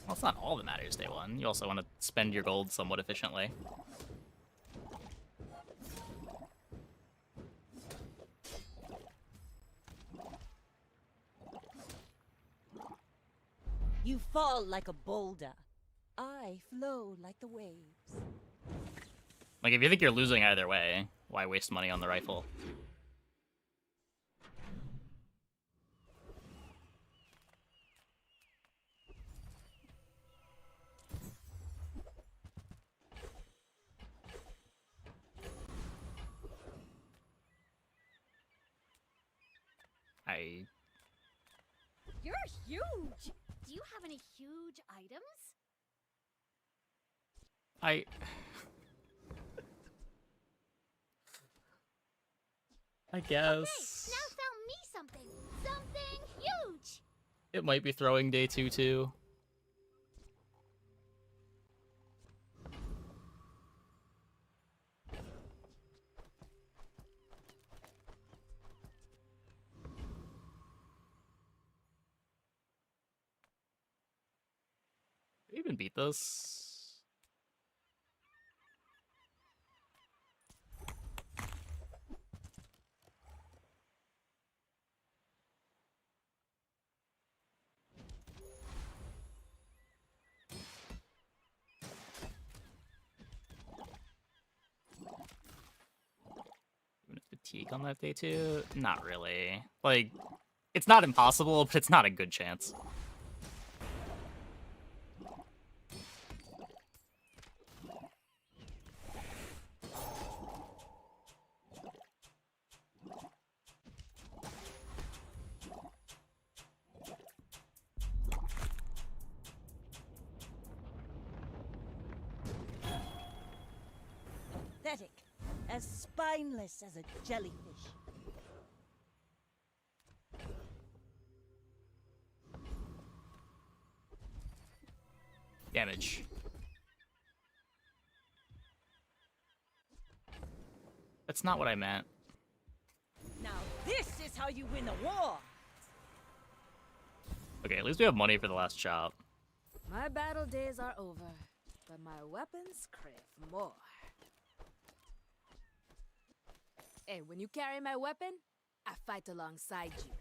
Well, it's not all that matters day one. You also want to spend your gold somewhat efficiently. You fall like a boulder. I flow like the waves. Like, if you think you're losing either way, why waste money on the rifle? You're huge! Do you have any huge items? I guess. Okay, now sell me something! Something huge! It might be throwing day 2 too. Did we even beat this? Fatigue on that day too? Not really. Like, it's not impossible, but it's not a good chance. Pathetic. As spineless as a jellyfish. Damage. That's not what I meant. Now this is how you win a war! Okay, at least we have money for the last chop. My battle days are over, but my weapons crave more. Hey, when you carry my weapon, I fight alongside you.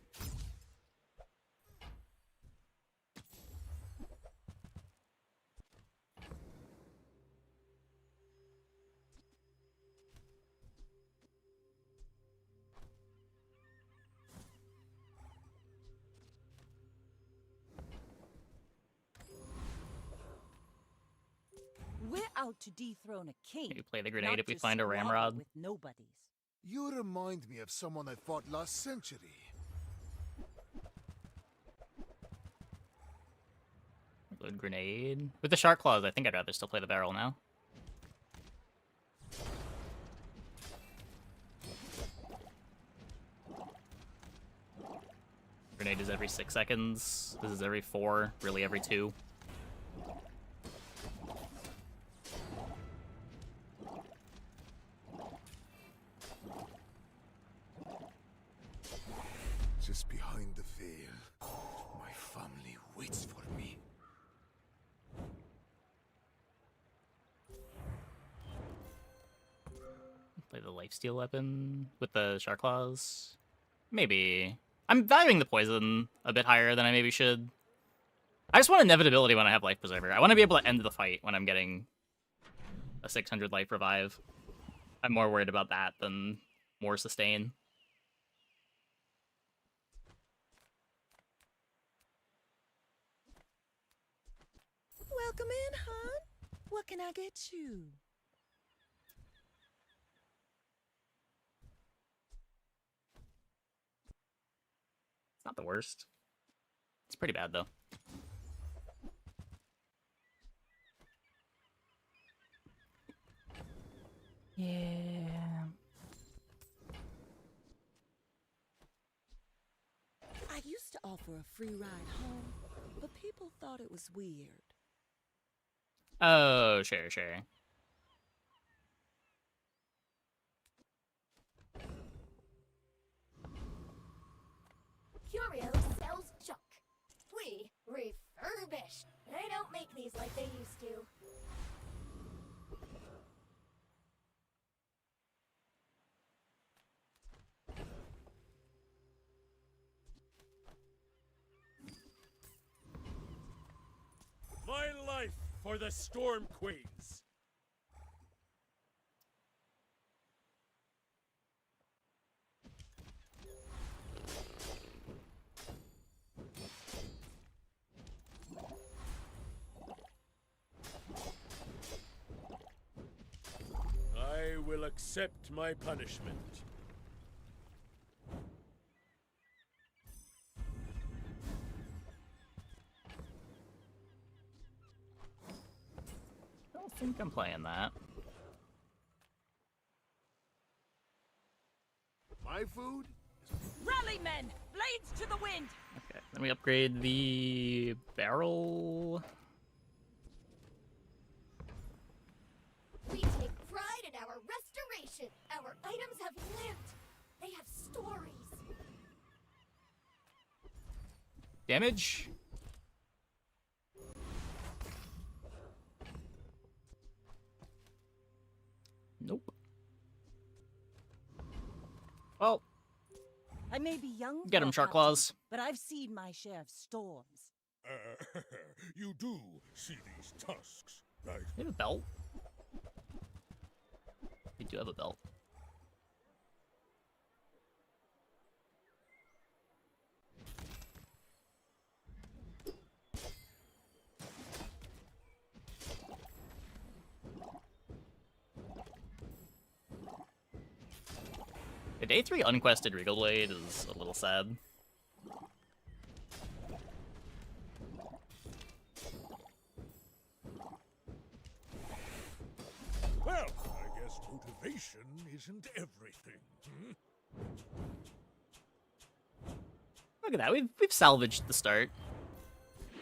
We're out to dethrone a king. Maybe play the grenade not if we to find a squabble ramrod. with nobodies. You remind me of someone I fought last century. Reload grenade. With the shark claws, I think I'd rather still play the barrel now. Grenade is every 6 seconds. This is every 4, really every 2. Just behind the veil, my family waits for me. Play the lifesteal weapon with the shark claws. Maybe. I'm valuing the poison a bit higher than I maybe should. I just want inevitability when I have life preserver. I want to be able to end the fight when I'm getting a 600 life revive. I'm more worried about that than more sustain. Welcome in, hon. What can I get you? It's not the worst. It's pretty bad, though. Yeah. I used to offer a free ride home, but people thought it was weird. Oh, sure. Curio sells junk. We refurbish. They don't make these like they used to. My life for the Storm Queens. I will accept my punishment. I don't think I'm playing that. My food? Rally, men! Blades to the wind! Okay, then we upgrade the barrel. We take pride in our restoration. Our items have lived. They have stories. Damage? Nope. Well, I may be young, get him, shark claws. but I've seen my share of storms. You do see these tusks, right? They have a belt. They do have a belt. The day 3 unquested Regal Blade is a little sad. Well, I guess motivation isn't everything. Hmm? Look at that, we've salvaged the start.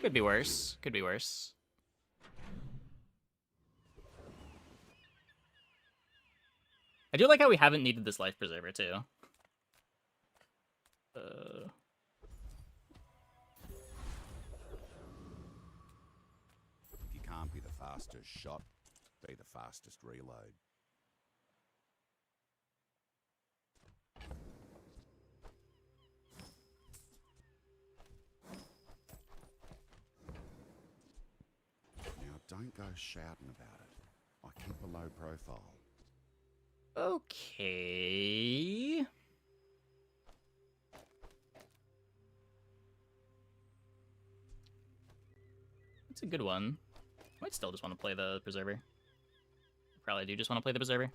Could be worse. Could be worse. I do like how we haven't needed this life preserver too. If you can't be the fastest shot, be the fastest reload. don't go shouting about it. I keep a low profile. Okay. That's a good one. Might still just want to play the Preserver. Probably do just want to play the Preserver.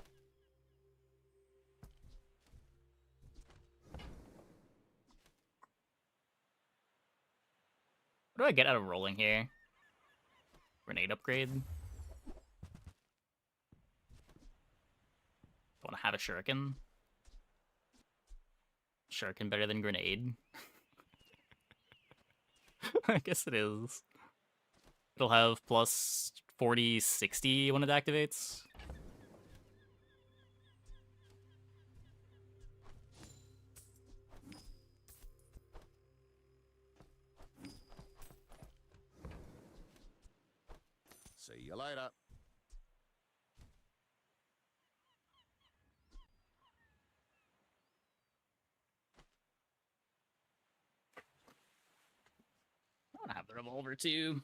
What do I get out of rolling here? Grenade upgrade? Want to have a shuriken? Shuriken better than grenade? I guess it is. It'll have plus 40, 60 when it activates. See you later. I want to have the revolver too.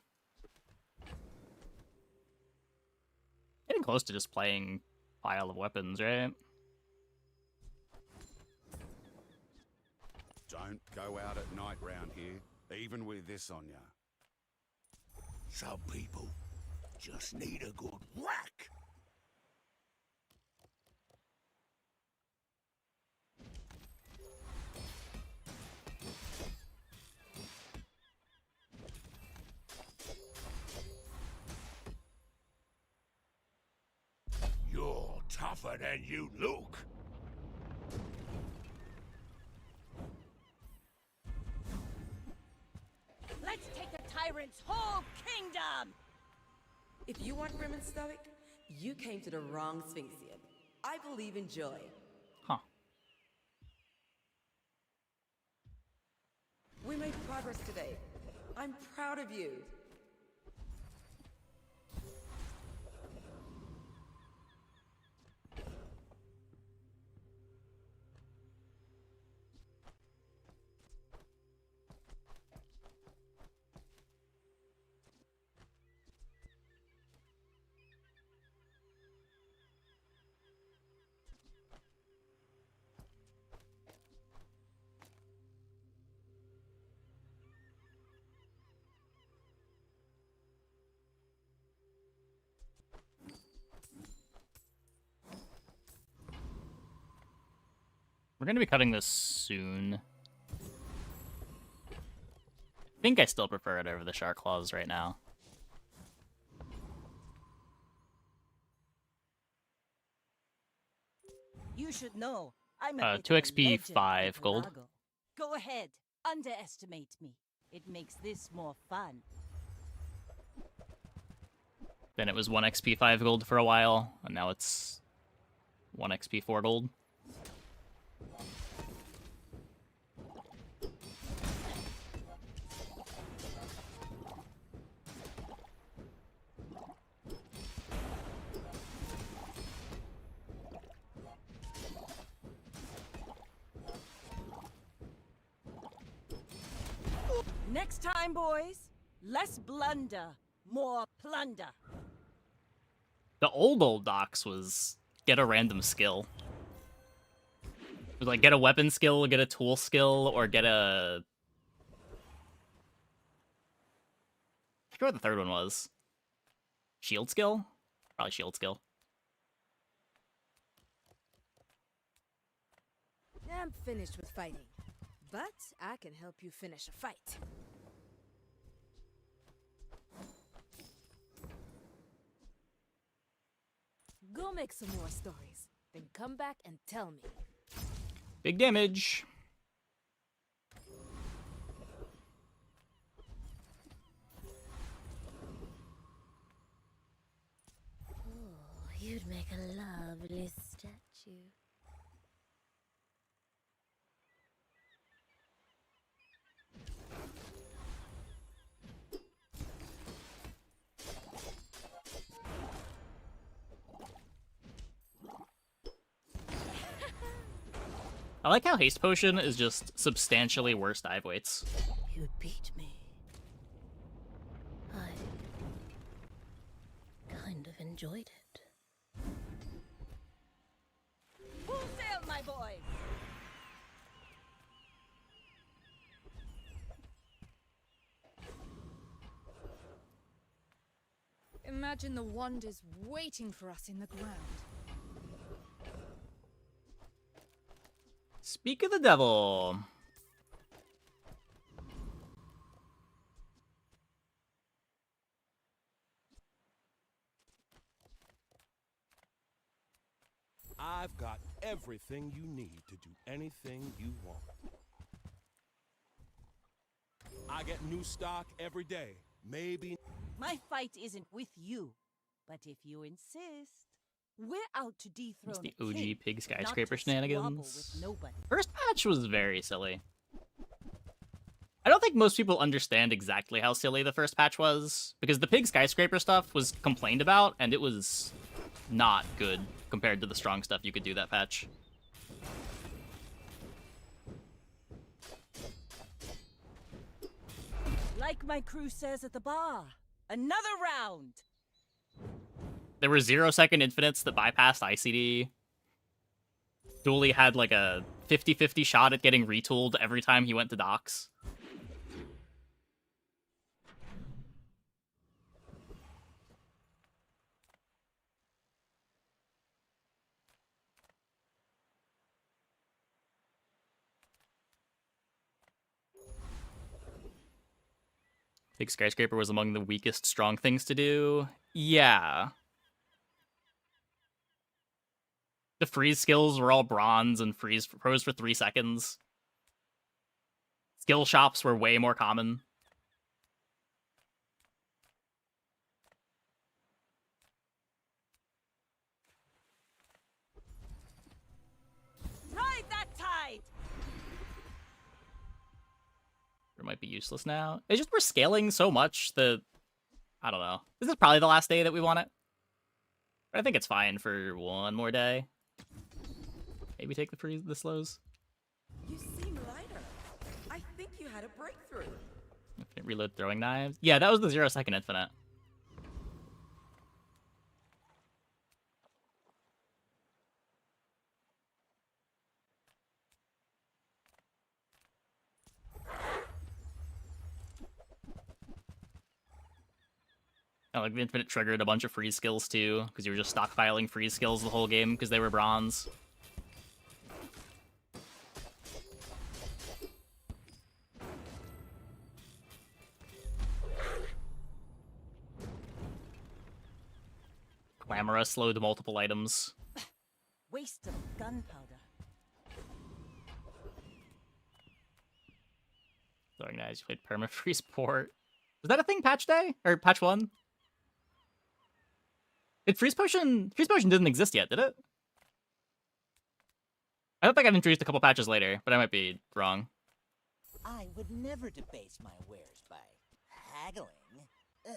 Getting close to just playing pile of weapons, right? Don't go out at night round here, even with this on ya. Some people just need a good whack. You're tougher than you look. Let's take the tyrant's whole kingdom! If you want grim and stoic, you came to the wrong Sphinxian. I believe in joy. Huh. We made progress today. I'm proud of you. We're going to be cutting this soon. I think I still prefer it over the Shark Claws right now. You should know, I'm a bit 2 of a XP, legend 5 on gold. Pelago. Go ahead, underestimate me. It makes this more fun. Then it was 1 XP 5 gold for a while, and now it's 1 XP 4 gold. Next time, boys, less blunder, more plunder. The old docs was get a random skill. It was like get a weapon skill, get a tool skill, or get a... I forget what the third one was. Shield skill? Probably shield skill. I'm finished with fighting, but I can help you finish a fight. Go make some more stories, then come back and tell me. Big damage. Oh, you'd make a lovely statue. I like how Haste Potion is just substantially worse dive weights. You beat me. enjoyed it. Full sail, my boys! Imagine the wonders waiting for us in the ground. Speak of the devil. I've got everything you need to do anything you want. I get new stock every day. Maybe... My fight isn't with you, but if you insist, we're out to dethrone It's the a OG king, pig not skyscraper to squabble shenanigans. with nobody. First patch was very silly. I don't think most people understand exactly how silly the first patch was, because the pig skyscraper stuff was complained about, and it was not good compared to the strong stuff you could do that patch. Like my crew says at the bar, another round! There were 0-second infinites that bypassed ICD. Dooley had like a 50-50 shot at getting retooled every time he went to docks. Big skyscraper was among the weakest strong things to do. Yeah. The freeze skills were all bronze and freeze froze for 3 seconds. Skill shops were way more common. Ride that tide! It might be useless now. It's just we're scaling so much that I don't know. This is probably the last day that we want it. But I think it's fine for one more day. Maybe take the slows. You seem lighter. I think you had a breakthrough. Infinite reload throwing knives. Yeah, that was the 0-second infinite. And like the infinite triggered a bunch of freeze skills too, because you were just stockpiling freeze skills the whole game because they were bronze. Clamora slowed multiple items. Waste of gunpowder. Throwing knives, you played perma-freeze port. Was that a thing patch day? Or patch 1? Did freeze potion didn't exist yet, did it? I don't think I've introduced a couple patches later, but I might be wrong. I would never debase my wares by haggling. Ugh.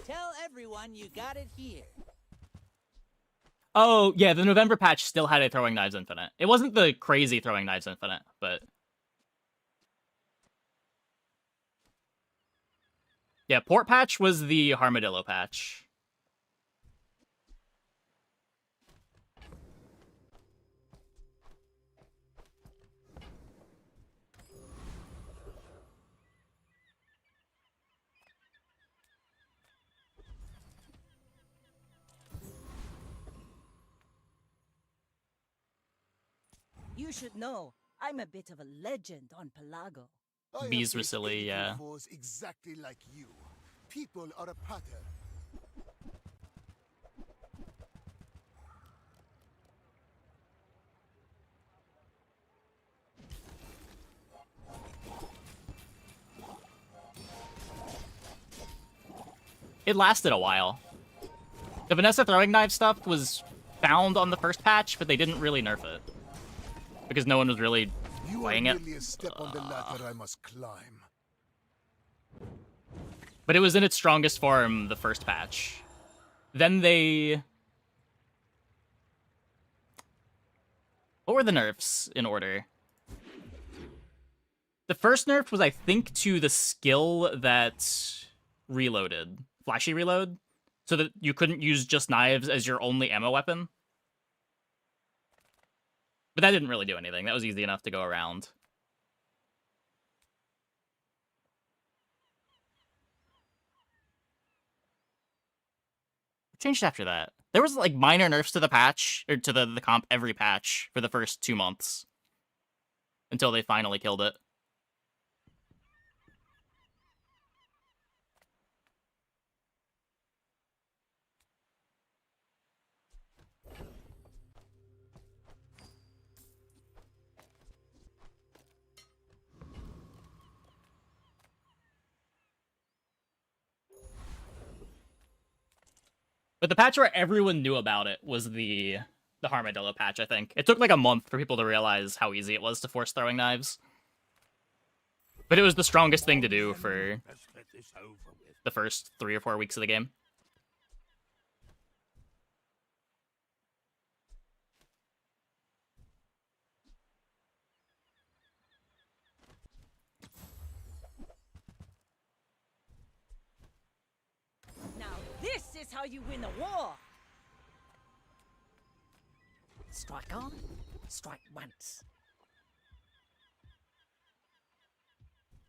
Tell everyone you got it here. Oh, yeah, the November patch still had a throwing knives infinite. It wasn't the crazy throwing knives infinite, but... Yeah, port patch was the Armadillo patch. You should know, I'm a bit of a legend on Pelago. Bees were silly, yeah. Exactly like you. People are a pattern. It lasted a while. The Vanessa throwing knife stuff was found on the first patch, but they didn't really nerf it. Because no one was really playing it. A step on the ladder I must climb. But it was in its strongest form the first patch. Then they... What were the nerfs in order? The first nerf was, I think, to the skill that reloaded. Flashy reload. So that you couldn't use just knives as your only ammo weapon. But that didn't really do anything. That was easy enough to go around. What changed after that? There was, like, minor nerfs to the patch, or to the comp every patch for the first 2 months. Until they finally killed it. But the patch where everyone knew about it was the Armadillo patch, I think. It took like a month for people to realize how easy it was to force throwing knives. But it was the strongest thing to do for the first 3 or 4 weeks of the game. Now this is how you win a war! Strike on, strike once.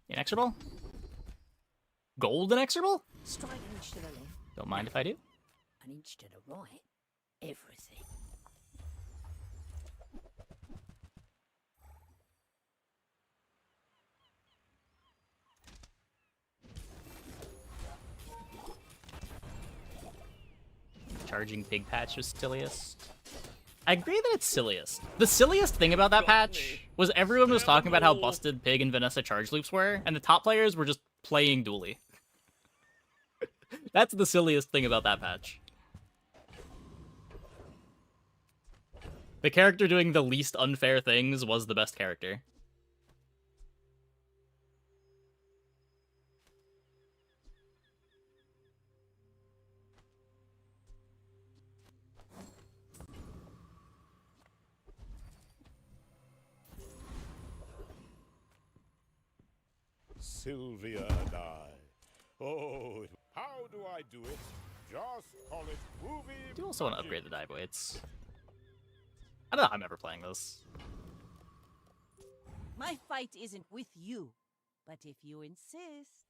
Inexorable? Gold inexorable? Strike an inch to the left. Don't mind if I do. An inch to the right. Everything. Charging pig patch was silliest. I agree that it's silliest. The silliest thing about that patch was everyone was talking about how busted Pig and Vanessa charge loops were, and the top players were just playing dually. That's the silliest thing about that patch. The character doing the least unfair things was the best character. Sylvia and I. Oh, how do I do it? Just call it movie. I do also want to upgrade the dive weights. I don't know how I'm ever playing this. My fight isn't with you, but if you insist.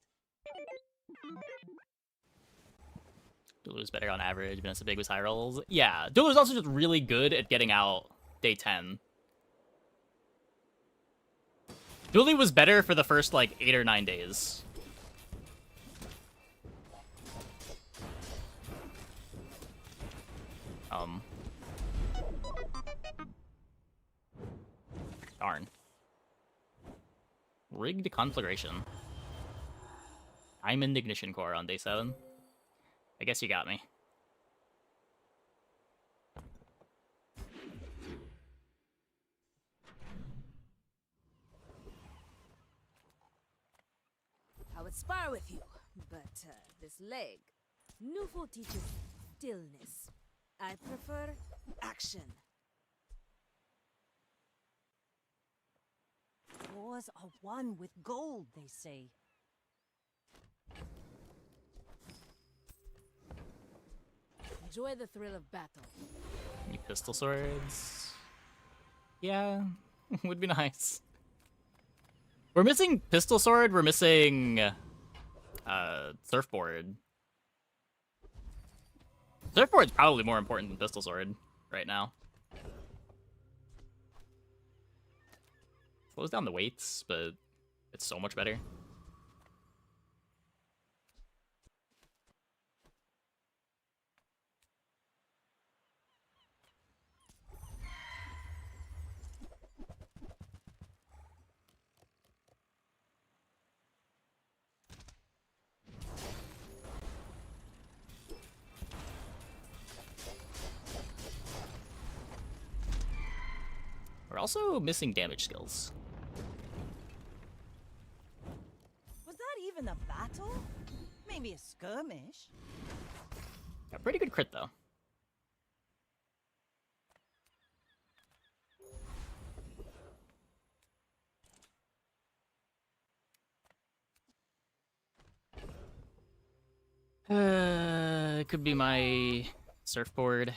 Dulu's better on average, Vanessa Big was high rolls. Yeah, Dulu's also just really good at getting out day 10. Dooley was better for the first, like, 8 or 9 days. Darn. Rigged conflagration. Diamond ignition core on day 7. I guess you got me. I would spar with you, but this leg. Newful teaches stillness. I prefer action. Wars are won with gold, they say. Enjoy the thrill of battle. Any pistol swords? Yeah, would be nice. We're missing pistol sword, we're missing surfboard. Surfboard's probably more important than pistol sword right now. Slows down the weights, but it's so much better. We're also missing damage skills. Was that even a battle? Maybe a skirmish. A pretty good crit, though. It could be my surfboard.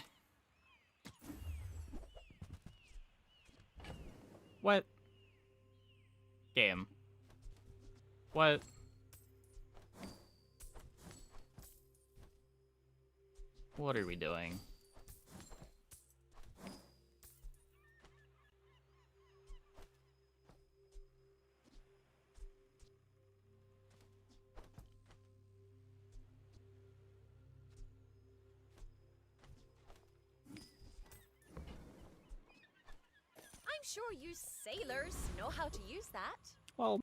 What? Game. What? What are we doing? I'm sure you sailors know how to use that. Well,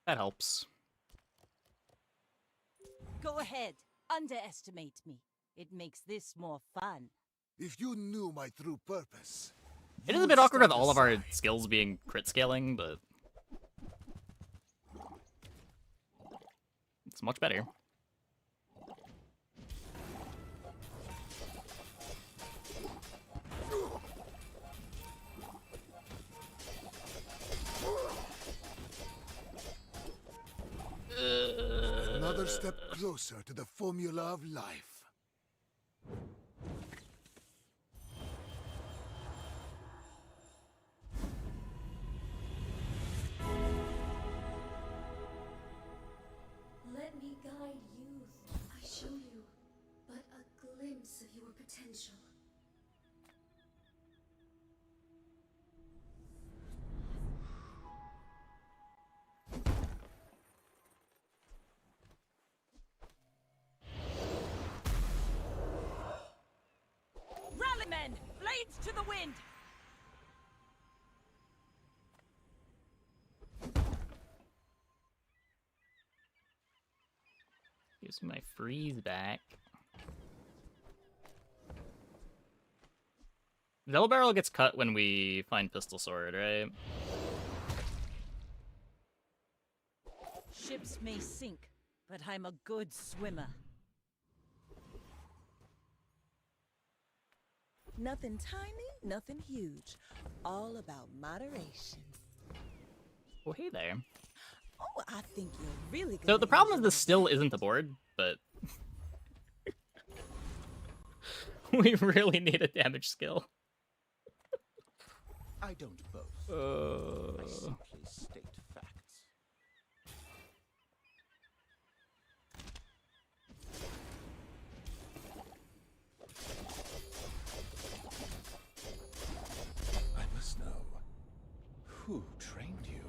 that helps. Go ahead. Underestimate me. It makes this more fun. If you knew my true purpose. It is a bit awkward with all of our skills being crit scaling, but it's much better. Another step closer to the formula of life. Let me guide you. I show you but a glimpse of your potential. Rally men! Blades to the wind! Gives me my freeze back. Double barrel gets cut when we find pistol sword, right? Ships may sink, but I'm a good swimmer. Nothing tiny, nothing huge. All about moderation. Oh, hey there. Oh, I think you're really good. So the problem is this still isn't the board, but we really need a damage skill. I don't boast. I simply state facts. I must know who trained you.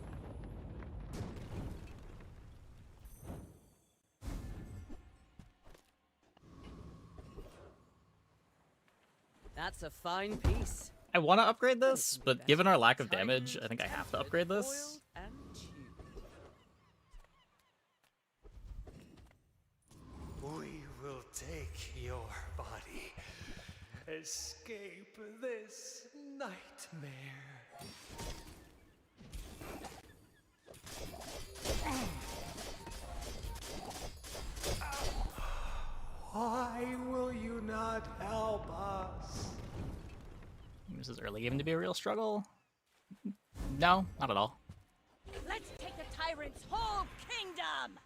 That's a fine piece. I want to upgrade this, but given our lack of damage, I think I have to upgrade this. We will take your body. Escape this nightmare. Why will you not help us? This is early game to be a real struggle. No, not at all. Let's take the tyrant's whole kingdom!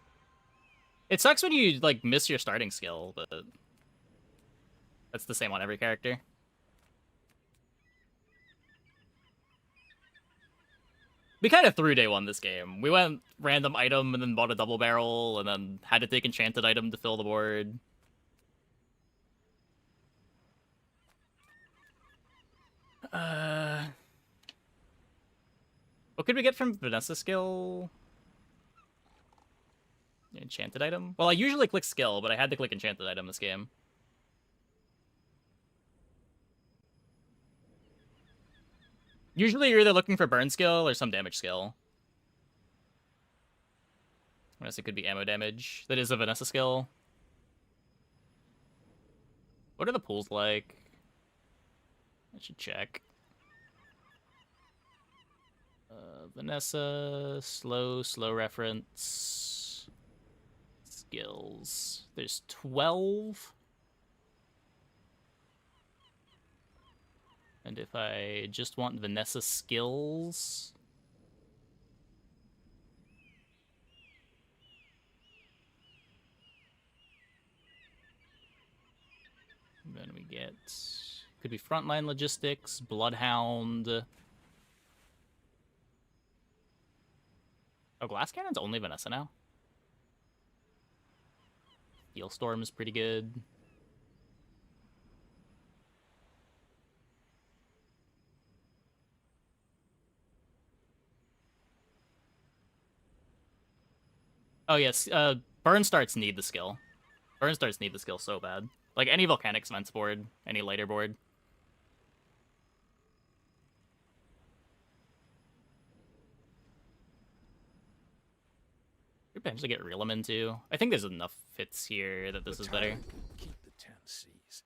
It sucks when you like miss your starting skill, but that's the same on every character. We kind of threw day one this game. We went random item and then bought a double barrel and then had to take enchanted item to fill the board. What could we get from Vanessa skill? Enchanted item? Well, I usually click skill, but I had to click enchanted item this game. Usually you're either looking for burn skill or some damage skill. Unless it could be ammo damage. That is a Vanessa skill. What are the pools like? I should check. Vanessa, slow reference. Skills. There's 12. And if I just want Vanessa skills... then we get... Could be Frontline Logistics, Bloodhound... Oh, Glass Cannon's only Vanessa now? Steel Storm is pretty good. Oh yes, burn starts need the skill. Burn starts need the skill so bad. Like any Volcanics Vents board, any lighter board. Could potentially get Reelaman too. I think there's enough fits here that this is better. Keep the 10 Seas,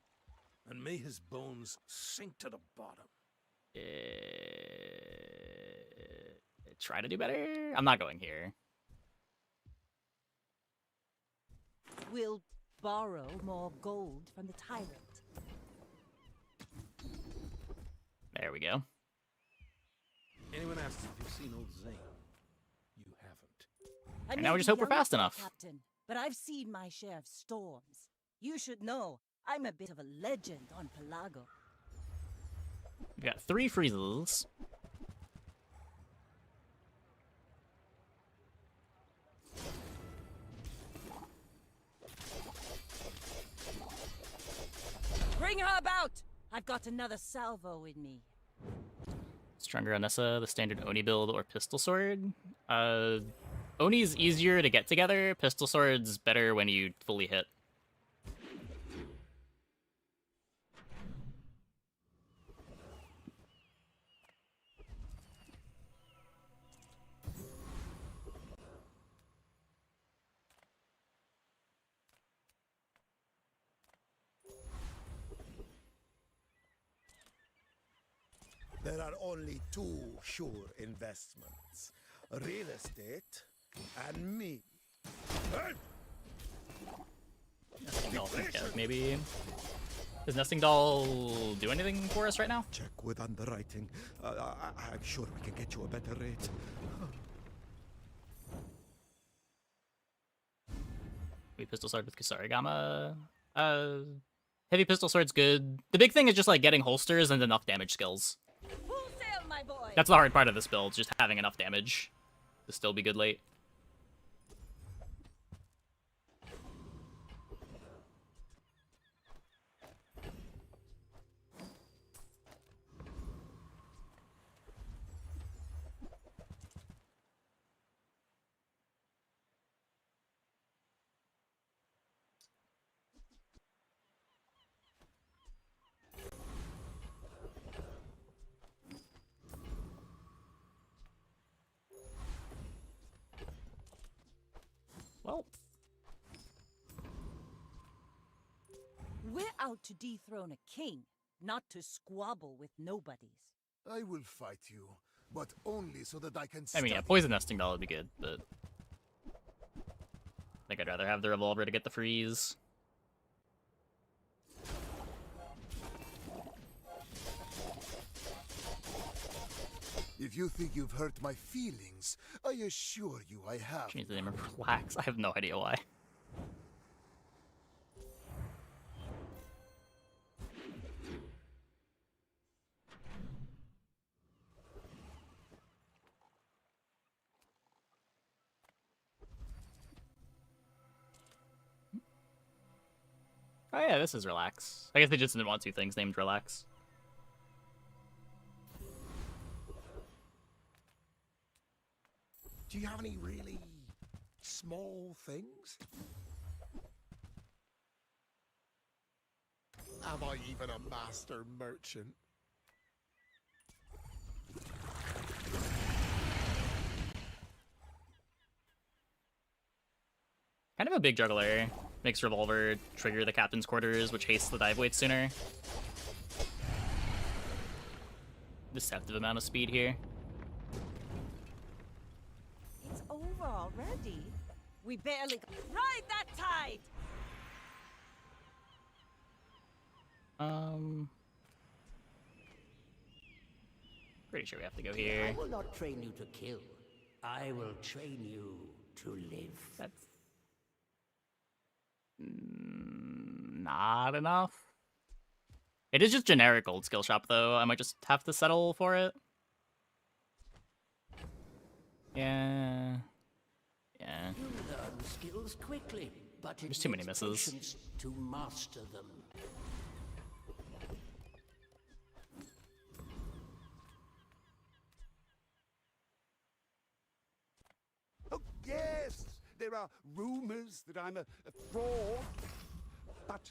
and may his bones sink to the bottom. Try to do better? I'm not going here. We'll borrow more gold from the tyrant. There we go. Anyone asks if you've seen old Zane? You haven't. And now we just hope we're fast enough. Captain, but I've seen my share of storms. You should know, I'm a bit of a legend on Pelago. We got 3 freezes. Bring her about! I've got another salvo in me. Stronger Vanessa, the standard Oni build, or Pistol Sword. Oni's easier to get together. Pistol Sword's better when you fully hit. There are only 2 sure investments. Real estate and me. Nesting Doll, yeah, maybe. Does Nesting Doll do anything for us right now? Check with underwriting. I'm sure we can get you a better rate. Heavy Pistol Sword with Kusarigama. Heavy Pistol Sword's good. The big thing is just like getting holsters and enough damage skills. Full sail, my boy. That's the hard part of this build, just having enough damage to still be good late. Well, we're out to dethrone a king, not to squabble with nobodies. I will fight you, but only so that I can I mean, yeah, Poison Nesting Doll would be good, but I think I'd rather have the Revolver to get the freeze. If you think you've hurt my feelings, I assure you I have. Change the name of Relax. I have no idea why. Oh yeah, this is Relax. I guess they just didn't want 2 things named Relax. Do you have any really small things? Am I even a master merchant? Kind of a big juggler. Makes Revolver trigger the Captain's Quarters, which hastes the dive weight sooner. Deceptive amount of speed here. It's over already. We barely ride that tide. Pretty sure we have to go here. I will not train you to kill. I will train you to live. That's not enough. It is just generic gold skill shop, though. I might just have to settle for it. Yeah. Yeah. You learn skills quickly, but it There's too many takes misses. patience to master them. Oh, yes! There are rumors that I'm a fraud. But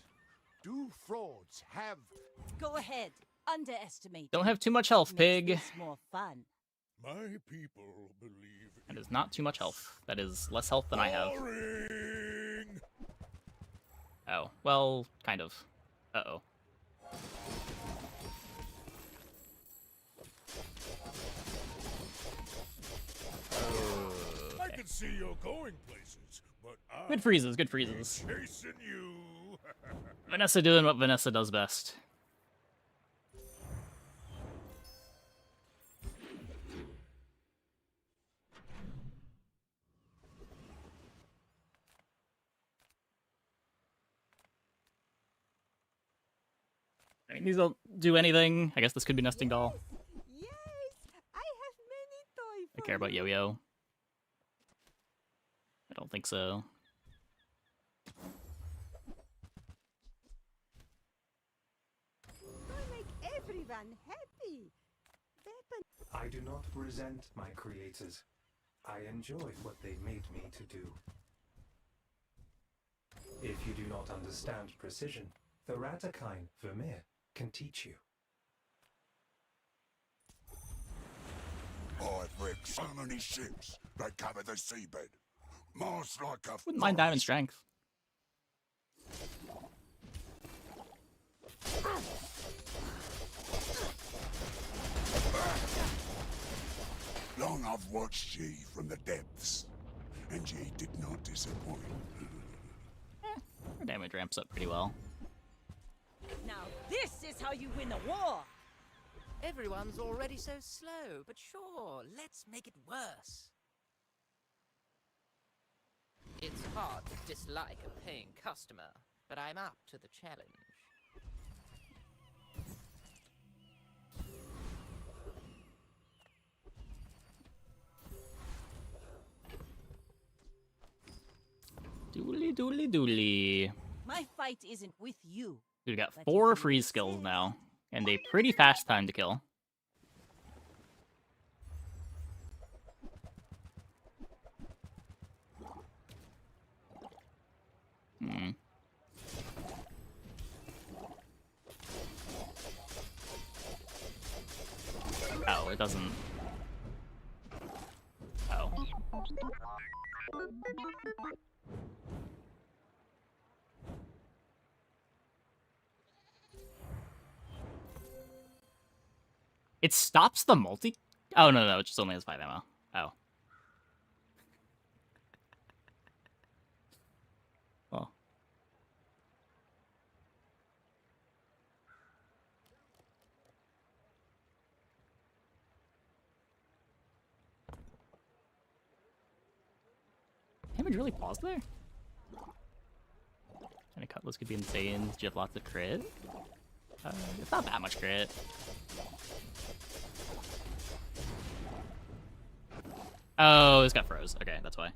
do frauds have... Go ahead. Underestimate. Don't have too much health, Makes pig. this more fun. My people believe That is not too much health. That is less health than I have. boring. Oh, well, kind of. Uh-oh. I can see you're going places, but I'm Good freezes, good freezes. chasing you. Vanessa doing what Vanessa does best. I mean, these don't do anything. I guess this could be nesting doll. Yes, I have many toys. I care about Yo-Yo. I don't think so. I make everyone happy. Weapon. I do not resent my creators. I enjoy what they made me to do. If you do not understand precision, the Ratakine Vermeer can teach you. I've rigged so many ships they cover the seabed. Mars like a Wouldn't mind Diamond Strength. Long I've watched ye from the depths, and ye did not disappoint. Our damage ramps up pretty well. Now this is how you win a war. Everyone's already so slow, but sure, let's make it worse. It's hard to dislike a paying customer, but I'm up to the challenge. Doodly doodly doodly. My fight isn't with you. We've got 4 freeze skills now, and a pretty fast time to kill. Hmm. Oh, it doesn't. Oh. It stops the multi. Oh, no, it just only has 5 ammo. Oh. Well. Damage really paused there? And a cutlass could be insane. Do you have lots of crit? It's not that much crit. Oh, this got froze. Okay, that's why.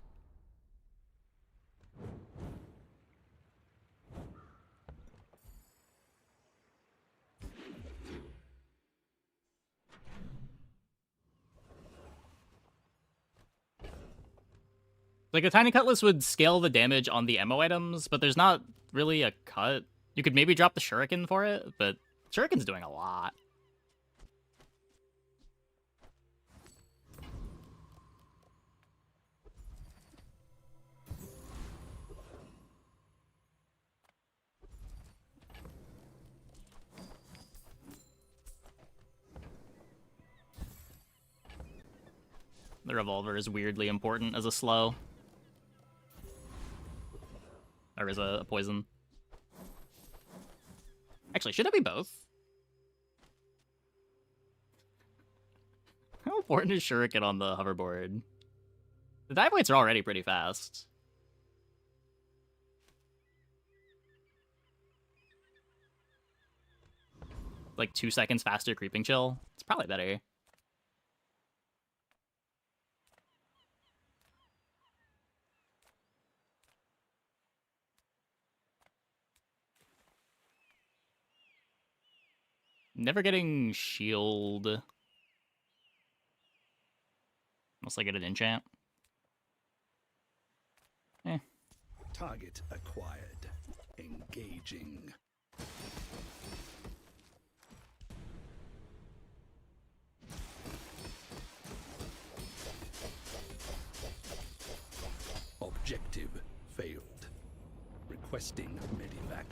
Like, a tiny cutlass would scale the damage on the ammo items, but there's not really a cut. You could maybe drop the shuriken for it, but shuriken's doing a lot. The revolver is weirdly important as a slow. Or as a poison. Actually, should it be both? How important is shuriken on the hoverboard? The dive weights are already pretty fast. like 2 seconds faster creeping chill, it's probably better. Never getting shield. Unless I get an enchant. Target acquired. Engaging. Objective failed. Requesting medevac.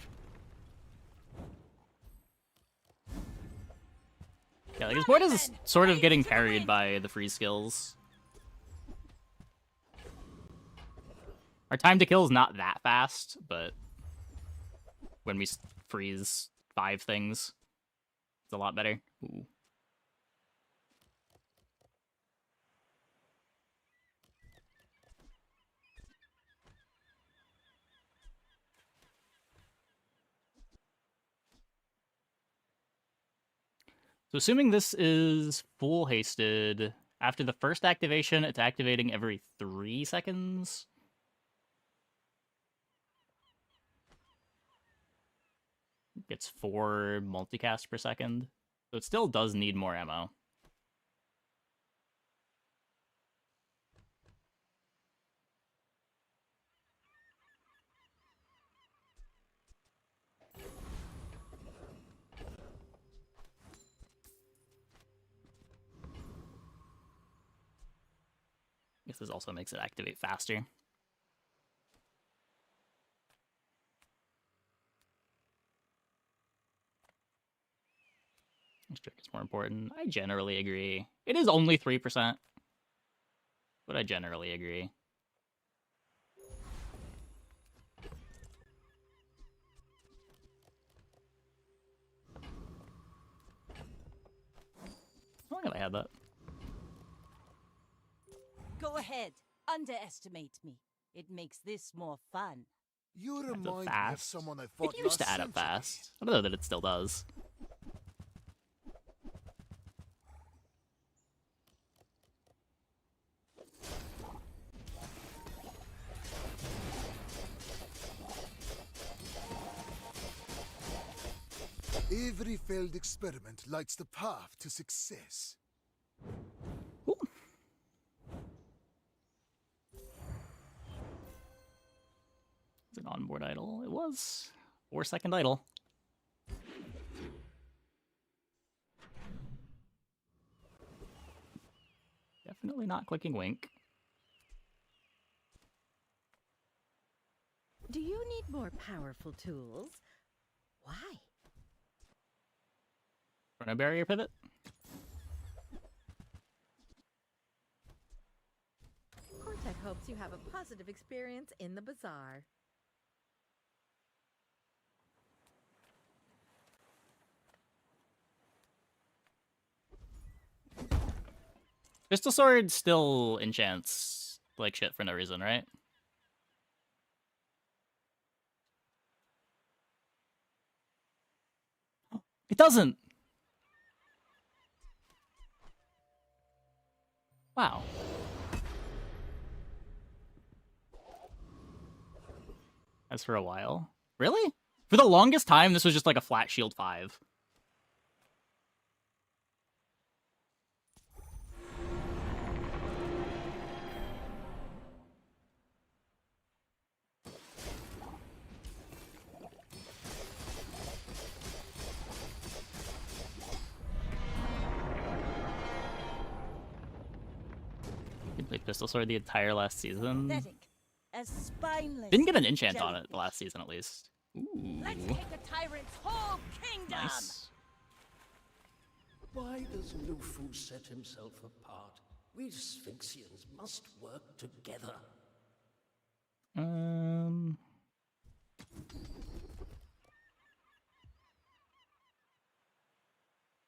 Yeah, like his board is sort of getting parried by the freeze skills. Our time to kill is not that fast, but when we freeze 5 things, it's a lot better. Ooh. So assuming this is full hasted, after the first activation, it's activating every 3 seconds. Gets 4 multicast per second. So it still does need more ammo. I guess this also makes it activate faster. This trick is more important. I generally agree. It is only 3%, but I generally agree. How long have I had that? Go ahead. Underestimate me. It makes this more fun. You Adds up remind me of fast. someone I fought It used to last add up century. fast. I don't know that it still does. Every failed experiment lights the path to success. It's an onboard idle. It was 4-second idle. Definitely not clicking wink. Do you need more powerful tools? Why? Chrono barrier pivot. Cortec hopes you have a positive experience in the bazaar. Crystal Sword still enchants like shit for no reason, right? It doesn't! Wow. As for a while. Really? For the longest time, this was just like a flat shield 5. You played Pistol Sword the entire last season. Pathetic. As spineless. Didn't get an enchant jelly. on it the last season, at least. Ooh. Let's take the tyrant's whole kingdom. Nice. Why does Nufu set himself apart? We Sphinxians must work together.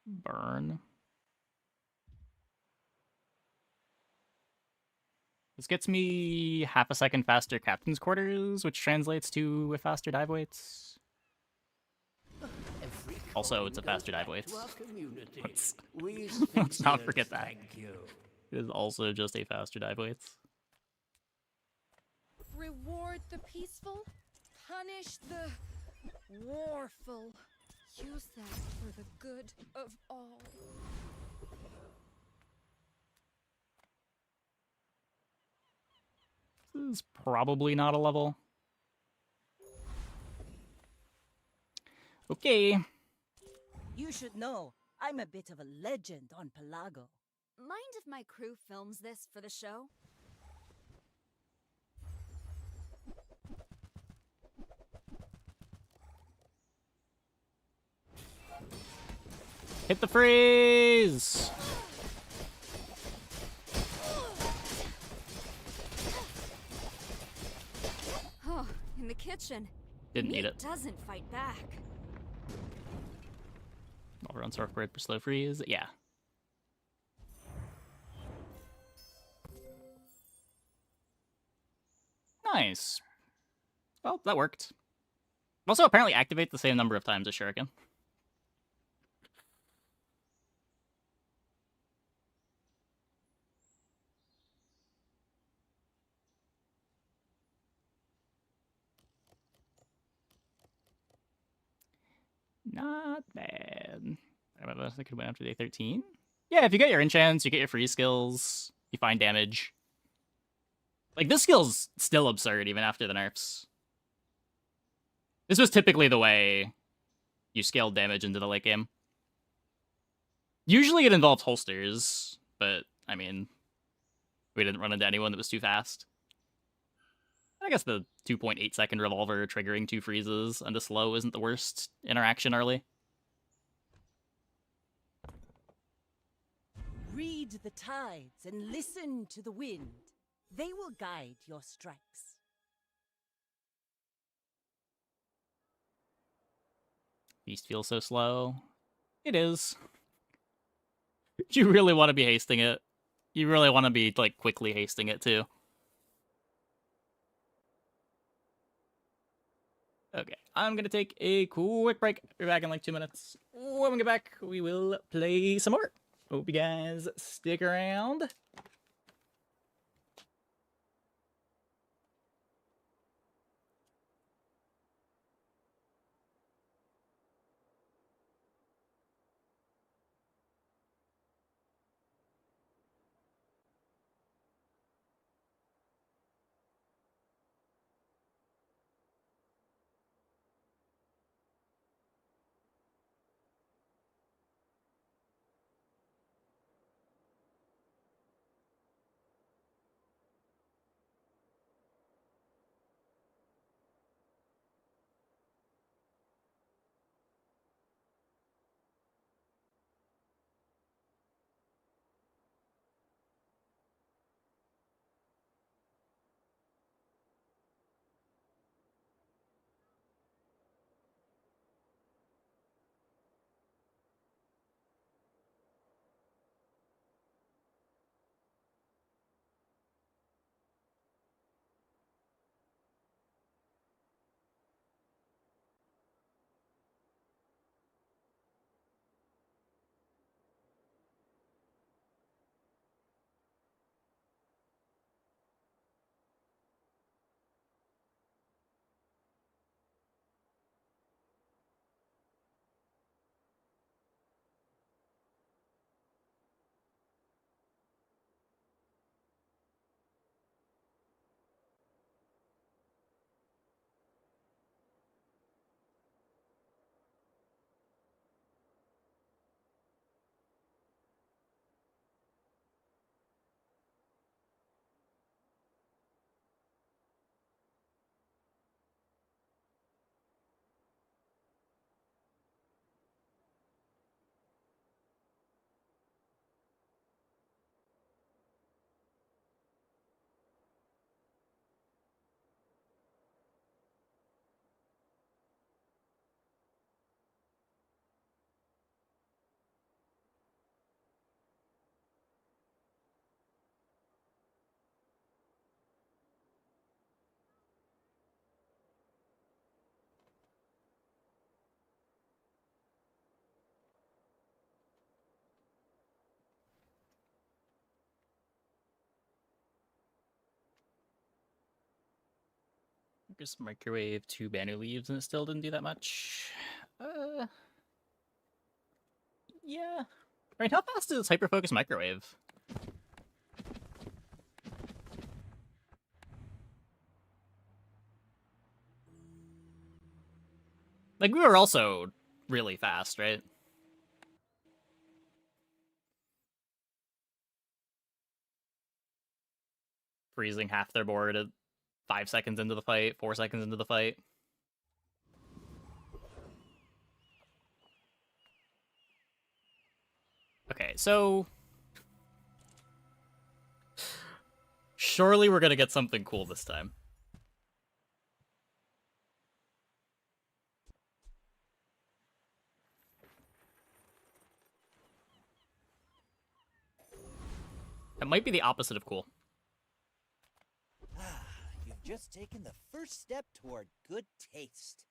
Burn. This gets me half a second faster captain's quarters, which translates to faster dive weights. Also, it's a faster dive weight. To our community. Let's, We let's not Sphinxians forget that. thank you. It is also just a faster dive weight. Reward the peaceful, punish the warful. Use that for the good of all. This is probably not a level. Okay. You should know, I'm a bit of a legend on Pelago. Mind if my crew films this for the show? Hit the freeze! Oh, in the kitchen. Didn't need Meat it. Doesn't fight back. Over on surfboard for slow freeze. Yeah. Nice. Well, that worked. Also, apparently activate the same number of times as Shuriken. Not bad. I could have went after day 13. Yeah, if you get your enchants, you get your free skills, you find damage. Like, this skill's still absurd even after the nerfs. This was typically the way you scaled damage into the late game. Usually it involved holsters, but, I mean, we didn't run into anyone that was too fast. I guess the 2.8 second revolver triggering 2 freezes and a slow isn't the worst interaction early. Read the tides and listen to the wind. They will guide your strikes. Beast feels so slow. It is. You really want to be hasting it. You really want to be, like, quickly hasting it, too. Okay, I'm gonna take a quick break. Be back in like 2 minutes. When we get back, we will play some more. Hope you guys stick around. Focus microwave, 2 banner leaves, and it still didn't do that much. Yeah. Right, how fast is hyper focus microwave? Like, we were also really fast, right? Freezing half their board at 5 seconds into the fight, 4 seconds into the fight. Okay, so... surely we're gonna get something cool this time. That might be the opposite of cool. You've just taken the first step toward good taste.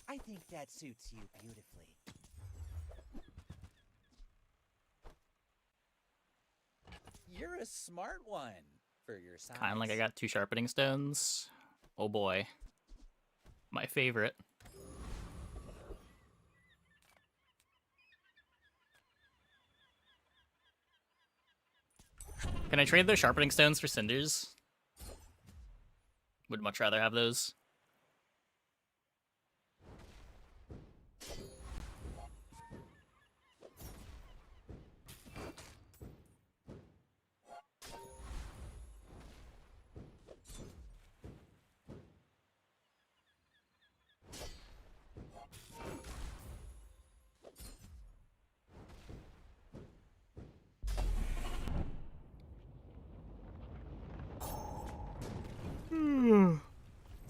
I think that suits you beautifully. You're a smart one for your size. Kinda like I got 2 sharpening stones. Oh boy. My favorite. Can I trade those sharpening stones for cinders? Would much rather have those.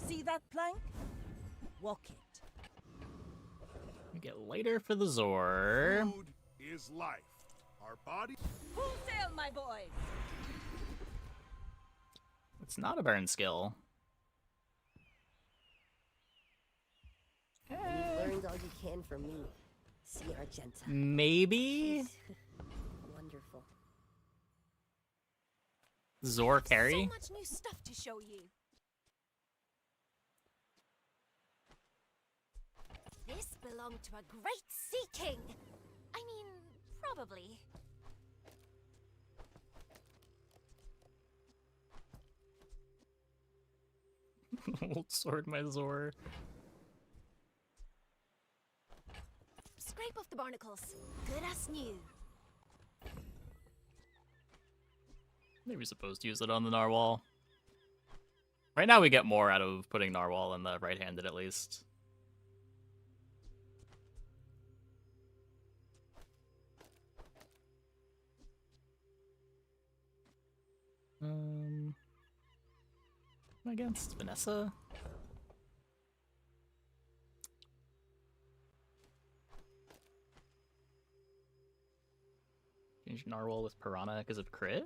See that plank? Walk it. We get later for the Zor. Food is life. Our body. Full sail, my boys! It's not a burn skill. You've learned all you can from me. See Argenta. Maybe? Wonderful. Zor carry? So much new stuff to show you. This belonged to a great sea king. I mean, probably. Old sword, my Zor. Scrape off the barnacles. Good as new. Maybe we're supposed to use it on the narwhal. Right now we get more out of putting narwhal in the right-handed at least. Against Vanessa? Change narwhal with piranha because of crit?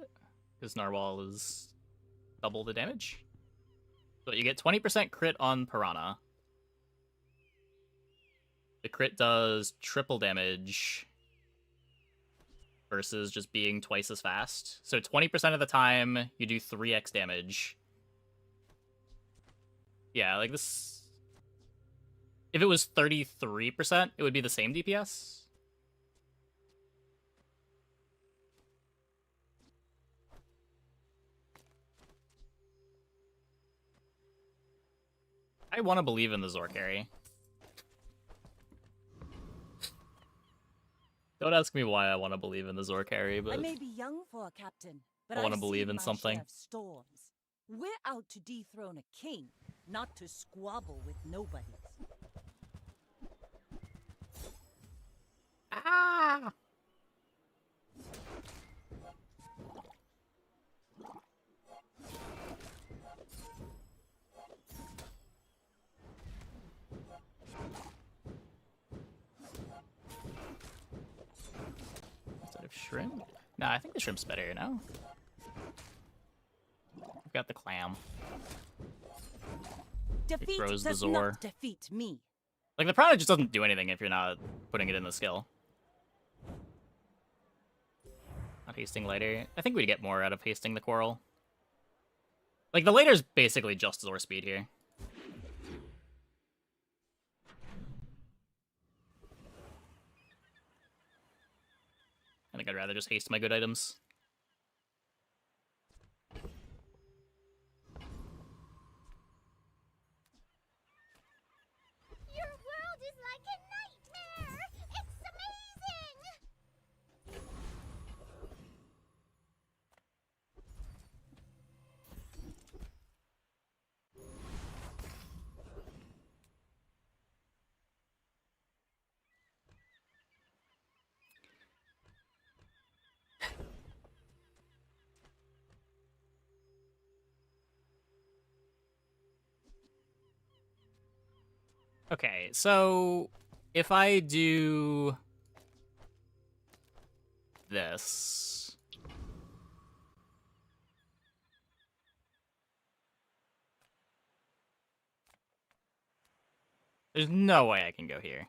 Because narwhal is double the damage. So you get 20% crit on piranha. The crit does triple damage versus just being twice as fast. So 20% of the time you do 3x damage. Yeah, like this... if it was 33%, it would be the same DPS. I want to believe in the Zor carry. Don't ask me why I want to believe in the Zor carry, but I may be young for a captain, but I want to I've believe seen in my something. share of storms. We're out to dethrone a king, not to squabble with nobodies. Ah! Instead of shrimp? Nah, I think the shrimp's better now. We've got the clam. Defeat throws the does Zor. not defeat me. Like, the piranha just doesn't do anything if you're not putting it in the skill. Not hasting later. I think we'd get more out of hasting the coral. Like, the later's basically just Zor speed here. think I'd rather just haste my good items. Your world is like a nightmare! It's amazing! Okay, so if I do this, there's no way I can go here.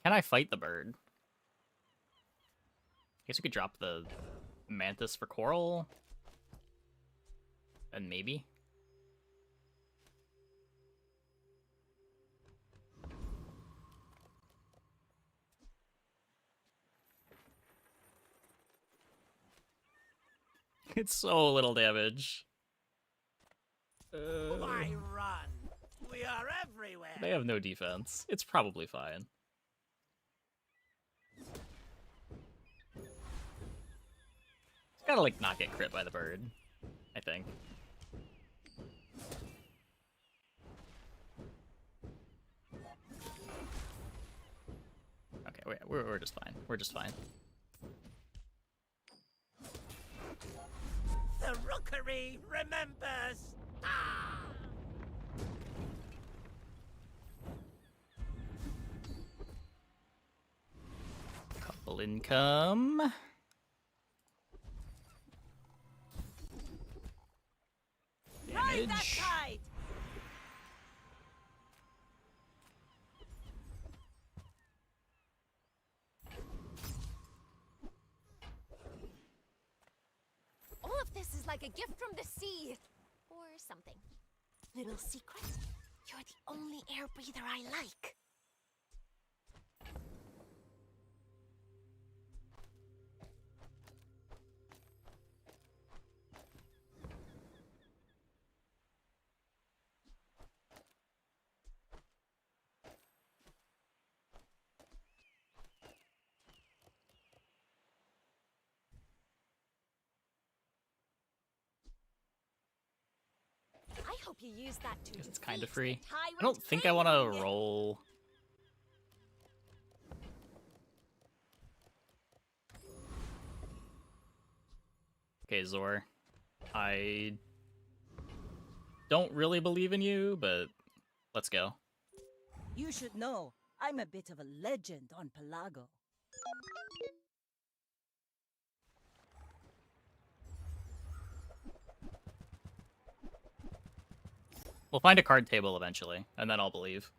Can I fight the bird? I guess we could drop the mantis for coral. And maybe. It's so little damage. Why run? We are everywhere. They have no defense. It's probably fine. It's gotta, like, not get crit by the bird, I think. Okay, we're just fine. We're just fine. The rookery remembers. Couple income. Ride that Damage. tide! All of this is like a gift from the sea. Or something. Little secret? You're the only air breather I like. I hope you use that to It's kind of defeat free. the tyrant I don't think I want to king. roll. Okay, Zor. I don't really believe in you, but let's go. You should know, I'm a bit of a legend on Pelago. We'll find a card table eventually, and then I'll believe.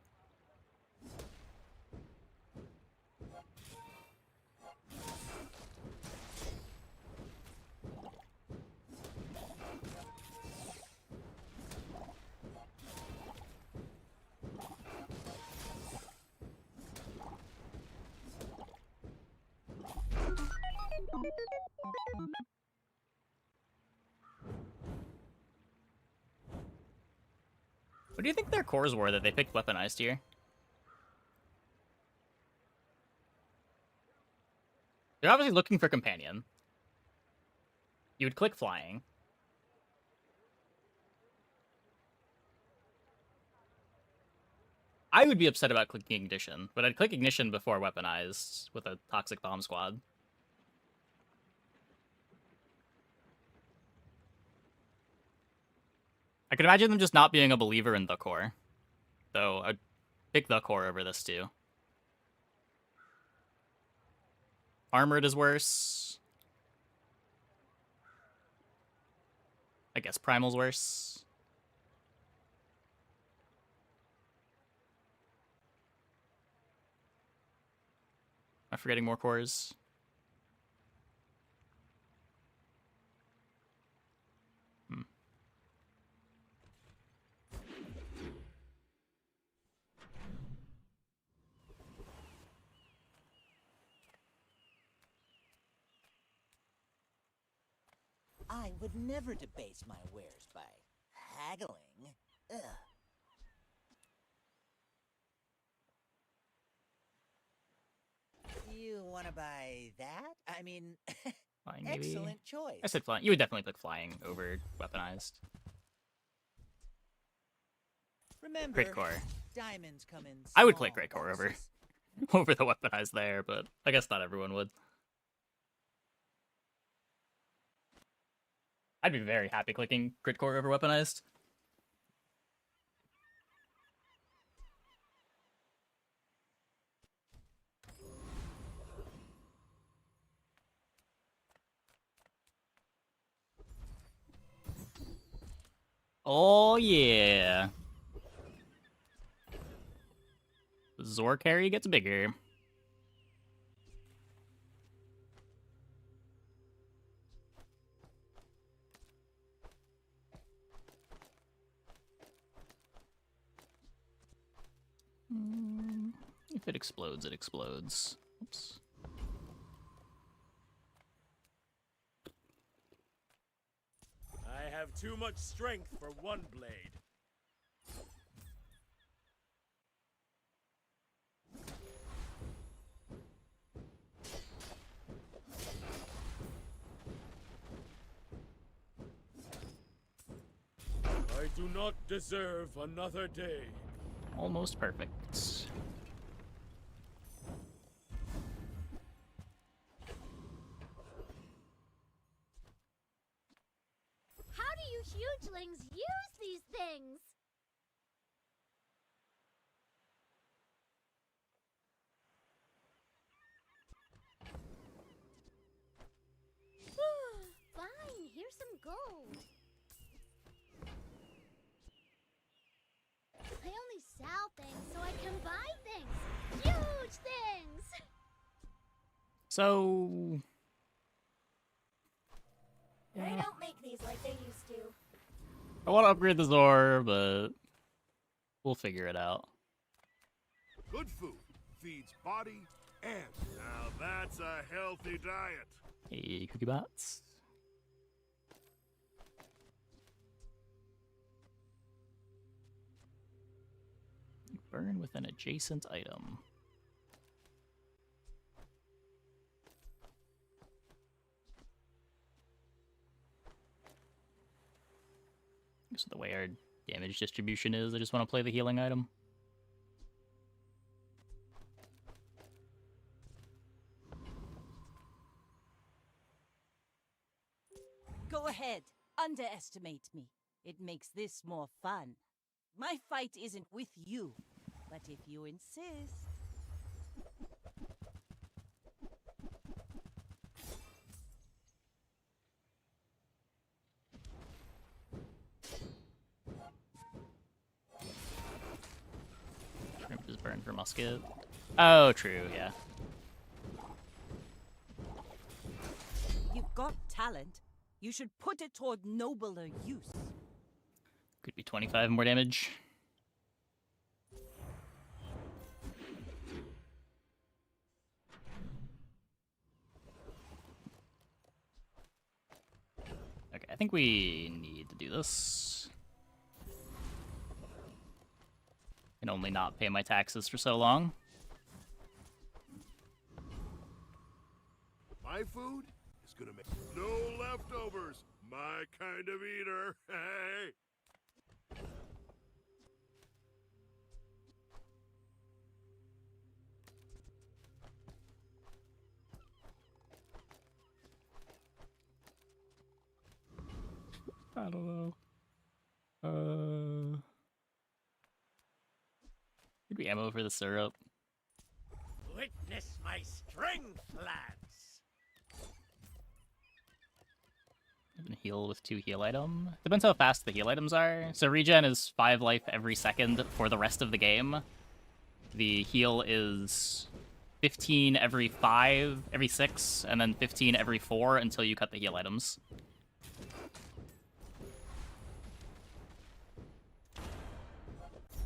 What do you think their cores were that they picked weaponized here? They're obviously looking for companion. You would click flying. I would be upset about clicking ignition, but I'd click ignition before weaponized with a toxic bomb squad. I could imagine them just not being a believer in the core. Though I'd pick the core over this too. Armored is worse. I guess Primal's worse. Am I forgetting more cores? I would never debase my wares by haggling. Ugh. You want to buy that? I mean, Flying, maybe. excellent choice. I said flying. You would definitely pick flying over weaponized. Remember, Crit core. diamonds come in I would small click crit core over boxes. over the weaponized there, but I guess not everyone would. I'd be very happy clicking crit core over weaponized. Oh yeah. Zor carry gets bigger. If it explodes, it explodes. Oops. I have too much strength for one blade. I do not deserve another day. Almost perfect. How do you hugelings use these things? Fine, here's some gold. I only sell things so I can buy things. Huge things! So... They don't make these like they used to. I want to upgrade the Zor, but we'll figure it out. Good food feeds body and... Now that's a healthy diet. Hey, cookie bots. Burn with an adjacent item. So the way our damage distribution is, I just want to play the healing item. Go ahead, underestimate me. It makes this more fun. My fight isn't with you, but if you insist... Shrimp is burned for musket. Oh, true, yeah. You've got talent. You should put it toward nobler use. Could be 25 more damage. Okay, I think we need to do this. Can only not pay my taxes for so long. My food is gonna make no leftovers. My kind of eater. Hey. I don't know. Could be ammo for the syrup. Witness my strength, lads. I can heal with 2 heal item. Depends how fast the heal items are. So regen is 5 life every second for the rest of the game. The heal is 15 every 5, every 6, and then 15 every 4 until you cut the heal items.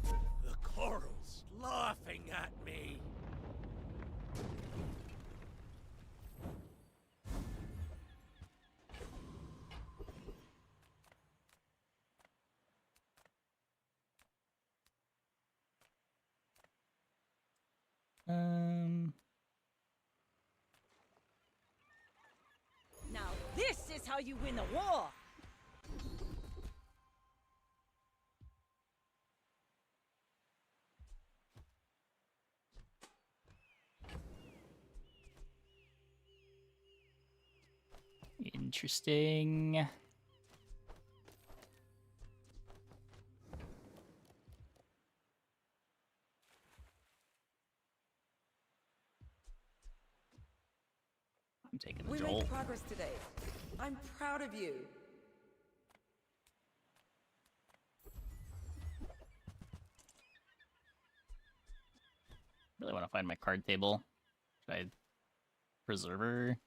The coral's laughing at me. how you win a war. Interesting. I'm taking the We jolt. made progress today. I'm proud of you. Really want to find my card table. Should I preserve her?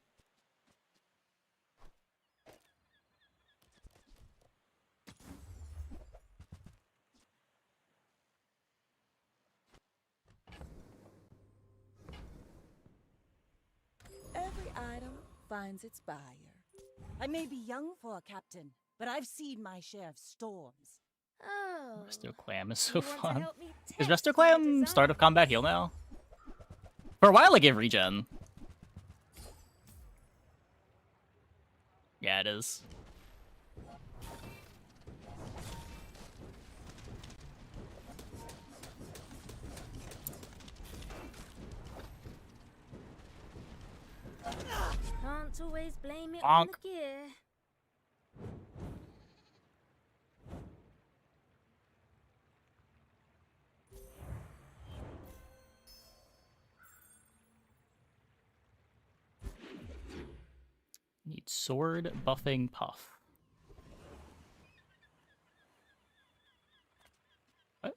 Every item finds its buyer. I may be young for a captain, but I've seen my share of storms. Oh. Resto Clam is so You want to fun. help me Is test Resto my Clam start of combat heal now? For a while I gave regen. Yeah, it is. Can't always blame it Bonk. on the gear. Need sword buffing puff. What?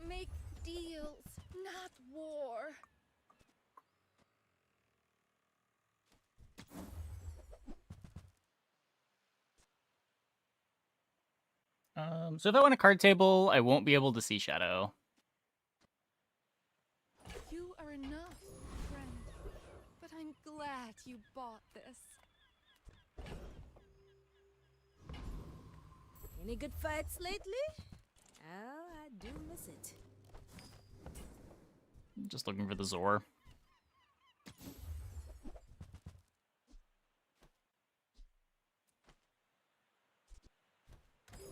Make deals, not war. So if I want a card table, I won't be able to see Shadow. You are enough, friend. But I'm glad you bought this. Any good fights lately? Oh, I do miss it. Just looking for the Zor.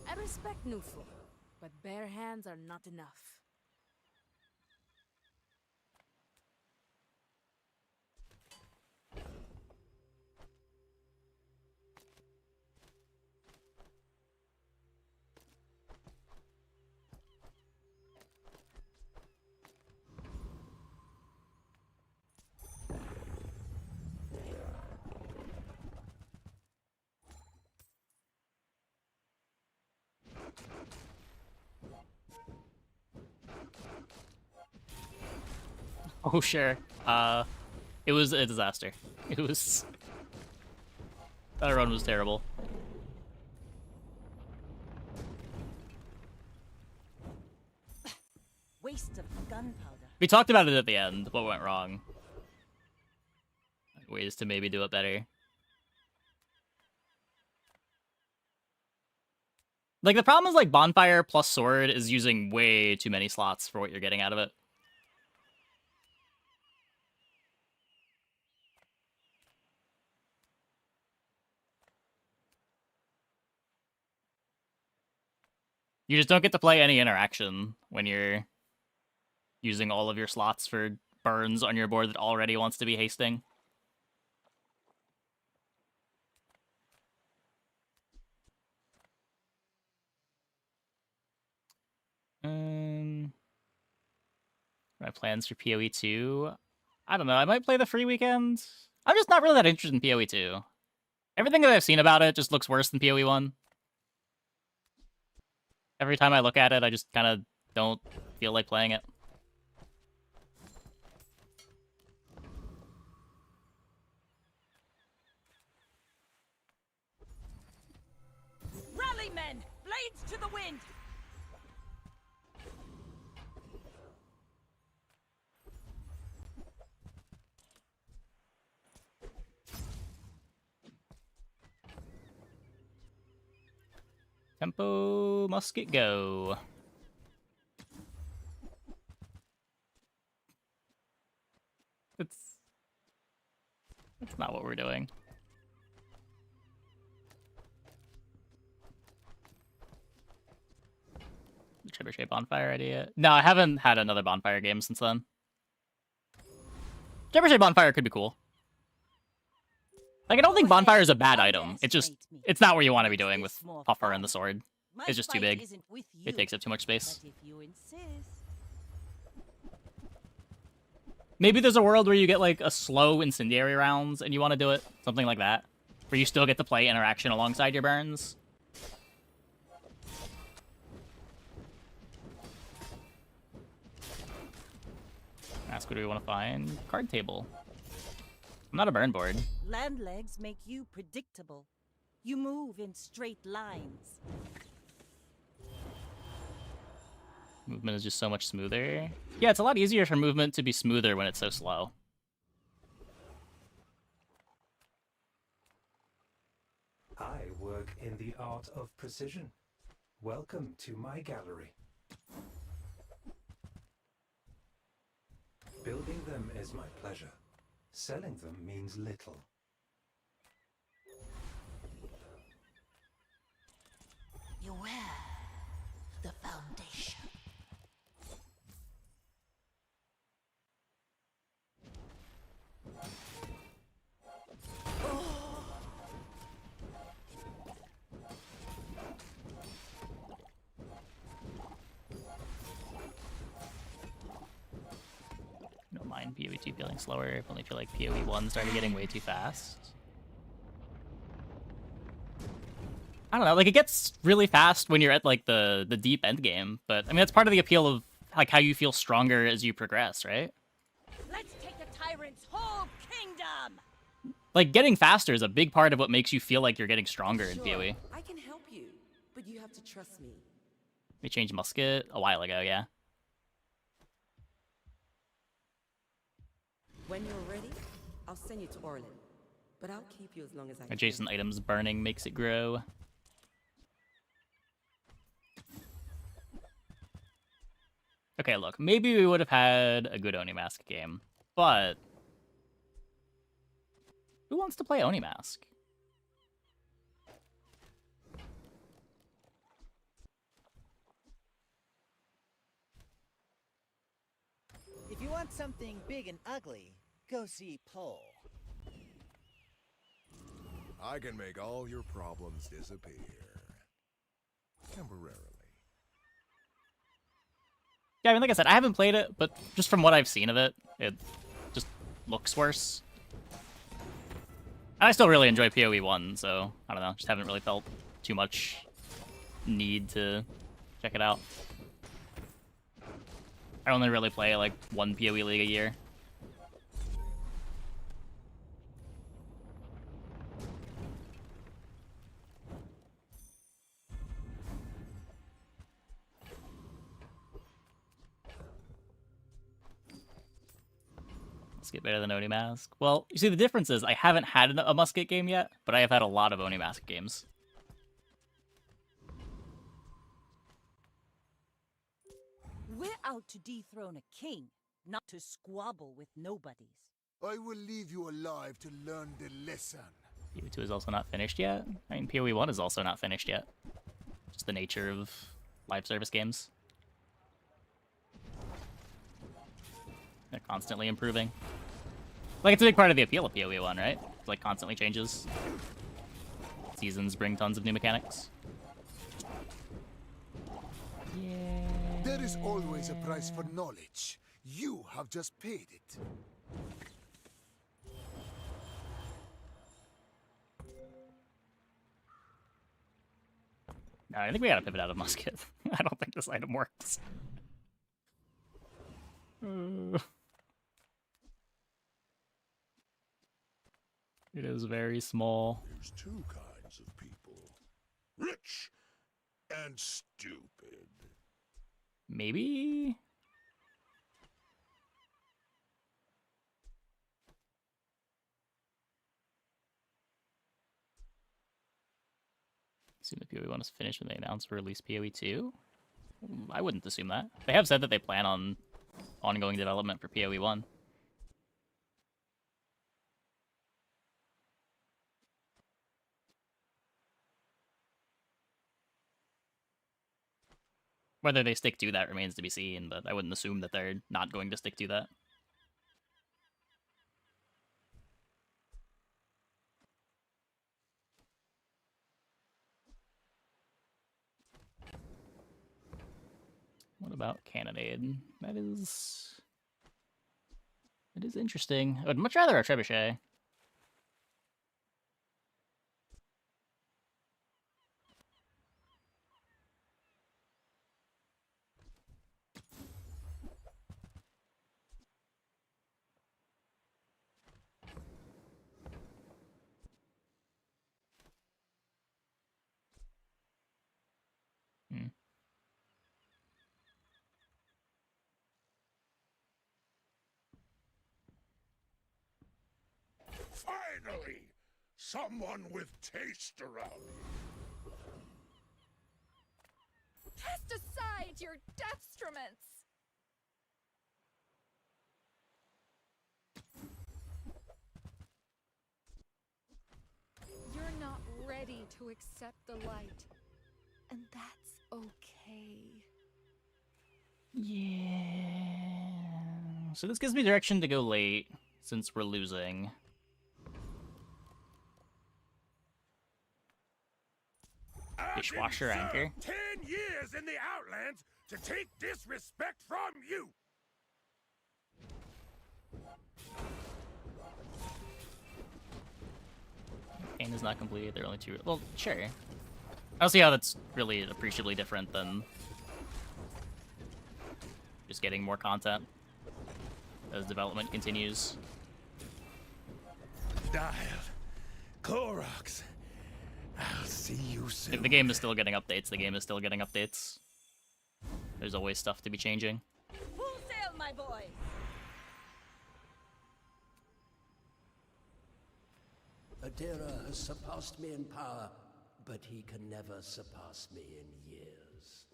I respect Nufo, but bare hands are not enough. Oh sure. It was a disaster. It was. That run was terrible. Waste of gunpowder. We talked about it at the end. What went wrong? Ways to maybe do it better. Like the problem is like bonfire plus sword is using way too many slots for what you're getting out of it. You just don't get to play any interaction when you're using all of your slots for burns on your board that already wants to be hasting. My plans for PoE 2? I don't know, I might play the free weekend. I'm just not really that interested in PoE 2. Everything that I've seen about it just looks worse than PoE 1. Every time I look at it, I just kind of don't feel like playing it. Rally, men! Blades to the wind! Tempo musket go. That's not what we're doing. The Trebuchet bonfire idea. No, I haven't had another bonfire game since then. Trebuchet bonfire could be cool. Like, I don't think bonfire is a bad item. It's not what you want to be doing with Puffer and the sword. It's just too big. It takes up too much space. Maybe there's a world where you get like a slow incendiary rounds and you want to do it. Something like that. Where you still get to play interaction alongside your burns. Ask what do we want to find? Card table. I'm not a burn board. Land legs make you predictable. You move in straight lines. Movement is just so much smoother. Yeah, it's a lot easier for movement to be smoother when it's so slow. I work in the art of precision. Welcome to my gallery. Building them is my pleasure. Selling them means little. You wear the foundation. I don't mind PoE 2 feeling slower. I only feel like PoE 1 started getting way too fast. I don't know, like it gets really fast when you're at like the deep end game, but I mean that's part of the appeal of like how you feel stronger as you progress, right? Let's take the tyrant's whole kingdom. Like getting faster is a big part of what makes you feel like you're getting stronger in PoE. I can help you, but you have to trust me. We changed musket a while ago, yeah. When you're ready, I'll send you to Orlin, but I'll keep you as long as I can. Adjacent items burning makes it grow. Okay, look, maybe we would have had a good Oni Mask game, but who wants to play Oni Mask? If you want something big and ugly, go see Pole. I can make all your problems disappear. Temporarily. Yeah, I mean, like I said, I haven't played it, but just from what I've seen of it, it just looks worse. And I still really enjoy PoE 1, so I don't know, just haven't really felt too much need to check it out. I only really play like one PoE league a year. Let's get better than Oni Mask. Well, you see, the difference is I haven't had a musket game yet, but I have had a lot of Oni Mask games. We're out to dethrone a king, not to squabble with nobodies. I will leave you alive to learn the lesson. PoE 2 is also not finished yet. I mean, PoE 1 is also not finished yet. Just the nature of live service games. They're constantly improving. Like, it's a big part of the appeal of PoE 1, right? It's like constantly changes. Seasons bring tons of new mechanics. There is always a price for knowledge. You have just paid it. No, I think we gotta pivot out of musket. I don't think this item works. It is very small. There's two kinds of people. Rich and stupid. Maybe? Assume the PoE 1 is finished when they announce or release PoE 2? I wouldn't assume that. They have said that they plan on ongoing development for PoE 1. Whether they stick to that remains to be seen, but I wouldn't assume that they're not going to stick to that. What about Cannonade? That is interesting. I would much rather a Trebuchet. Finally! Someone with taste around here. Cast aside your deathstruments! You're not ready to accept the light. And that's okay. Yeah. So this gives me direction to go late, since we're losing. Dishwasher anchor. 10 years in the Outlands to take disrespect from you. Pain is not complete. There are only two. Well, sure. I don't see how that's really appreciably different than just getting more content as development continues. Dial. Clorox. I'll see you soon. If the game is still getting updates, the game is still getting updates. There's always stuff to be changing. Full sail, my boy! Adira has surpassed me in power, but he can never surpass me in years.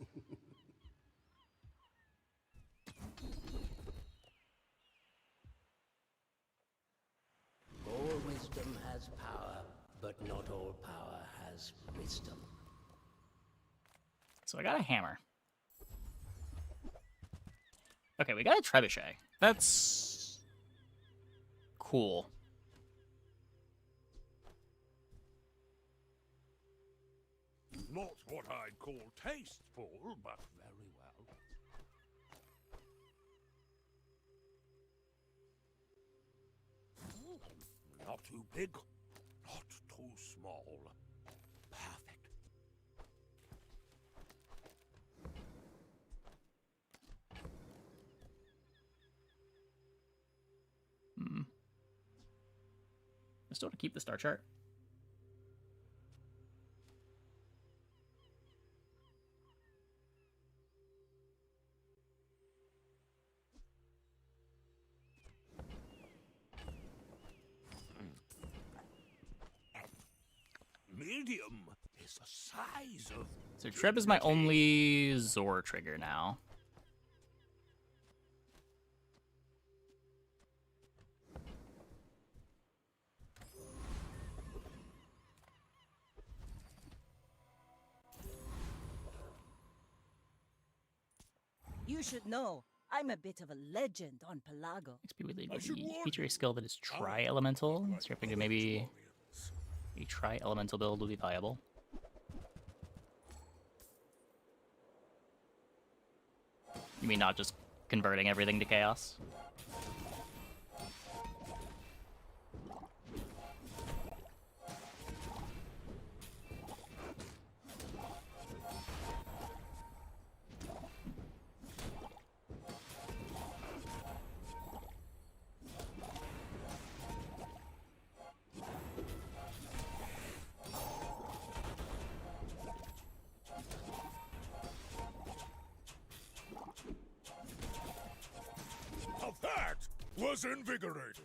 All wisdom has power, but not all power has wisdom. So I got a hammer. Okay, we got a trebuchet. That's cool. Not what I'd call tasteful, but very well. Not too big, not too small. Perfect. I still want to keep the star chart. Medium is the size of... So Treb is my only Zor trigger now. You should know, I'm a bit of a legend on Pelago. XP with the feature a skill that is tri-elemental. So you're thinking maybe a tri-elemental build will be viable. You mean not just converting everything to chaos? That was invigorating.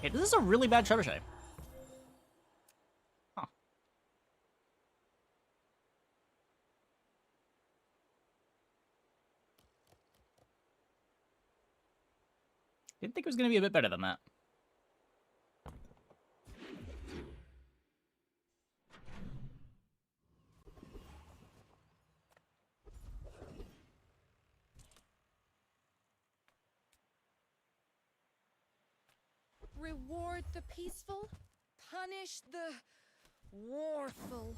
Hey, this is a really bad trebuchet. Huh. Didn't think it was going to be a bit better than that. Reward the peaceful, punish the warful.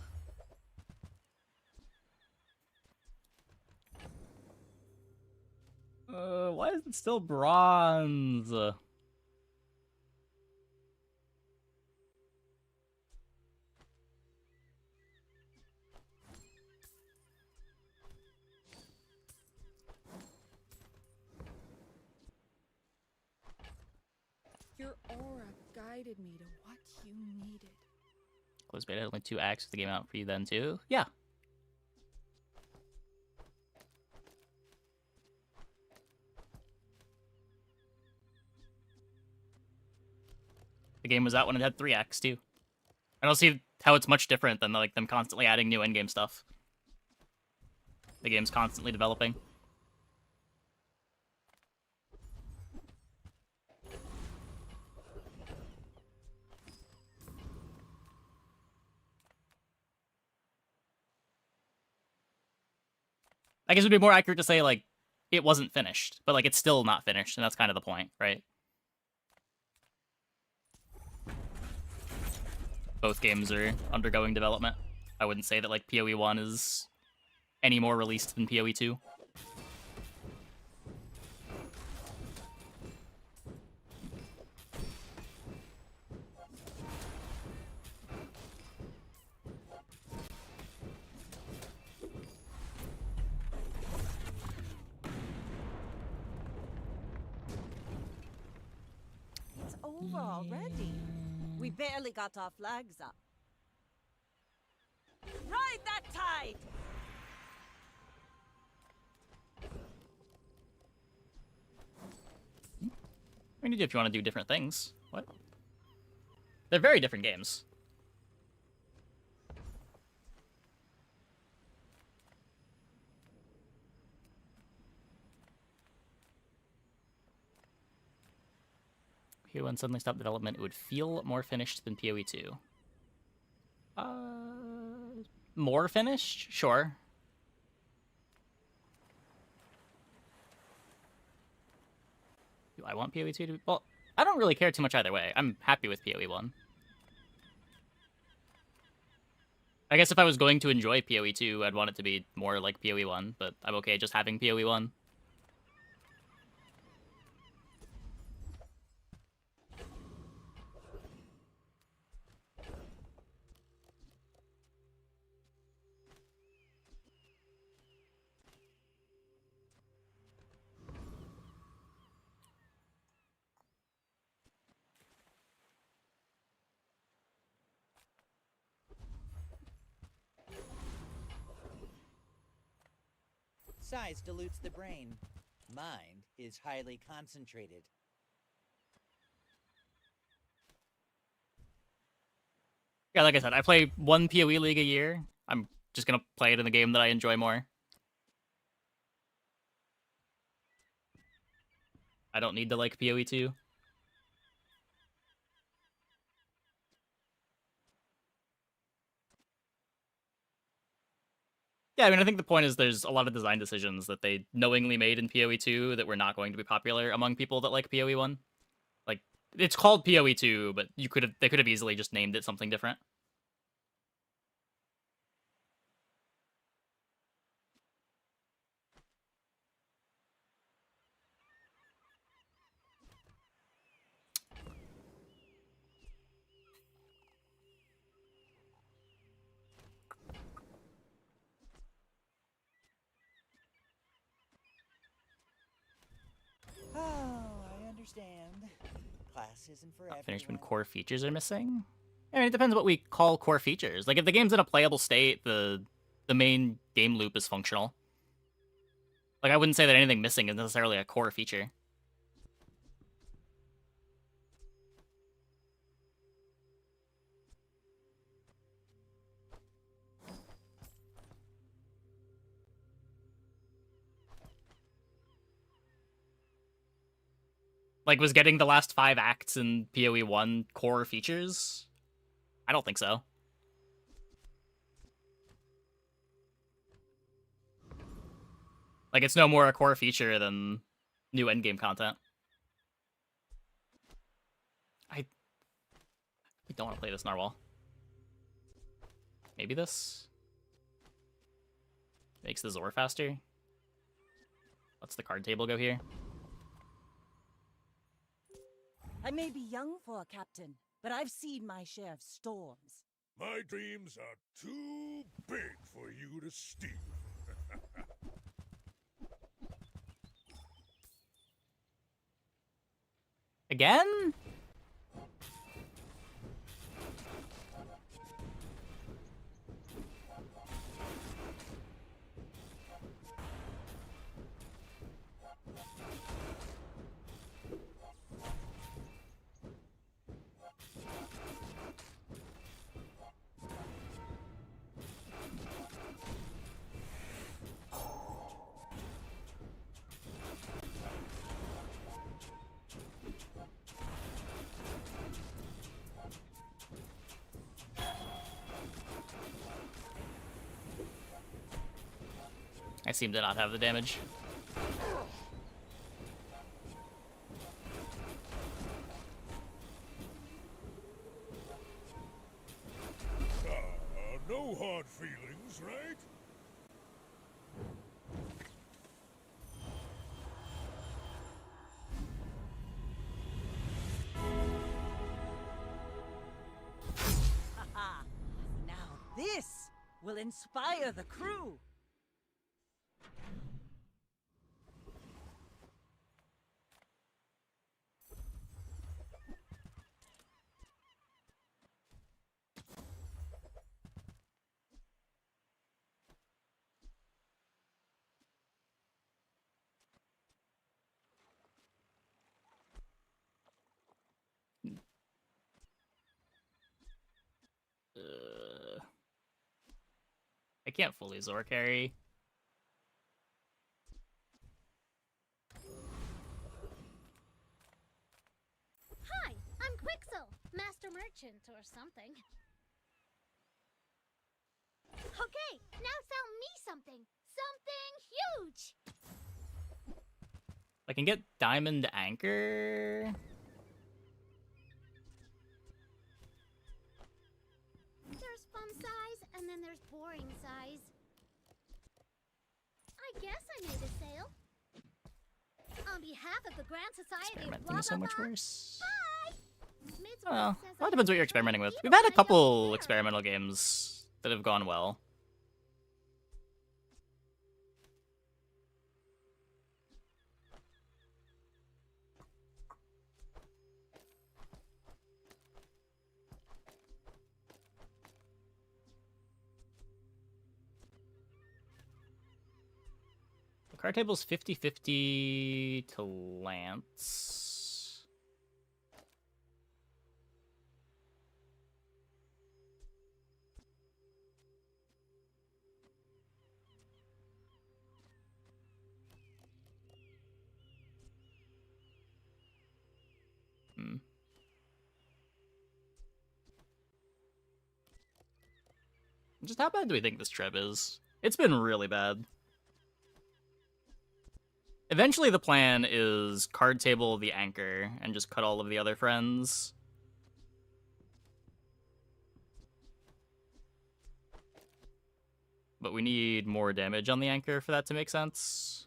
Why is it still bronze? Your aura guided me to what you needed. Close beta, only 2 acts with the game out for you then too? Yeah. The game was out when it had 3 acts too. I don't see how it's much different than like them constantly adding new endgame stuff. The game's constantly developing. I guess it would be more accurate to say, like, it wasn't finished, but, like, it's still not finished, and that's kind of the point, right? Both games are undergoing development. I wouldn't say that, like, PoE 1 is any more released than PoE 2. It's over already. We barely got our flags up. Ride that tide! I mean, if you want to do different things. What? They're very different games. PoE 1 suddenly stopped development, it would feel more finished than PoE 2. More finished? Sure. Do I want PoE 2 to... Well, I don't really care too much either way. I'm happy with PoE 1. I guess if I was going to enjoy PoE 2, I'd want it to be more like PoE 1, but I'm okay just having PoE 1. Size dilutes the brain. Mind is highly concentrated. Yeah, like I said, I play 1 PoE League a year. I'm just gonna play it in the game that I enjoy more. I don't need to like PoE 2. Yeah, I mean, I think the point is there's a lot of design decisions that they knowingly made in PoE 2 that were not going to be popular among people that like PoE 1. Like, it's called PoE 2, but they could have easily just named it something different. Oh, I understand. Class isn't for everyone. Finished when core features are missing? I mean, it depends what we call core features. Like, if the game's in a playable state, the main game loop is functional. Like, I wouldn't say that anything missing is necessarily a core feature. Like, was getting the last 5 acts in PoE 1 core features? I don't think so. Like, it's no more a core feature than new endgame content. I don't want to play this narwhal. Maybe this? Makes the Zor faster. Let's the card table go here. I may be young for a captain, but I've seen my share of storms. My dreams are too big for you to steal. Again? I seem to not have the damage. No hard feelings, right? Haha! Now this will inspire the crew. I can't fully Zor carry. Hi, I'm Quixel, Master Merchant or something. Okay, now sell me something. Something huge! I can get Diamond Anchor. There's fun size, and then there's boring size. I guess I made a sale. On behalf of the Grand Society of blah, Experimenting is so blah, much blah. worse. Bye! Well, that depends what you're experimenting with. We've had a couple experimental games that have gone well. The card table's 50-50 to Lance. Just how bad do we think this trip is? It's been really bad. Eventually the plan is card table the anchor and just cut all of the other friends. But we need more damage on the anchor for that to make sense.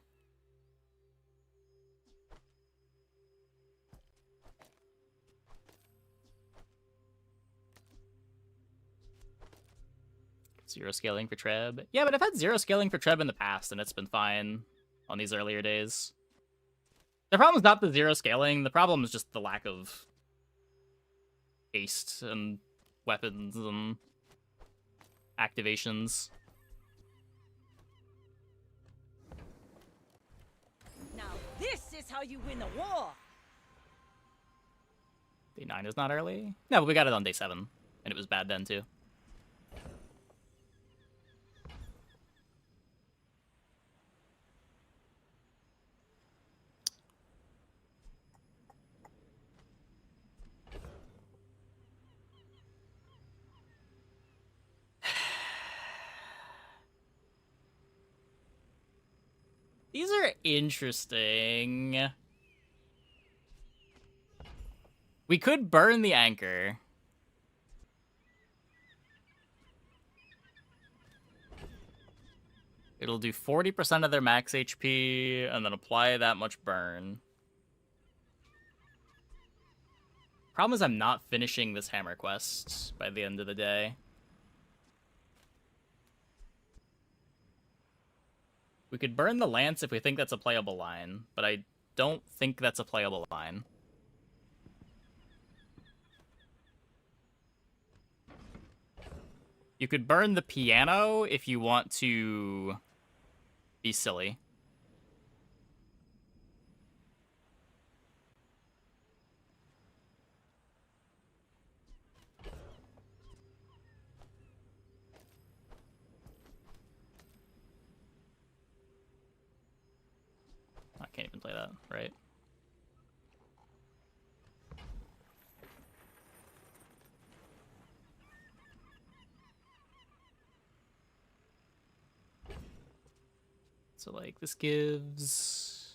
Zero scaling for Treb. Yeah, but I've had zero scaling for Treb in the past, and it's been fine on these earlier days. The problem is not the zero scaling, the problem is just the lack of haste and weapons and activations. Now this is how you win a war. Day 9 is not early? No, but we got it on day 7, and it was bad then too. These are interesting. We could burn the anchor. It'll do 40% of their max HP, and then apply that much burn. Problem is I'm not finishing this hammer quest by the end of the day. We could burn the lance if we think that's a playable line, but I don't think that's a playable line. You could burn the piano if you want to be silly. I can't even play that, right? So, like, this gives...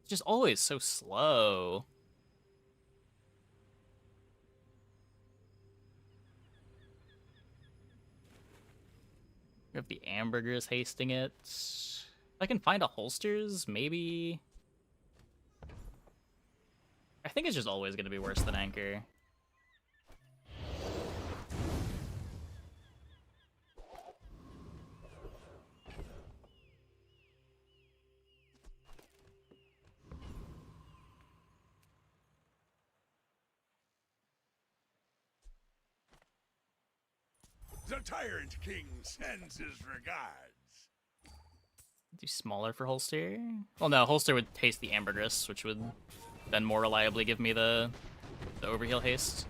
It's just always so slow. We have the hamburgers hasting it. If I can find a holsters, maybe... I think it's just always going to be worse than Anchor. The Tyrant King sends his regards. Do smaller for holster? Well, no, holster would haste the ambergris, which would then more reliably give me the overheal haste.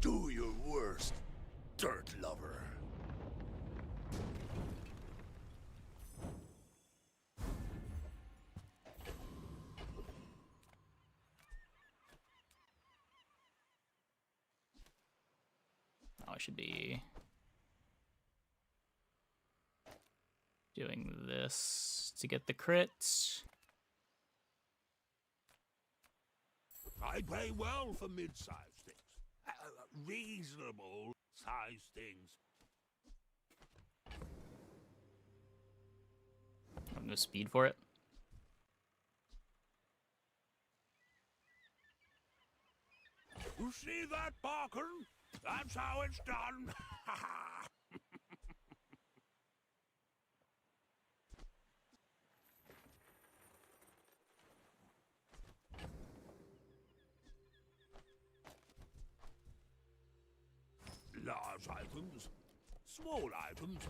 Do your worst, dirt lover. I should be doing this to get the crit. I pay well for mid-sized things. Reasonable sized things. I have no speed for it. You see that, Barker? That's how it's done. Large items, small items,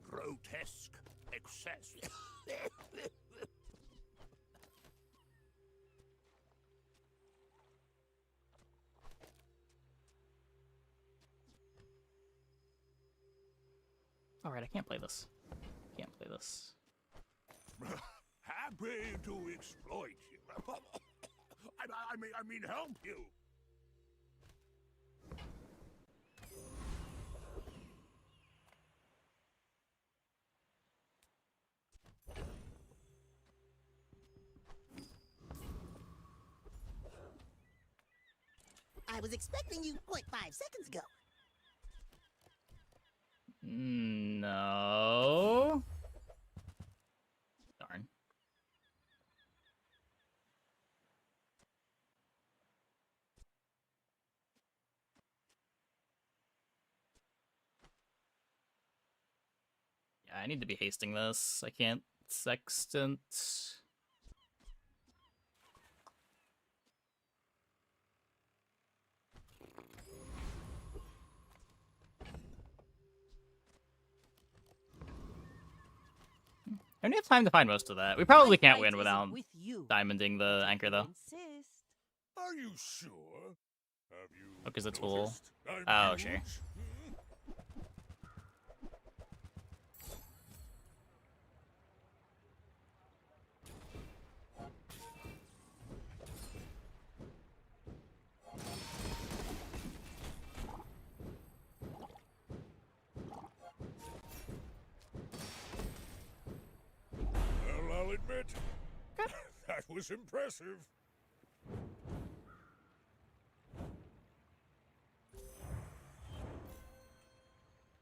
grotesque excess. Alright, I can't play this. Can't play this. Happy to exploit you. I mean help you. I was expecting you 0.5 seconds ago. No. Darn. Yeah, I need to be hasting this. I can't sextant. I don't have time to find most of that. We probably can't win without diamonding the anchor, though. Are you sure? Have you Because it's tool. noticed Oh, I'm sure. huge? Well, I'll admit, that was impressive.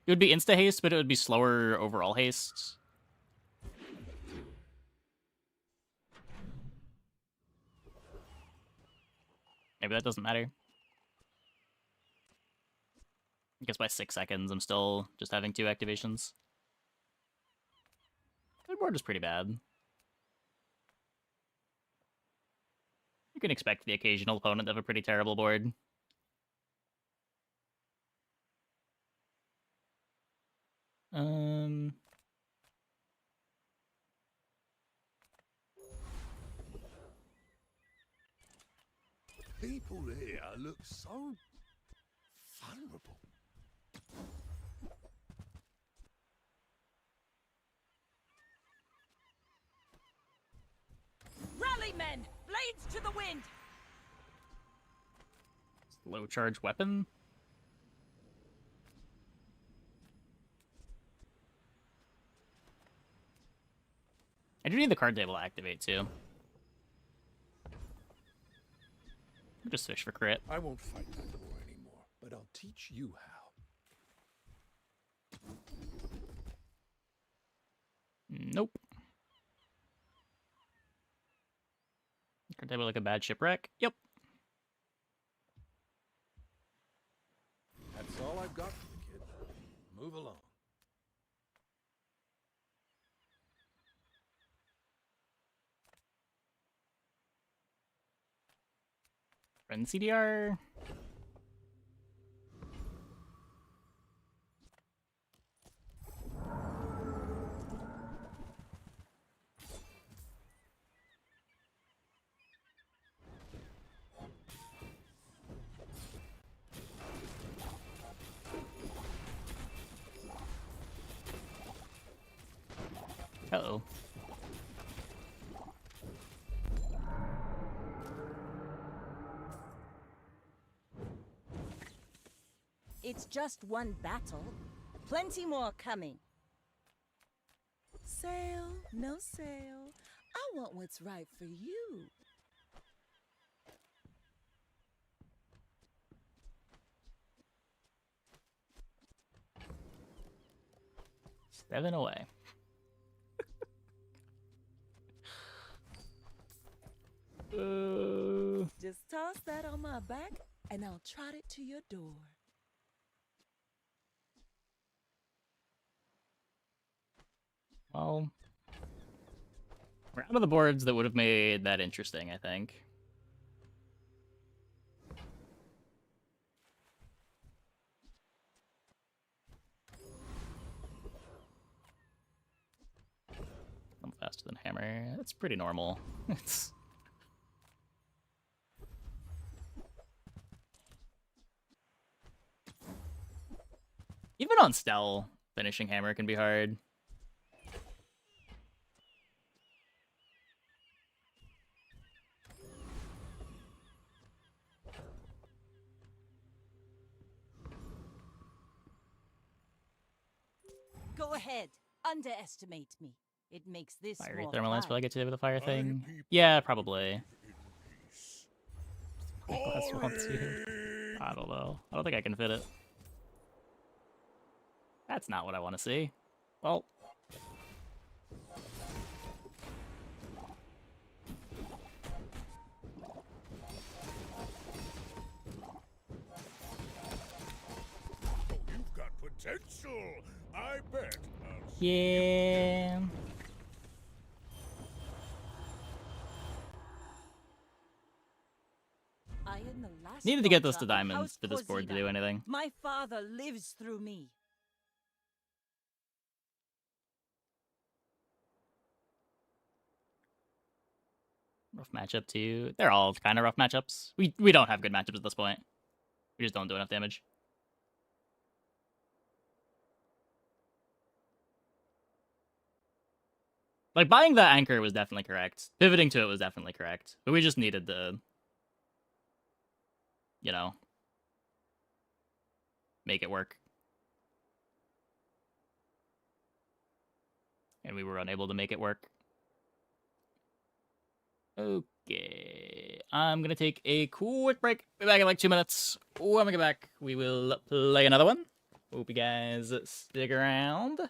It would be insta haste, but it would be slower overall haste. Maybe that doesn't matter. I guess by 6 seconds, I'm still just having 2 activations. The board is pretty bad. You can expect the occasional opponent to have a pretty terrible board. People here look so vulnerable. Rally, men! Blades to the wind! Low charge weapon? I do need the card table to activate too. Just fish for crit. I won't fight that war anymore, but I'll teach you how. Nope. Card table like a bad shipwreck? Yep. That's all I've got for you, kid. Move along. Run CDR. Uh-oh. It's just one battle. Plenty more coming. Sale, no sale. I want what's right for you. Seven away. Just toss that on my back and I'll trot it to your door. Well, we're out of the boards that would have made that interesting, I think. I'm faster than hammer. That's pretty normal. It's... Even on Stell, finishing hammer can be hard. Go ahead. Underestimate me. It makes this Fiery more thermal lance, will I fun. get to do with the fire thing? Yeah, probably. Glass wall too. I don't know. I don't think I can fit it. That's not what I want to see. Well. You've got potential, I bet. Yeah. I am the last Needed to get those daughter to of diamonds House for this board to do Corsina. anything. My father lives through me. Rough matchup too. They're all kind of rough matchups. We don't have good matchups at this point. We just don't do enough damage. Like, buying the anchor was definitely correct. Pivoting to it was definitely correct. But we just needed to, you know, make it work. And we were unable to make it work. Okay. I'm gonna take a quick break. Be back in like 2 minutes. When we get back, we will play another one. Hope you guys stick around.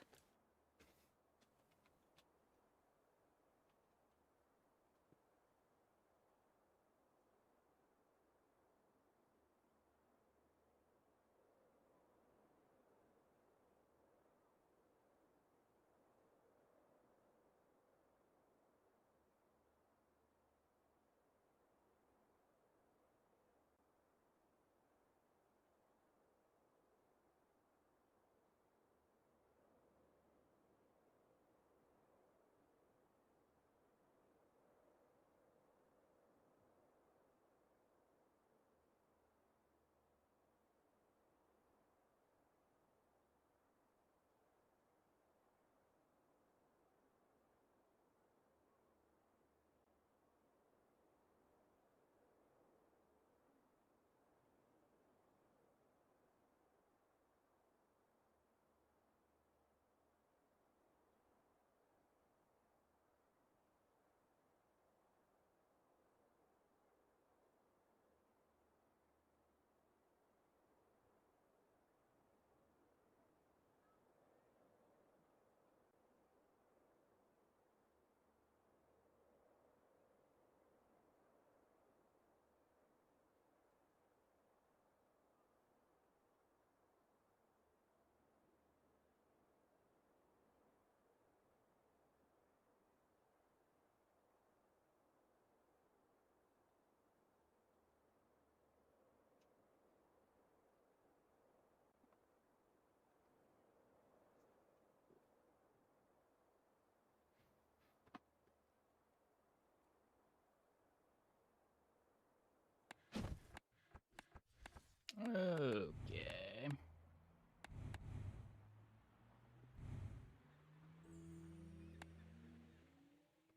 Okay.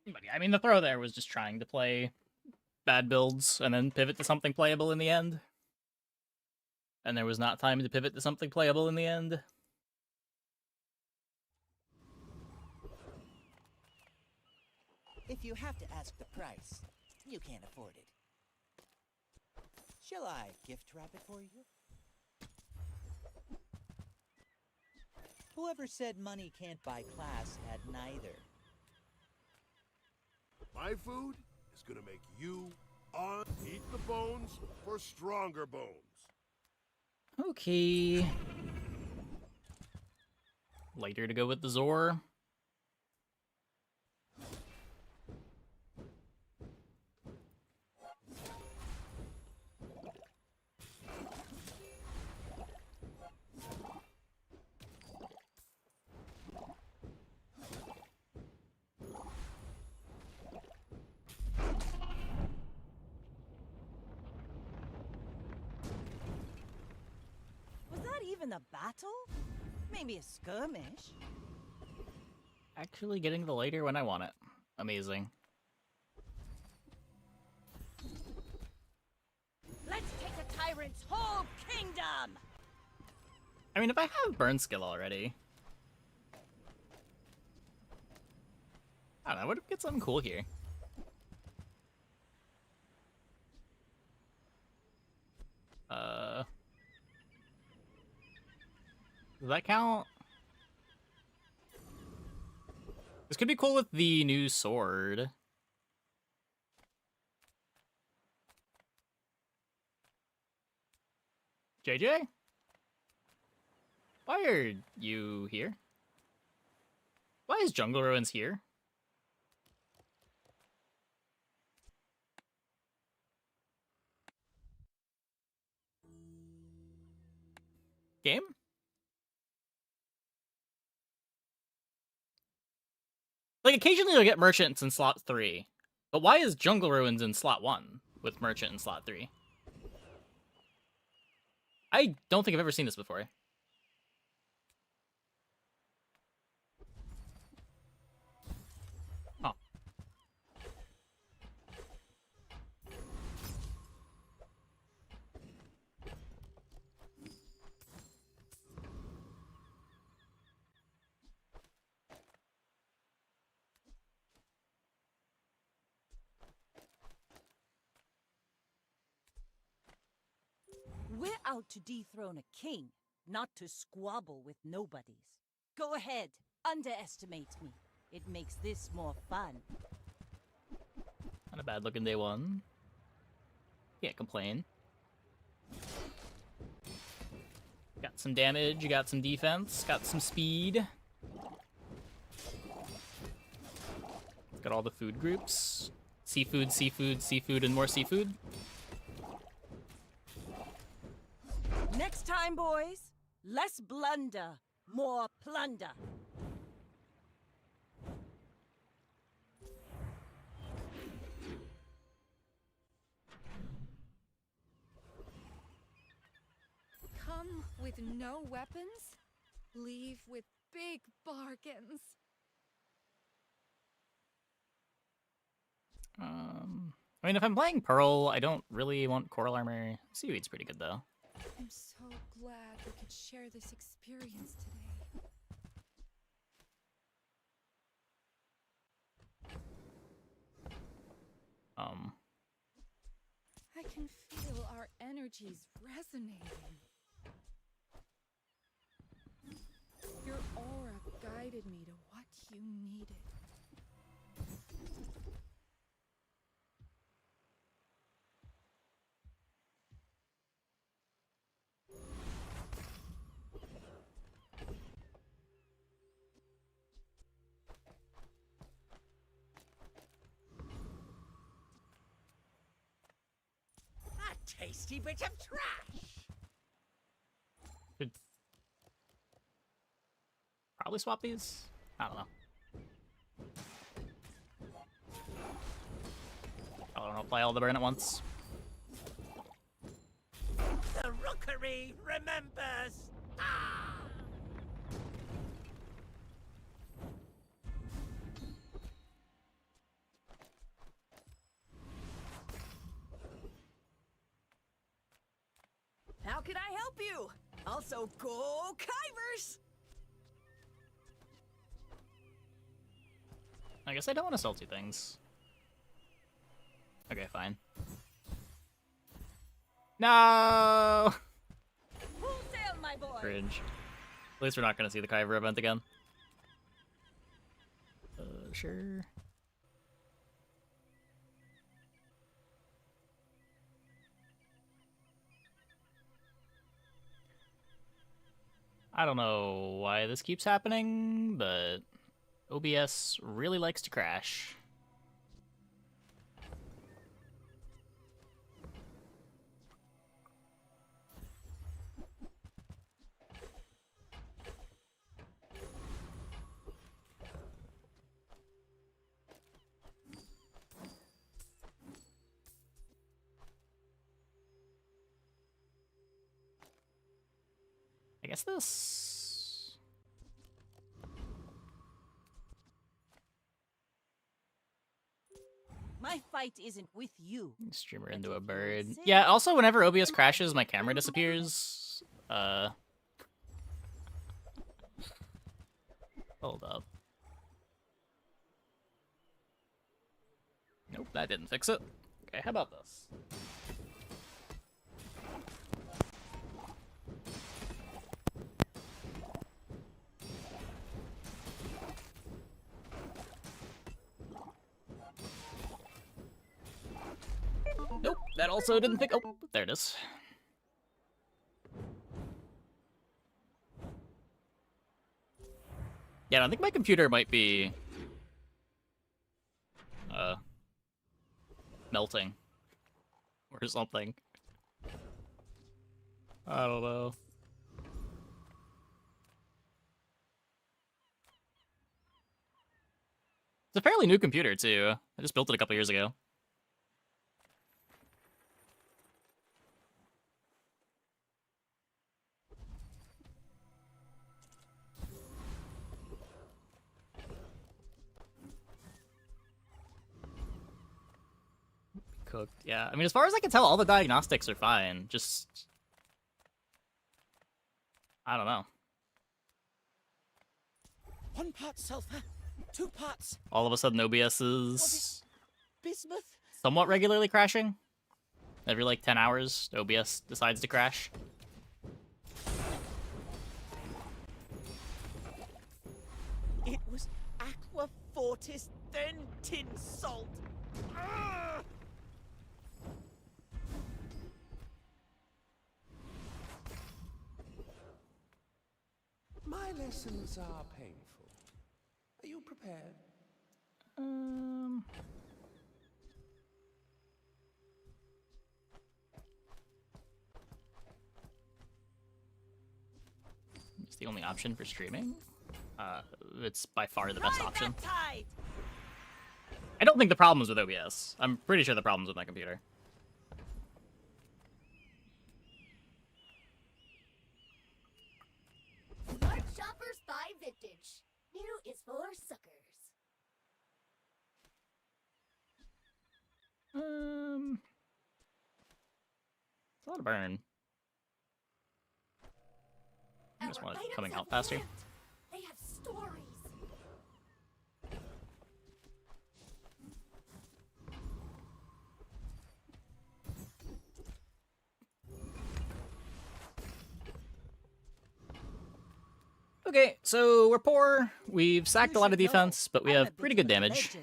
But yeah, I mean, the throw there was just trying to play bad builds and then pivot to something playable in the end. And there was not time to pivot to something playable in the end. If you have to ask the price, you can't afford it. Shall I gift wrap it for you? Whoever said money can't buy class had neither. My food is gonna make you eat the bones for stronger bones. Okay. Later to go with the Zor. Was that even a battle? Maybe a skirmish. Actually getting the later when I want it. Amazing. Let's take the tyrant's whole kingdom! I mean, if I have burn skill already. I don't know, what if we get something cool here? Does that count? This could be cool with the new sword. JJ? Why are you here? Why is Jungle Ruins here? Game? Like, occasionally you'll get merchants in slot 3. But why is Jungle Ruins in slot 1 with merchant in slot 3? I don't think I've ever seen this before. Huh. We're out to dethrone a king, not to squabble with nobodies. Go ahead, underestimate me. It makes this more fun. Not a bad looking day one. Can't complain. Got some damage, you got some defense, got some speed. Got all the food groups. Seafood, seafood, seafood, and more seafood. Next time, boys, less blunder, more plunder. Come with no weapons, leave with big bargains. I mean, if I'm playing Pearl, I don't really want coral armor. Seaweed's pretty good, though. I'm so glad we could share this experience today. I can feel our energies resonating. Your aura guided me to what you needed. A tasty bit of trash! Should probably swap these? I don't know. I don't know, apply all the burn at once. The rookery remembers! Ah! How can I help you? Also, go Kivers! I guess I don't want to sell two things. Okay, fine. No! Full sail, my boy! Cringe. At least we're not going to see the Kyver event again. Sure. I don't know why this keeps happening, but OBS really likes to crash. I guess this... My fight isn't with you. Streamer into a bird. Yeah, also whenever OBS crashes, my camera disappears. Hold up. Nope, that didn't fix it. Okay, how about this? Nope, that also didn't fix. Oh, there it is. Yeah, I think my computer might be melting or something. I don't know. It's a fairly new computer too. I just built it a couple years ago. Cooked. Yeah, I mean, as far as I can tell, all the diagnostics are fine. Just... I don't know. 1 part sulfur, 2 parts All of a sudden, OBS is bismuth. somewhat regularly crashing. Every like 10 hours, OBS decides to crash. It was Aqua Fortis, then Tin Salt. Ah! My lessons are painful. Are you prepared? It's the only option for streaming. It's by far the best option. I don't think the problem is with OBS. I'm pretty sure the problem's with my computer. Smart shoppers buy vintage. New is for suckers. It's a lot of burn. I just want it coming out faster. They have stories. Okay, so we're poor. We've sacked a lot of defense, but we have pretty good damage.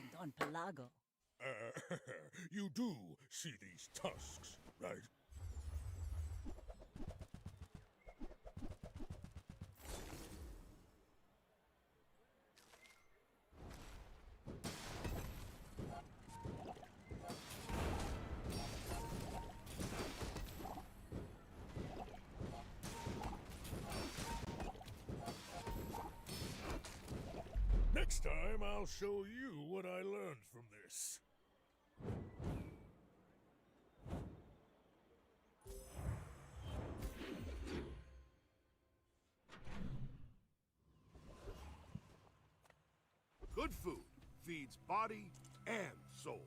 You do see these tusks, right? Next time, I'll show you what I learned from this. Good food feeds body and soul.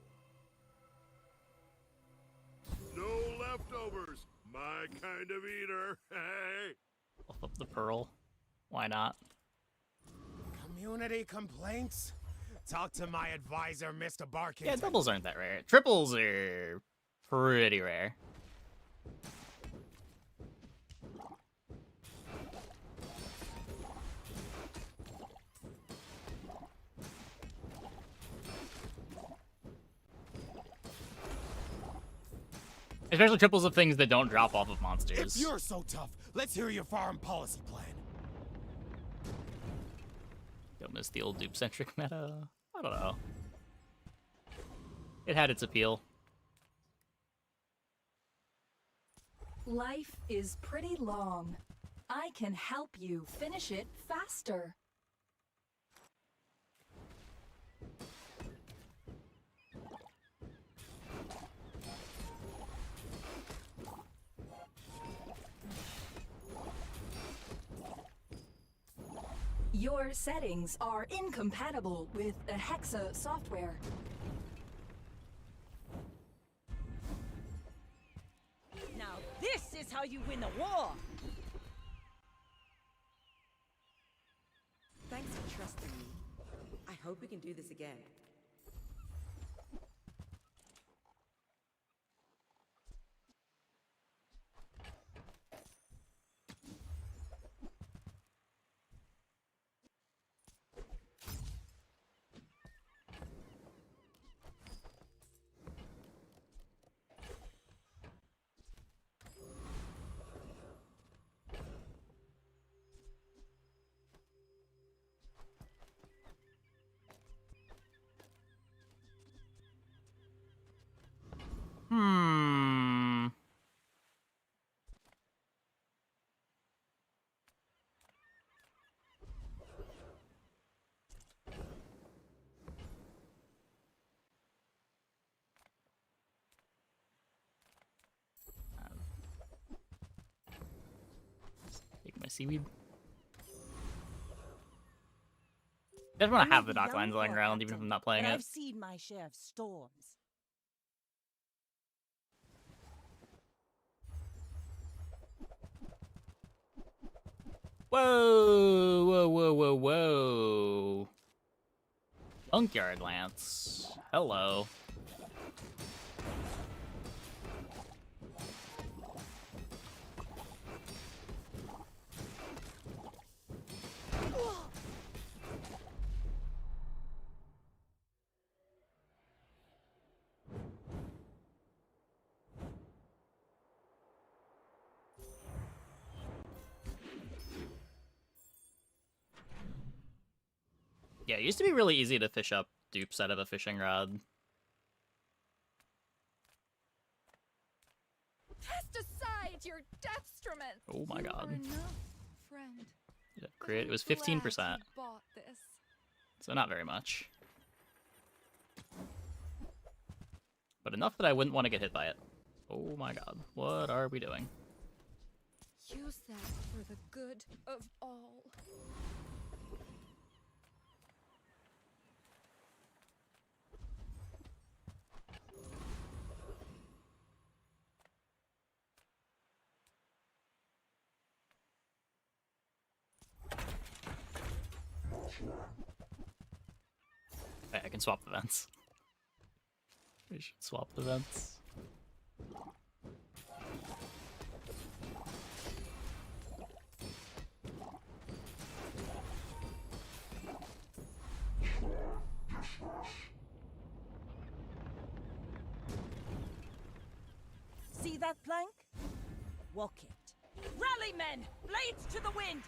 No leftovers, my kind of eater. Hey. Buff up the pearl. Why not? Community complaints? Talk to my advisor, Mr. Barkington. Yeah, doubles aren't that rare. Triples are pretty rare. Especially triples of things that don't drop off of monsters. If you're so tough, let's hear your foreign policy plan. Don't miss the old dupe-centric meta. I don't know. It had its appeal. Life is pretty long. I can help you finish it faster. Your settings are incompatible with the Hexa software. Now this is how you win a war! Thanks for trusting me. I hope we can do this again. Take my seaweed. I just want to have the dock lines lying around, even if I'm not playing but it. I've seen my share of storms. Whoa, whoa, whoa, whoa, whoa. Junkyard Lance. Hello. Yeah, it used to be really easy to fish up dupes out of a fishing rod. Cast aside your deathstruments. Oh my god. You are enough, friend. Yeah, crit. It was Glad 15%. you bought this. So not very much. But enough that I wouldn't want to get hit by it. Oh my god. What are we doing? Use that for the good of all. Okay, I can swap the vents. We should swap the vents. See that plank? Walk it. Rally, men! Blades to the wind!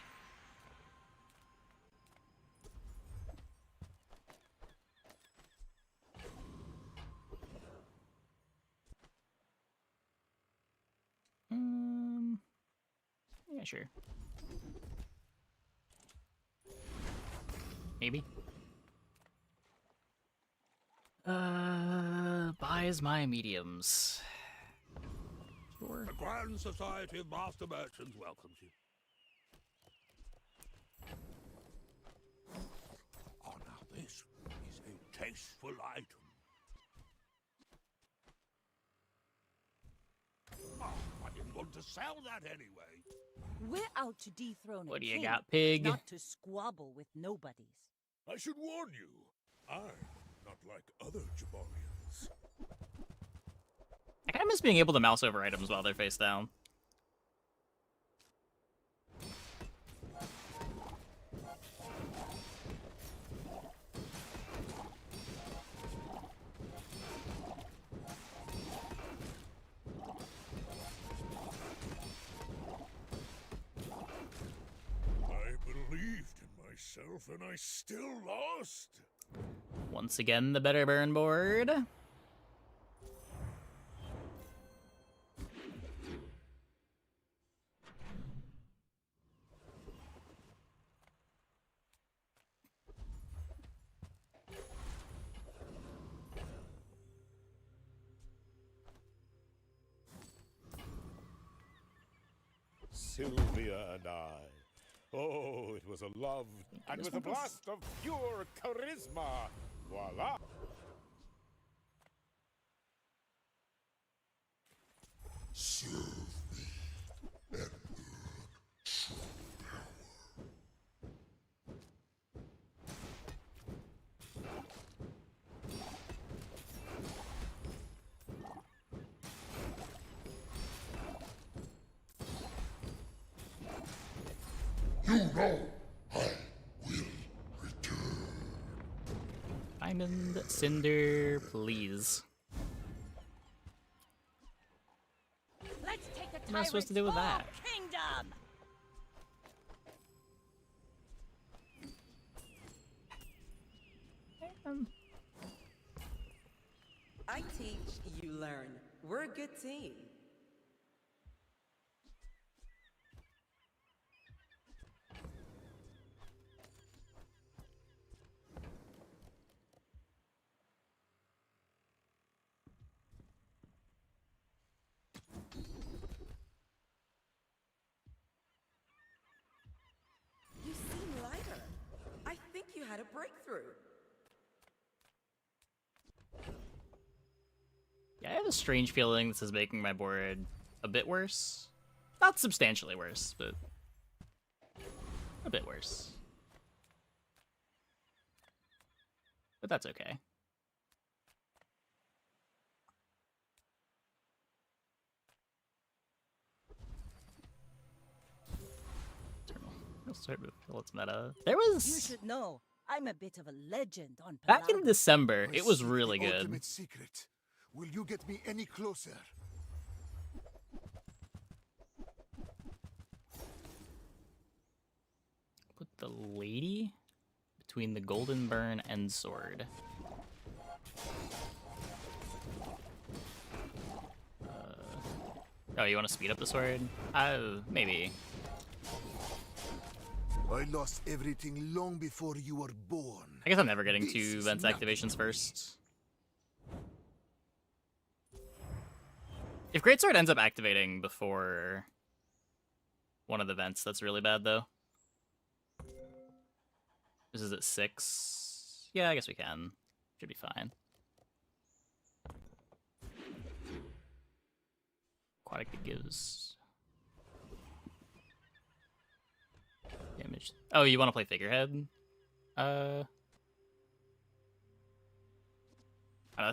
Yeah, sure. Maybe. Buys my mediums. Sure. The Grand Society of Master Merchants welcomes you. Oh, now this is a tasteful item. Oh, I didn't want to sell that anyway. We're out to dethrone a What do you king, got, pig? not to squabble with nobodies. I should warn you, I'm not like other Jabarians. I kind of miss being able to mouse over items while they're face down. I believed in myself and I still lost. Once again, the better burn board. Sylvia and I. Oh, it was a love, and with a blast of pure charisma. Voila! Serve me, Emperor. You know I will return. Diamond Cinder, please. Let's take a What am I supposed to do with that? Kingdom! I teach, you learn. We're a good team. You seem lighter. I think you had a breakthrough. Yeah, I have a strange feeling this is making my board a bit worse. Not substantially worse, but a bit worse. But that's okay. Let's start with Philip's meta. There You was should know, I'm a bit of a legend on back in Palaga. December. It was I seek really the good. ultimate secret. Will you get me any closer? Put the lady between the Golden Burn and Sword. Oh, you want to speed up the Sword? Maybe. I lost everything long before you were born. I guess I'm never getting This two is Vents nothing activations to first. If Greatsword ends up activating before one of the Vents, that's really bad, though. This is at 6. Yeah, I guess we can. Should be fine. Aquatic gives damage. Oh, you want to play Figurehead? I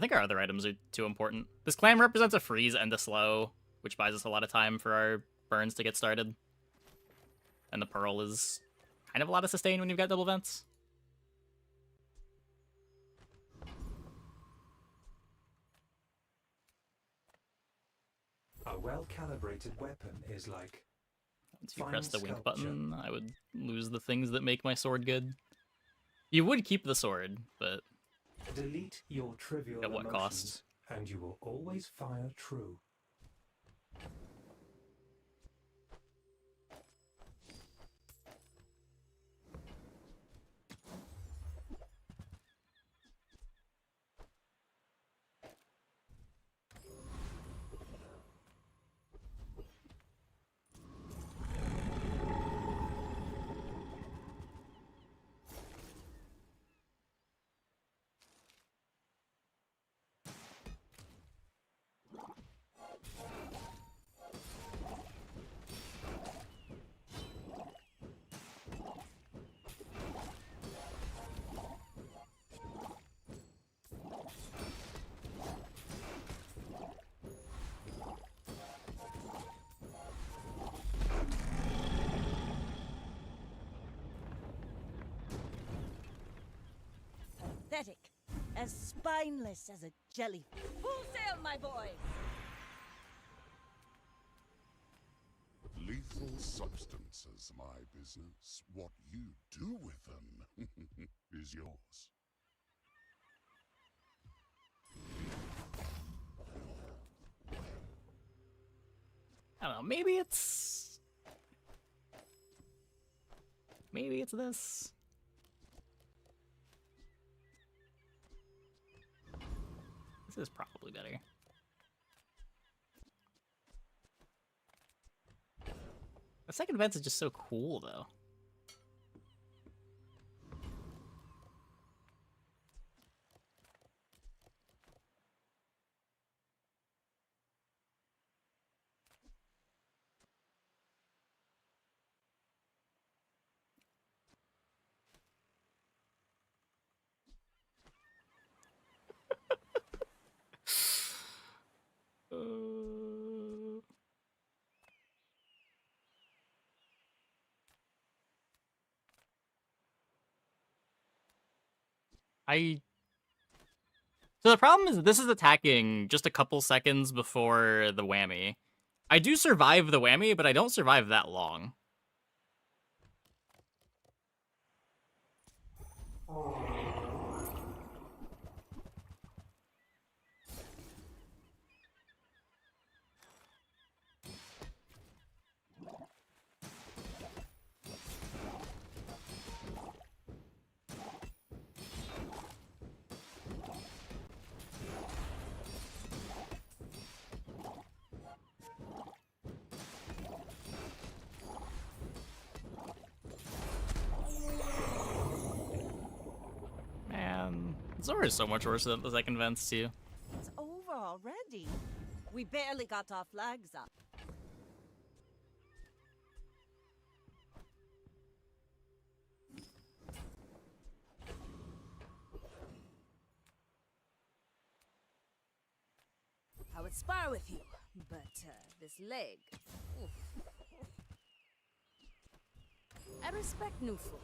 think our other items are too important. This clam represents a freeze and a slow, which buys us a lot of time for our burns to get started. And the Pearl is kind of a lot of sustain when you've got double Vents. A well-calibrated weapon is like... Once you press the wink sculpture. button, I would lose the things that make my sword good. You would keep the sword, but Delete your trivial at what emotions, cost? and you will always fire true. Pathetic. As spineless as a jellyfish. Full sail, my boy! Lethal substances, my business. What you do with them is yours. I don't know, maybe it's this. This is probably better. The second Vents is just so cool, though. So the problem is this is attacking just a couple seconds before the whammy. I do survive the whammy, but I don't survive that long. Man, Zora is so much worse than the second Vents, too. It's over already. We barely got our flags up. I would spar with you, but this leg. Oof. I respect Nufu,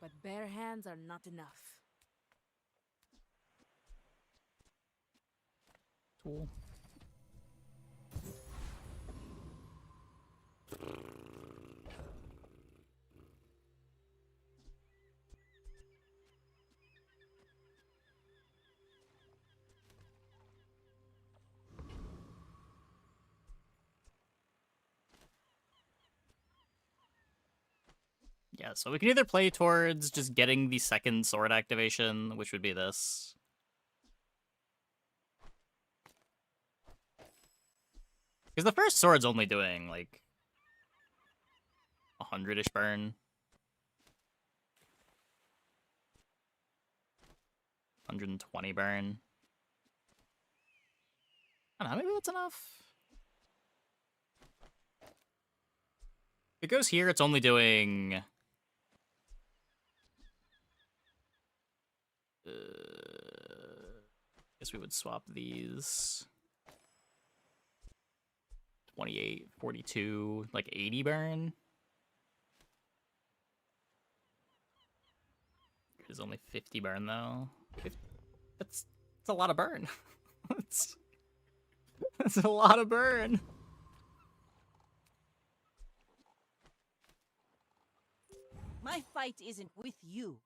but bare hands are not enough. Cool. Yeah, so we can either play towards just getting the second sword activation, which would be this. Because the first sword's only doing, like, 100-ish burn. 120 burn. I don't know, maybe that's enough? If it goes here, it's only doing... guess we would swap these. 28, 42, like 80 burn. There's only 50 burn though. That's a lot of burn. that's a lot of burn. My fight isn't with you,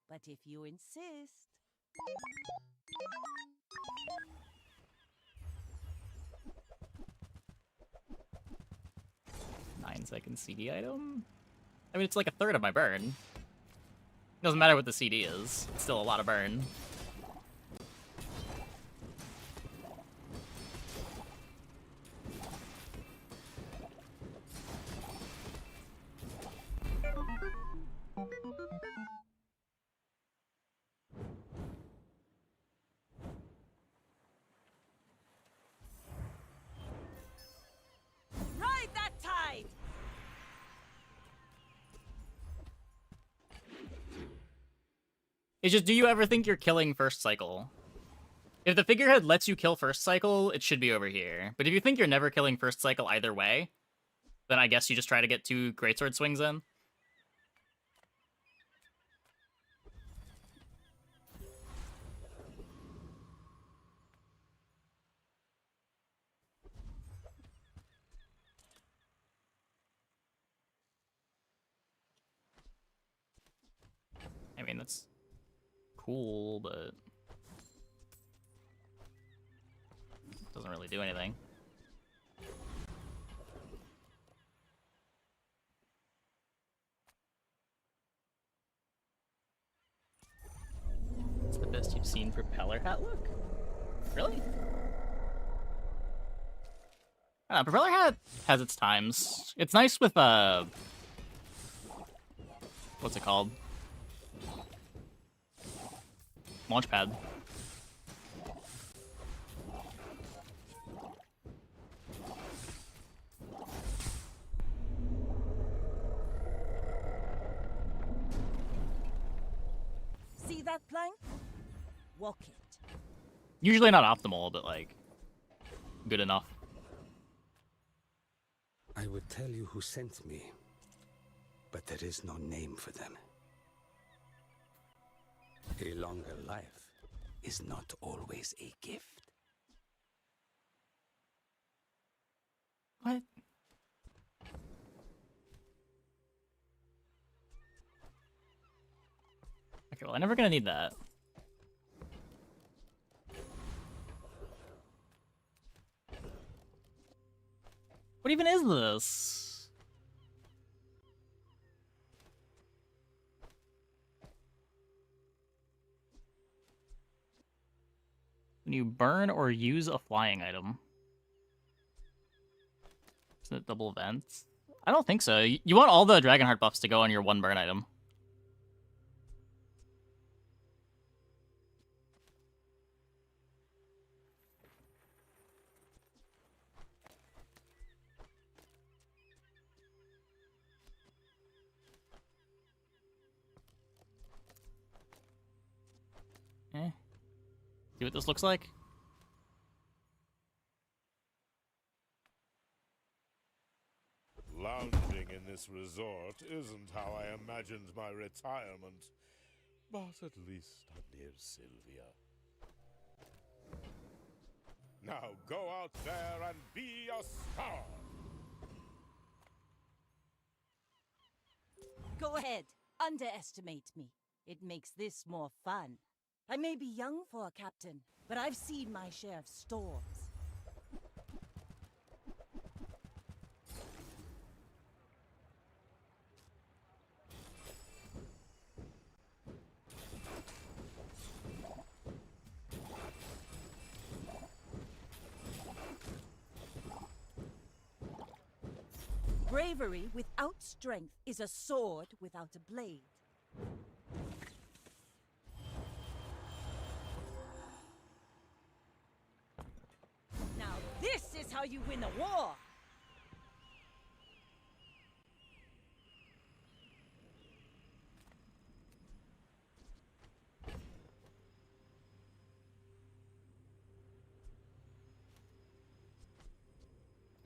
but if you insist. 9-second CD item? I mean, it's like a third of my burn. Doesn't matter what the CD is. It's still a lot of burn. Ride that tide! It's just, do you ever think you're killing first cycle? If the figurehead lets you kill first cycle, it should be over here. But if you think you're never killing first cycle either way, then I guess you just try to get 2 greatsword swings in. I mean, that's cool, but doesn't really do anything. What's the best you've seen propeller hat look? Really? Propeller hat has its times. It's nice with what's it called? Launchpad. See that plank? Walk it. Usually not optimal, but like good enough. I would tell you who sent me, but there is no name for them. A longer life is not always a gift. What? Okay, well, I'm never gonna need that. What even is this? When you burn or use a flying item. Isn't it double events? I don't think so. You want all the Dragonheart buffs to go on your 1 burn item. See what this looks like? Lounging in this resort isn't how I imagined my retirement, but at least I'm near Sylvia. Now go out there and be a star! Go ahead. Underestimate me. It makes this more fun. I may be young for a captain, but I've seen my share of storms. Bravery without strength is a sword without a blade. Now this is how you win a war!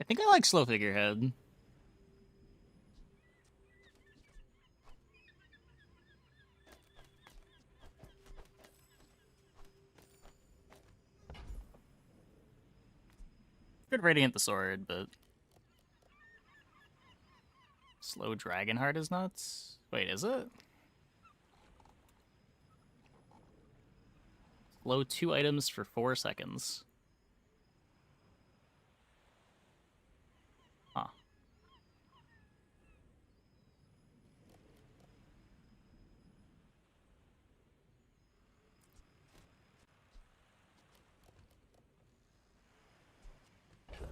I think I like slow figurehead. Good radiant the sword, but slow Dragonheart is nuts. Wait, is it? Slow 2 items for 4 seconds. Huh.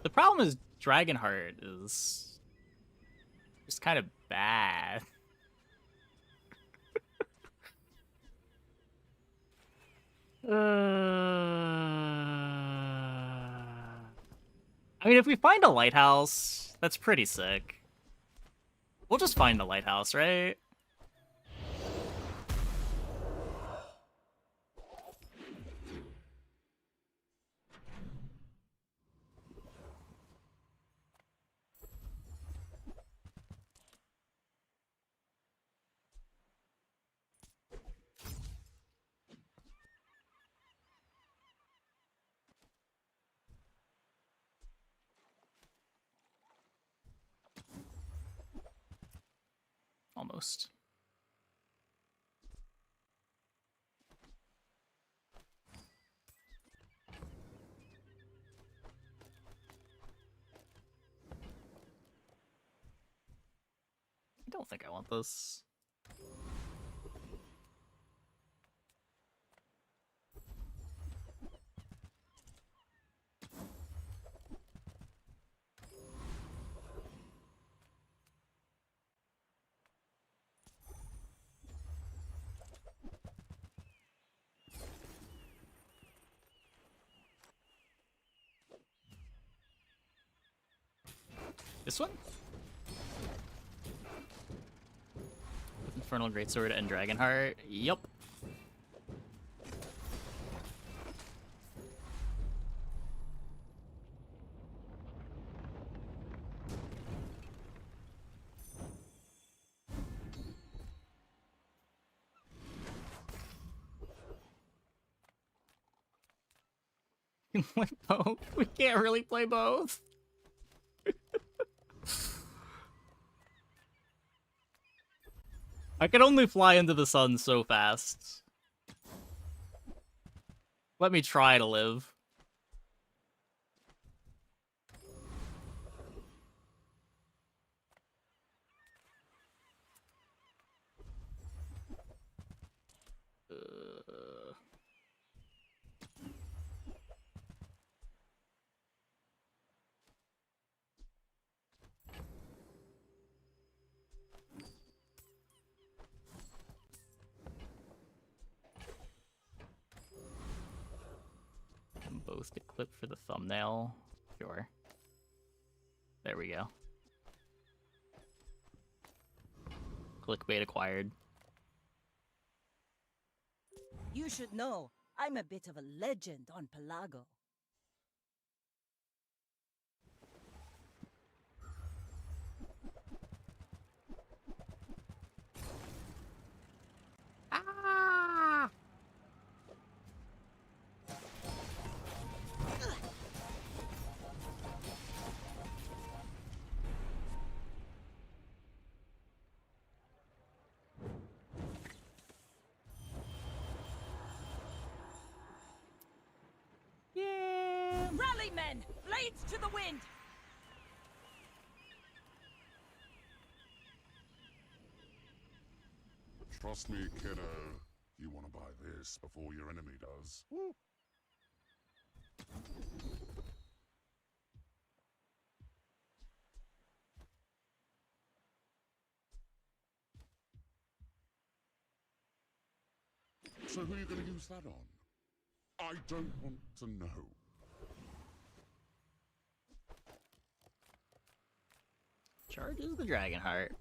The problem is Dragonheart is just kind of bad. I mean, if we find a lighthouse, that's pretty sick. We'll just find the lighthouse, right? Almost. I don't think I want this. This one? Infernal Greatsword and Dragonheart. Yup. You can play both. We can't really play both. I can only fly into the sun so fast. Let me try to live. Both to clip for the thumbnail. Sure. There we go. Clickbait acquired. You should know, I'm a bit of a legend on Pelago. Ah! Yeah! Rally, men! Blades to the wind! Trust me, kiddo. You want to buy this before your enemy does. So who are you going to use that on? I don't want to know. Charges the dragon heart.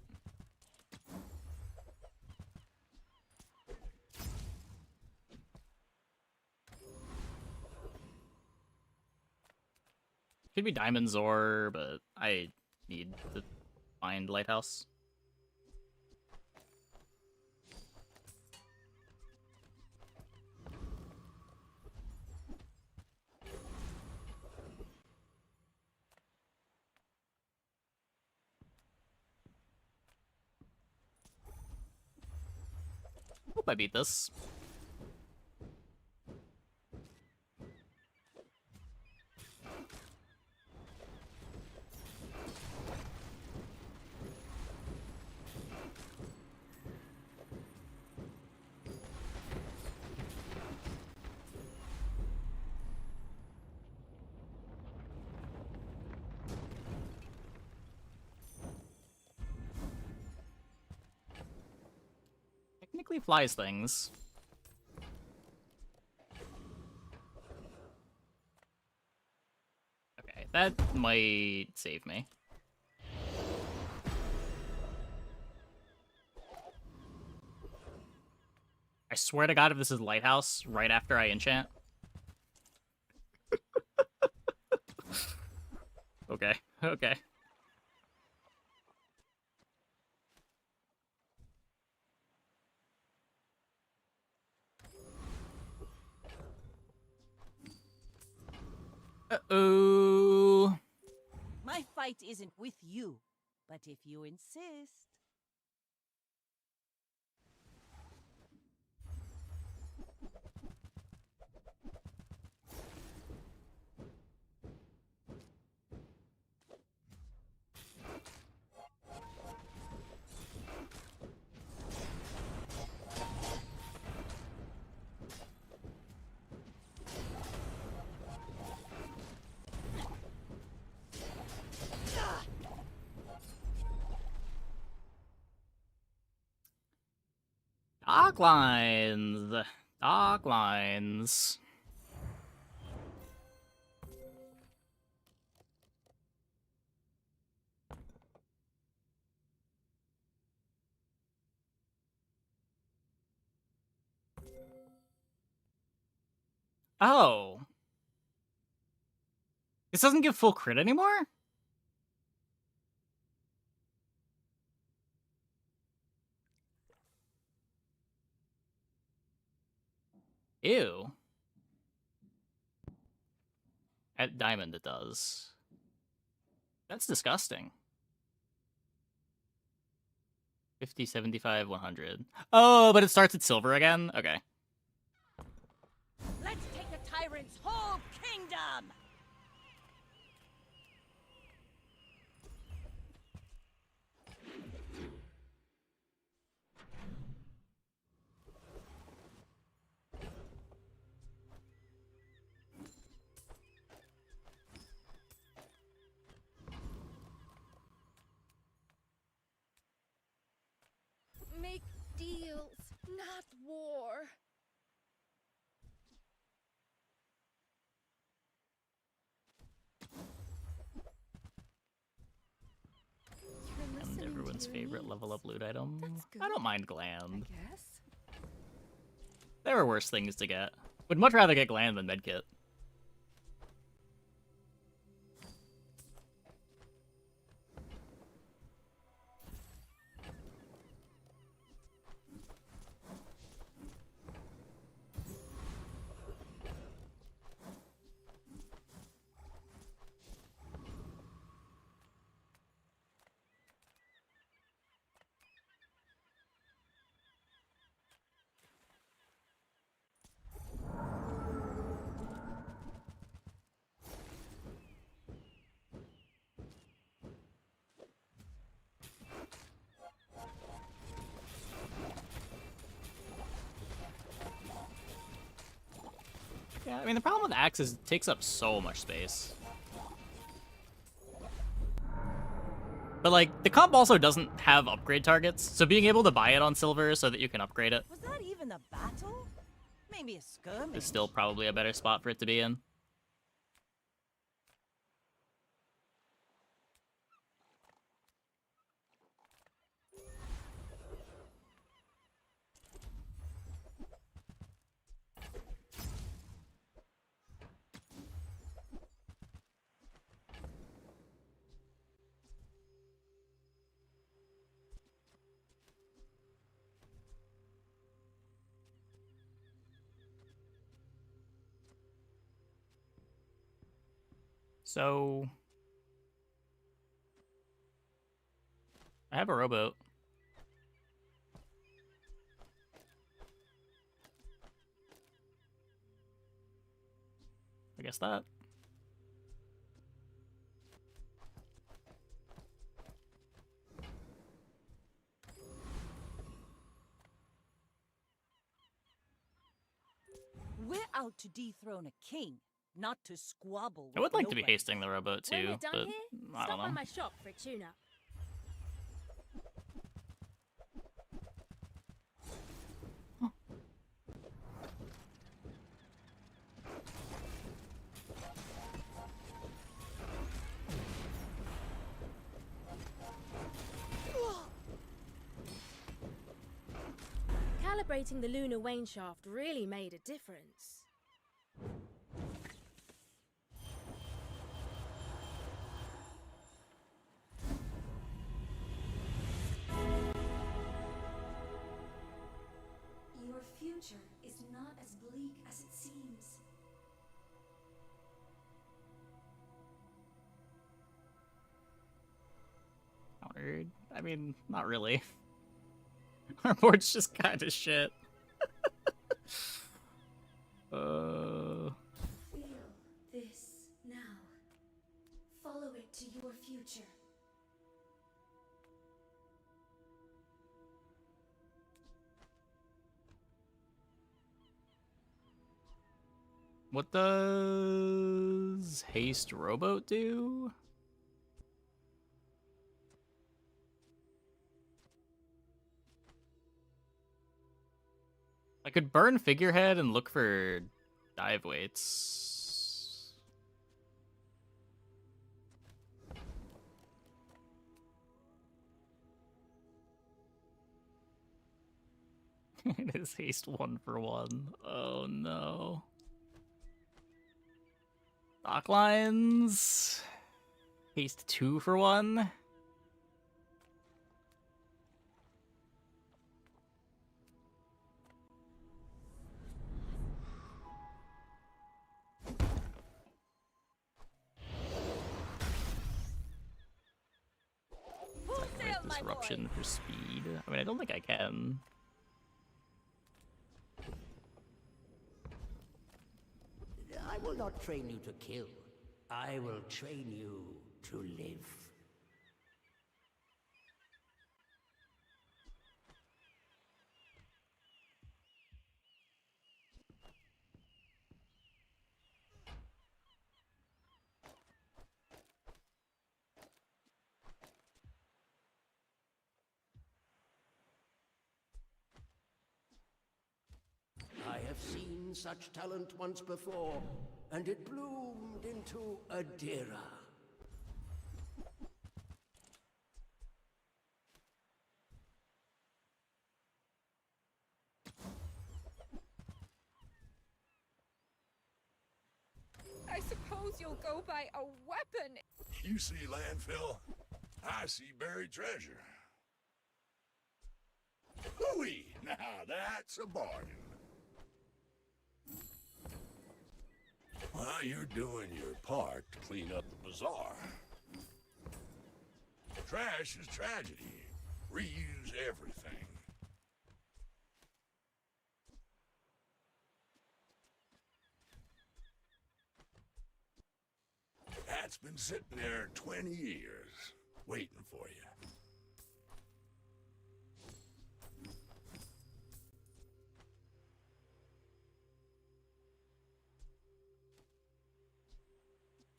Could be Diamond Zor, but I need to find Lighthouse. Hope I beat this. Technically flies things. Okay, that might save me. I swear to God, if this is Lighthouse right after I enchant. Okay, okay. Uh-oh. My fight isn't with you, but if you insist. Dark lines. Dark lines. Oh. This doesn't give full crit anymore? Ew. At Diamond it does. That's disgusting. 50, 75, 100. Oh, but it starts at silver again? Okay. Let's take the tyrant's whole kingdom! Make deals, not war. And everyone's favorite level up loot item. good. I don't mind Gland. Yes. There are worse things to get. Would much rather get Gland than Medkit. Yeah, I mean, the problem with Axe is it takes up so much space. But, like, the comp also doesn't have upgrade targets, so being able to buy it on silver so that you can upgrade it. Was that even a battle? Maybe a skirmish. Is still probably a better spot for it to be in. So I have a rowboat. I guess that. We're out to dethrone a king, not to squabble with I would like to be nobody. hasting the rowboat When too, we're done but here, I stop don't by know. my shop for a tune-up. Calibrating the lunar wane shaft really made a difference. Your future is not as bleak as it seems. Countered. I mean, not really. Our board's just kind of shit. Feel this now. Follow it to your future. What does haste rowboat do? I could burn figurehead and look for dive weights. It is haste 1-for-1. Oh no. Dock lines. Haste 2-for-1. Disruption for speed. I mean, I don't think I can. I will not train you to kill. I will train you to live. I have seen such talent once before, and it bloomed into Adira. I suppose you'll go by a weapon. You see landfill, I see buried treasure. Hooey! Now that's a bargain. Well, you're doing your part to clean up the bazaar. Trash is tragedy. Reuse everything. That's been sitting there 20 years, waiting for you.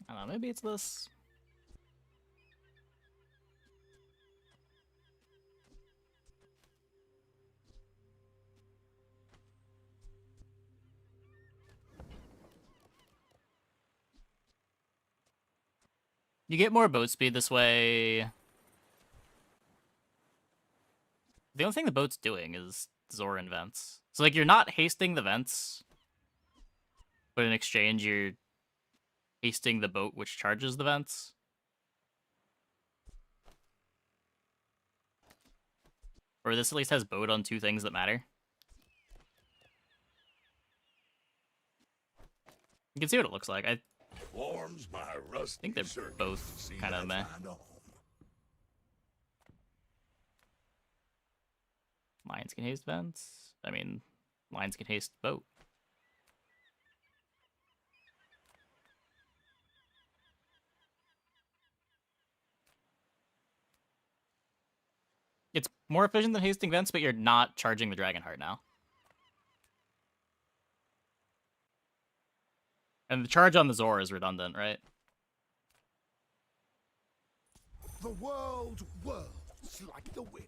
I don't know, maybe it's this. You get more boat speed this way. The only thing the boat's doing is Zoran vents. So, like, you're not hasting the vents, but in exchange, you're hasting the boat, which charges the vents. Or this at least has boat on two things that matter. You can see what it looks like. I Warms my rusty think they're circuit both to see kind of that meh. find home. Lions can haste vents. I mean, lions can haste boat. It's more efficient than hasting vents, but you're not charging the Dragon Heart now. And the charge on the Zor is redundant, right? The world whirls like the wind.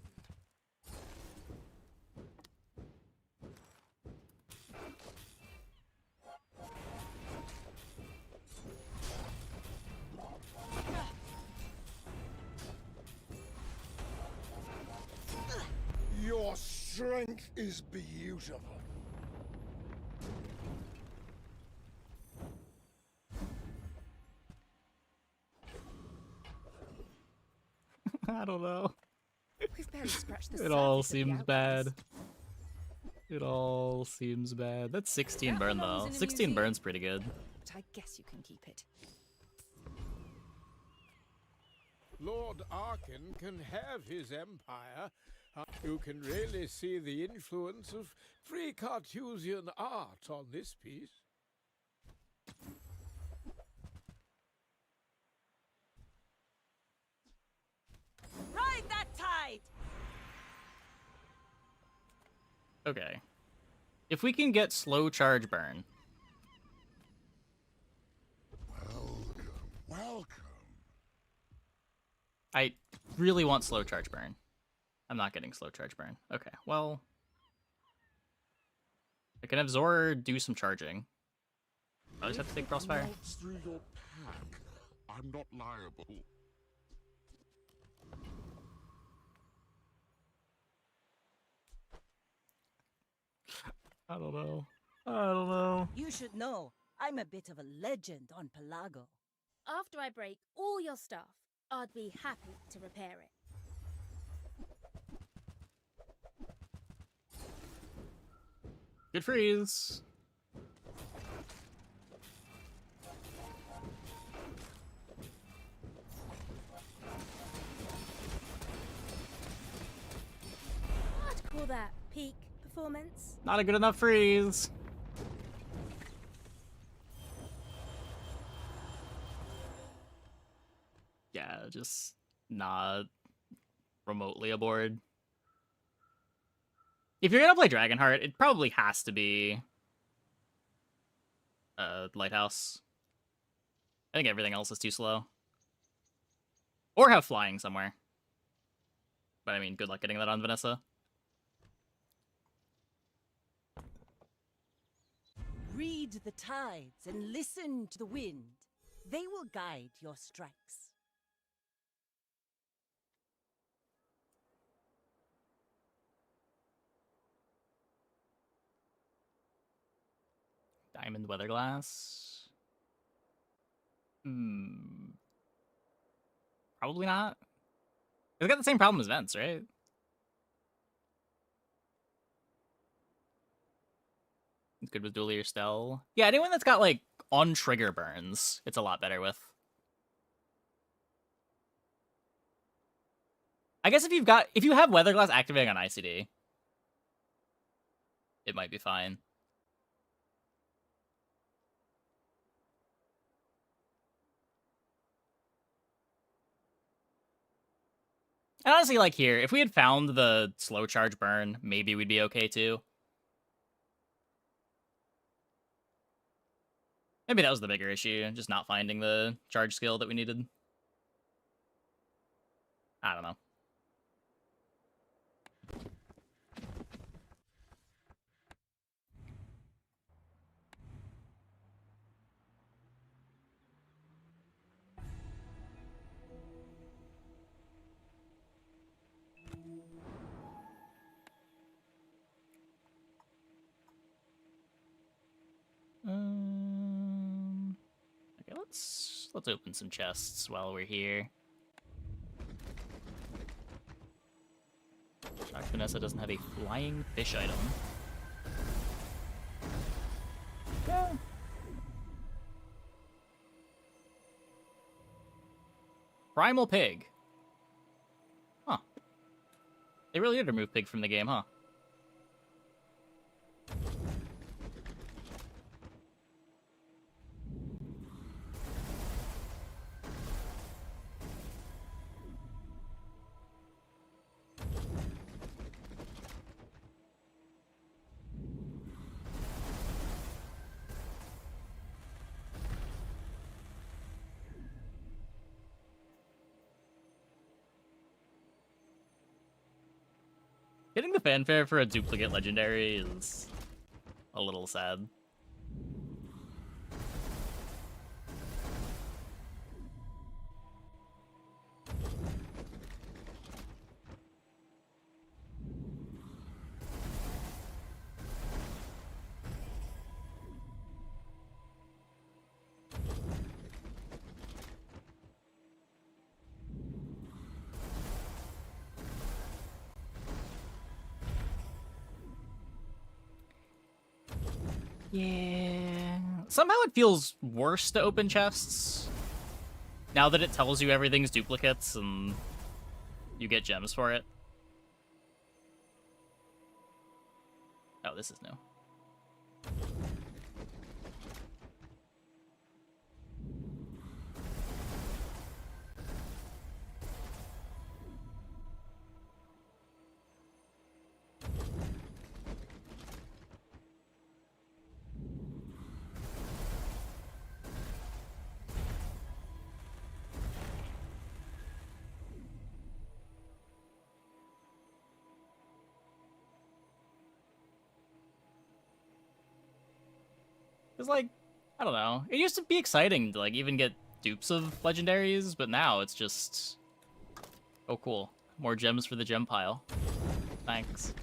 Your strength is beautiful. I don't know. We've barely scratched the It all surface of the seems outlaws. bad. It all seems bad. That's 16 That burn, belongs though. in a 16 museum. burn's pretty good. But I guess you can keep it. Lord Arkin can have his empire. You can really see the influence of pre-Carthusian art on this piece. Ride that tide! Okay. If we can get slow charge burn. Welcome. I really want slow charge burn. I'm not getting slow charge burn. Okay, well. I can have Zor do some charging. I just have to take crossfire. Melts through your pack. I'm not liable. I don't know. I don't know. You should know, I'm a bit of a legend on Pelago. After I break all your stuff, I'd be happy to repair it. Good freeze. I'd call that peak performance. Not a good enough freeze. Yeah, just not remotely aboard. If you're gonna play Dragonheart, it probably has to be Lighthouse. I think everything else is too slow. Or have flying somewhere. But I mean, good luck getting that on Vanessa. Read the tides and listen to the wind. They will guide your strikes. Diamond Weatherglass. Probably not. It's got the same problem as Vents, right? It's good with Dualier Stell. Yeah, anyone that's got, like, on-trigger burns, it's a lot better with. I guess if you have Weatherglass activating on ICD, it might be fine. And honestly, like here, if we had found the slow charge burn, maybe we'd be okay too. Maybe that was the bigger issue, just not finding the charge skill that we needed. I don't know. let's open some chests while we're here. Shocked Vanessa doesn't have a flying fish item. Yeah. Primal Pig. Huh. They really did remove Pig from the game, huh? Getting the fanfare for a duplicate legendary is a little sad. Yeah. Somehow it feels worse to open chests now that it tells you everything's duplicates and you get gems for it. Oh, this is new. It's like, I don't know. It used to be exciting to like even get dupes of legendaries, but now it's just, oh cool, more gems for the gem pile. Thanks.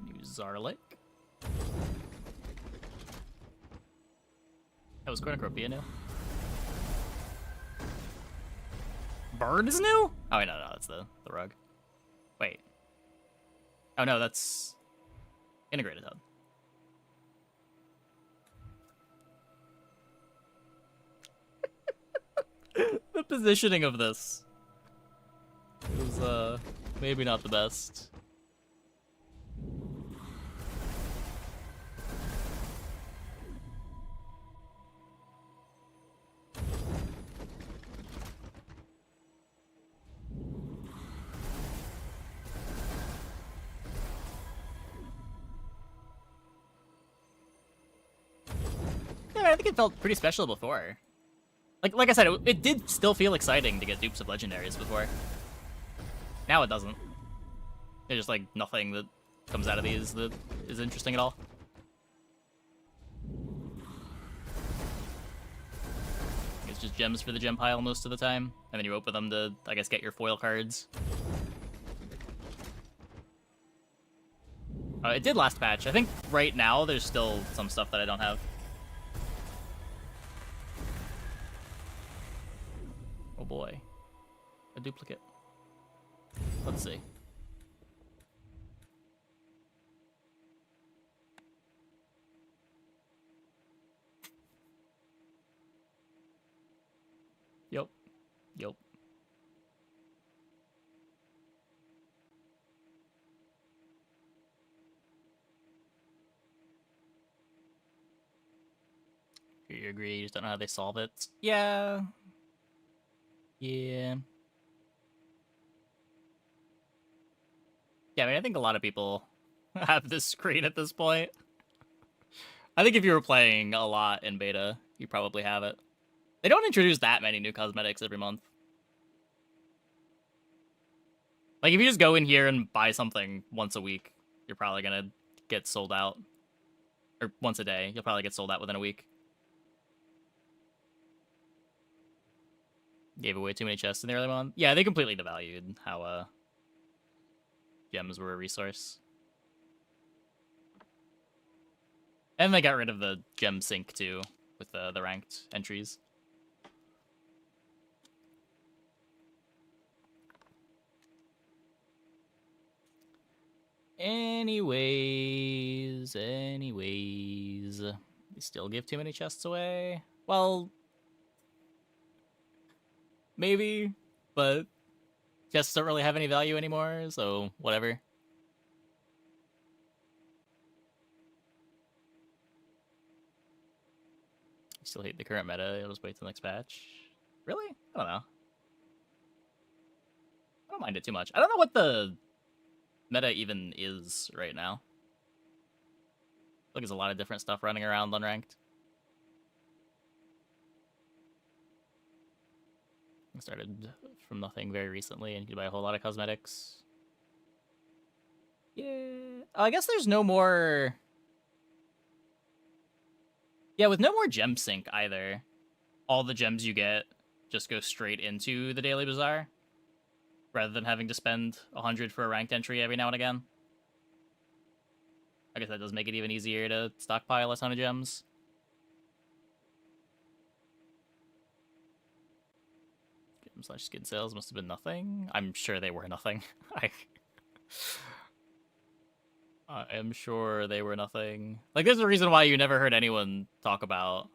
New Zarlik. That was Cornucopia new. Bird is new? Oh, wait, no, that's the rug. Wait. Oh, no, that's integrated hub. The positioning of this is, maybe not the best. Yeah, I think it felt pretty special before. Like I said, it did still feel exciting to get dupes of legendaries before. Now it doesn't. There's just like nothing that comes out of these that is interesting at all. It's just gems for the gem pile most of the time, and then you open them to, I guess, get your foil cards. It did last patch. I think right now there's still some stuff that I don't have. Oh boy. A duplicate. Let's see. Yup. Yup. You agree, you just don't know how they solve it? Yeah. Yeah. Yeah, I mean, I think a lot of people have this screen at this point. I think if you were playing a lot in beta, you probably have it. They don't introduce that many new cosmetics every month. Like, if you just go in here and buy something once a week, you're probably gonna get sold out. Or once a day. You'll probably get sold out within a week. Gave away too many chests in the early month. Yeah, they completely devalued how gems were a resource. And they got rid of the gem sync too with the ranked entries. Anyways, they still give too many chests away. Well, maybe, but chests don't really have any value anymore, so whatever. Still hate the current meta. I'll just wait till the next patch. Really? I don't know. I don't mind it too much. I don't know what the meta even is right now. Look, there's a lot of different stuff running around unranked. I started from nothing very recently, and you could buy a whole lot of cosmetics. Yeah. Oh, I guess there's no more... Yeah, with no more gem sync either, all the gems you get just go straight into the Daily Bazaar, rather than having to spend 100 for a ranked entry every now and again. I guess that does make it even easier to stockpile a ton of gems. Gem/skin sales must have been nothing. I'm sure they were nothing. I am sure they were nothing. Like, there's a reason why you never heard anyone talk about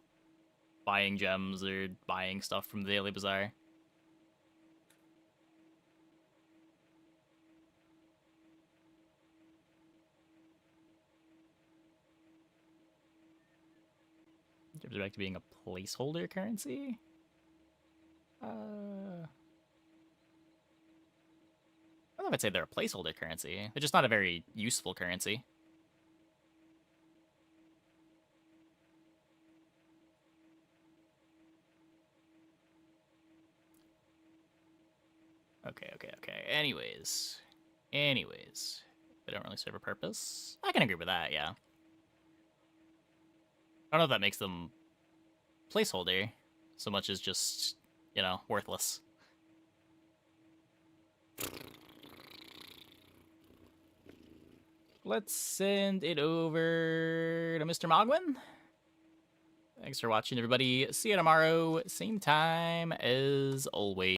buying gems or buying stuff from the Daily Bazaar. Gems are back to being a placeholder currency? I don't know if I'd say they're a placeholder currency. They're just not a very useful currency. Okay. Anyways. They don't really serve a purpose. I can agree with that, yeah. I don't know if that makes them placeholder so much as just, you know, worthless. Let's send it over to Mr. Mogwin. Thanks for watching, everybody. See you tomorrow, same time as always.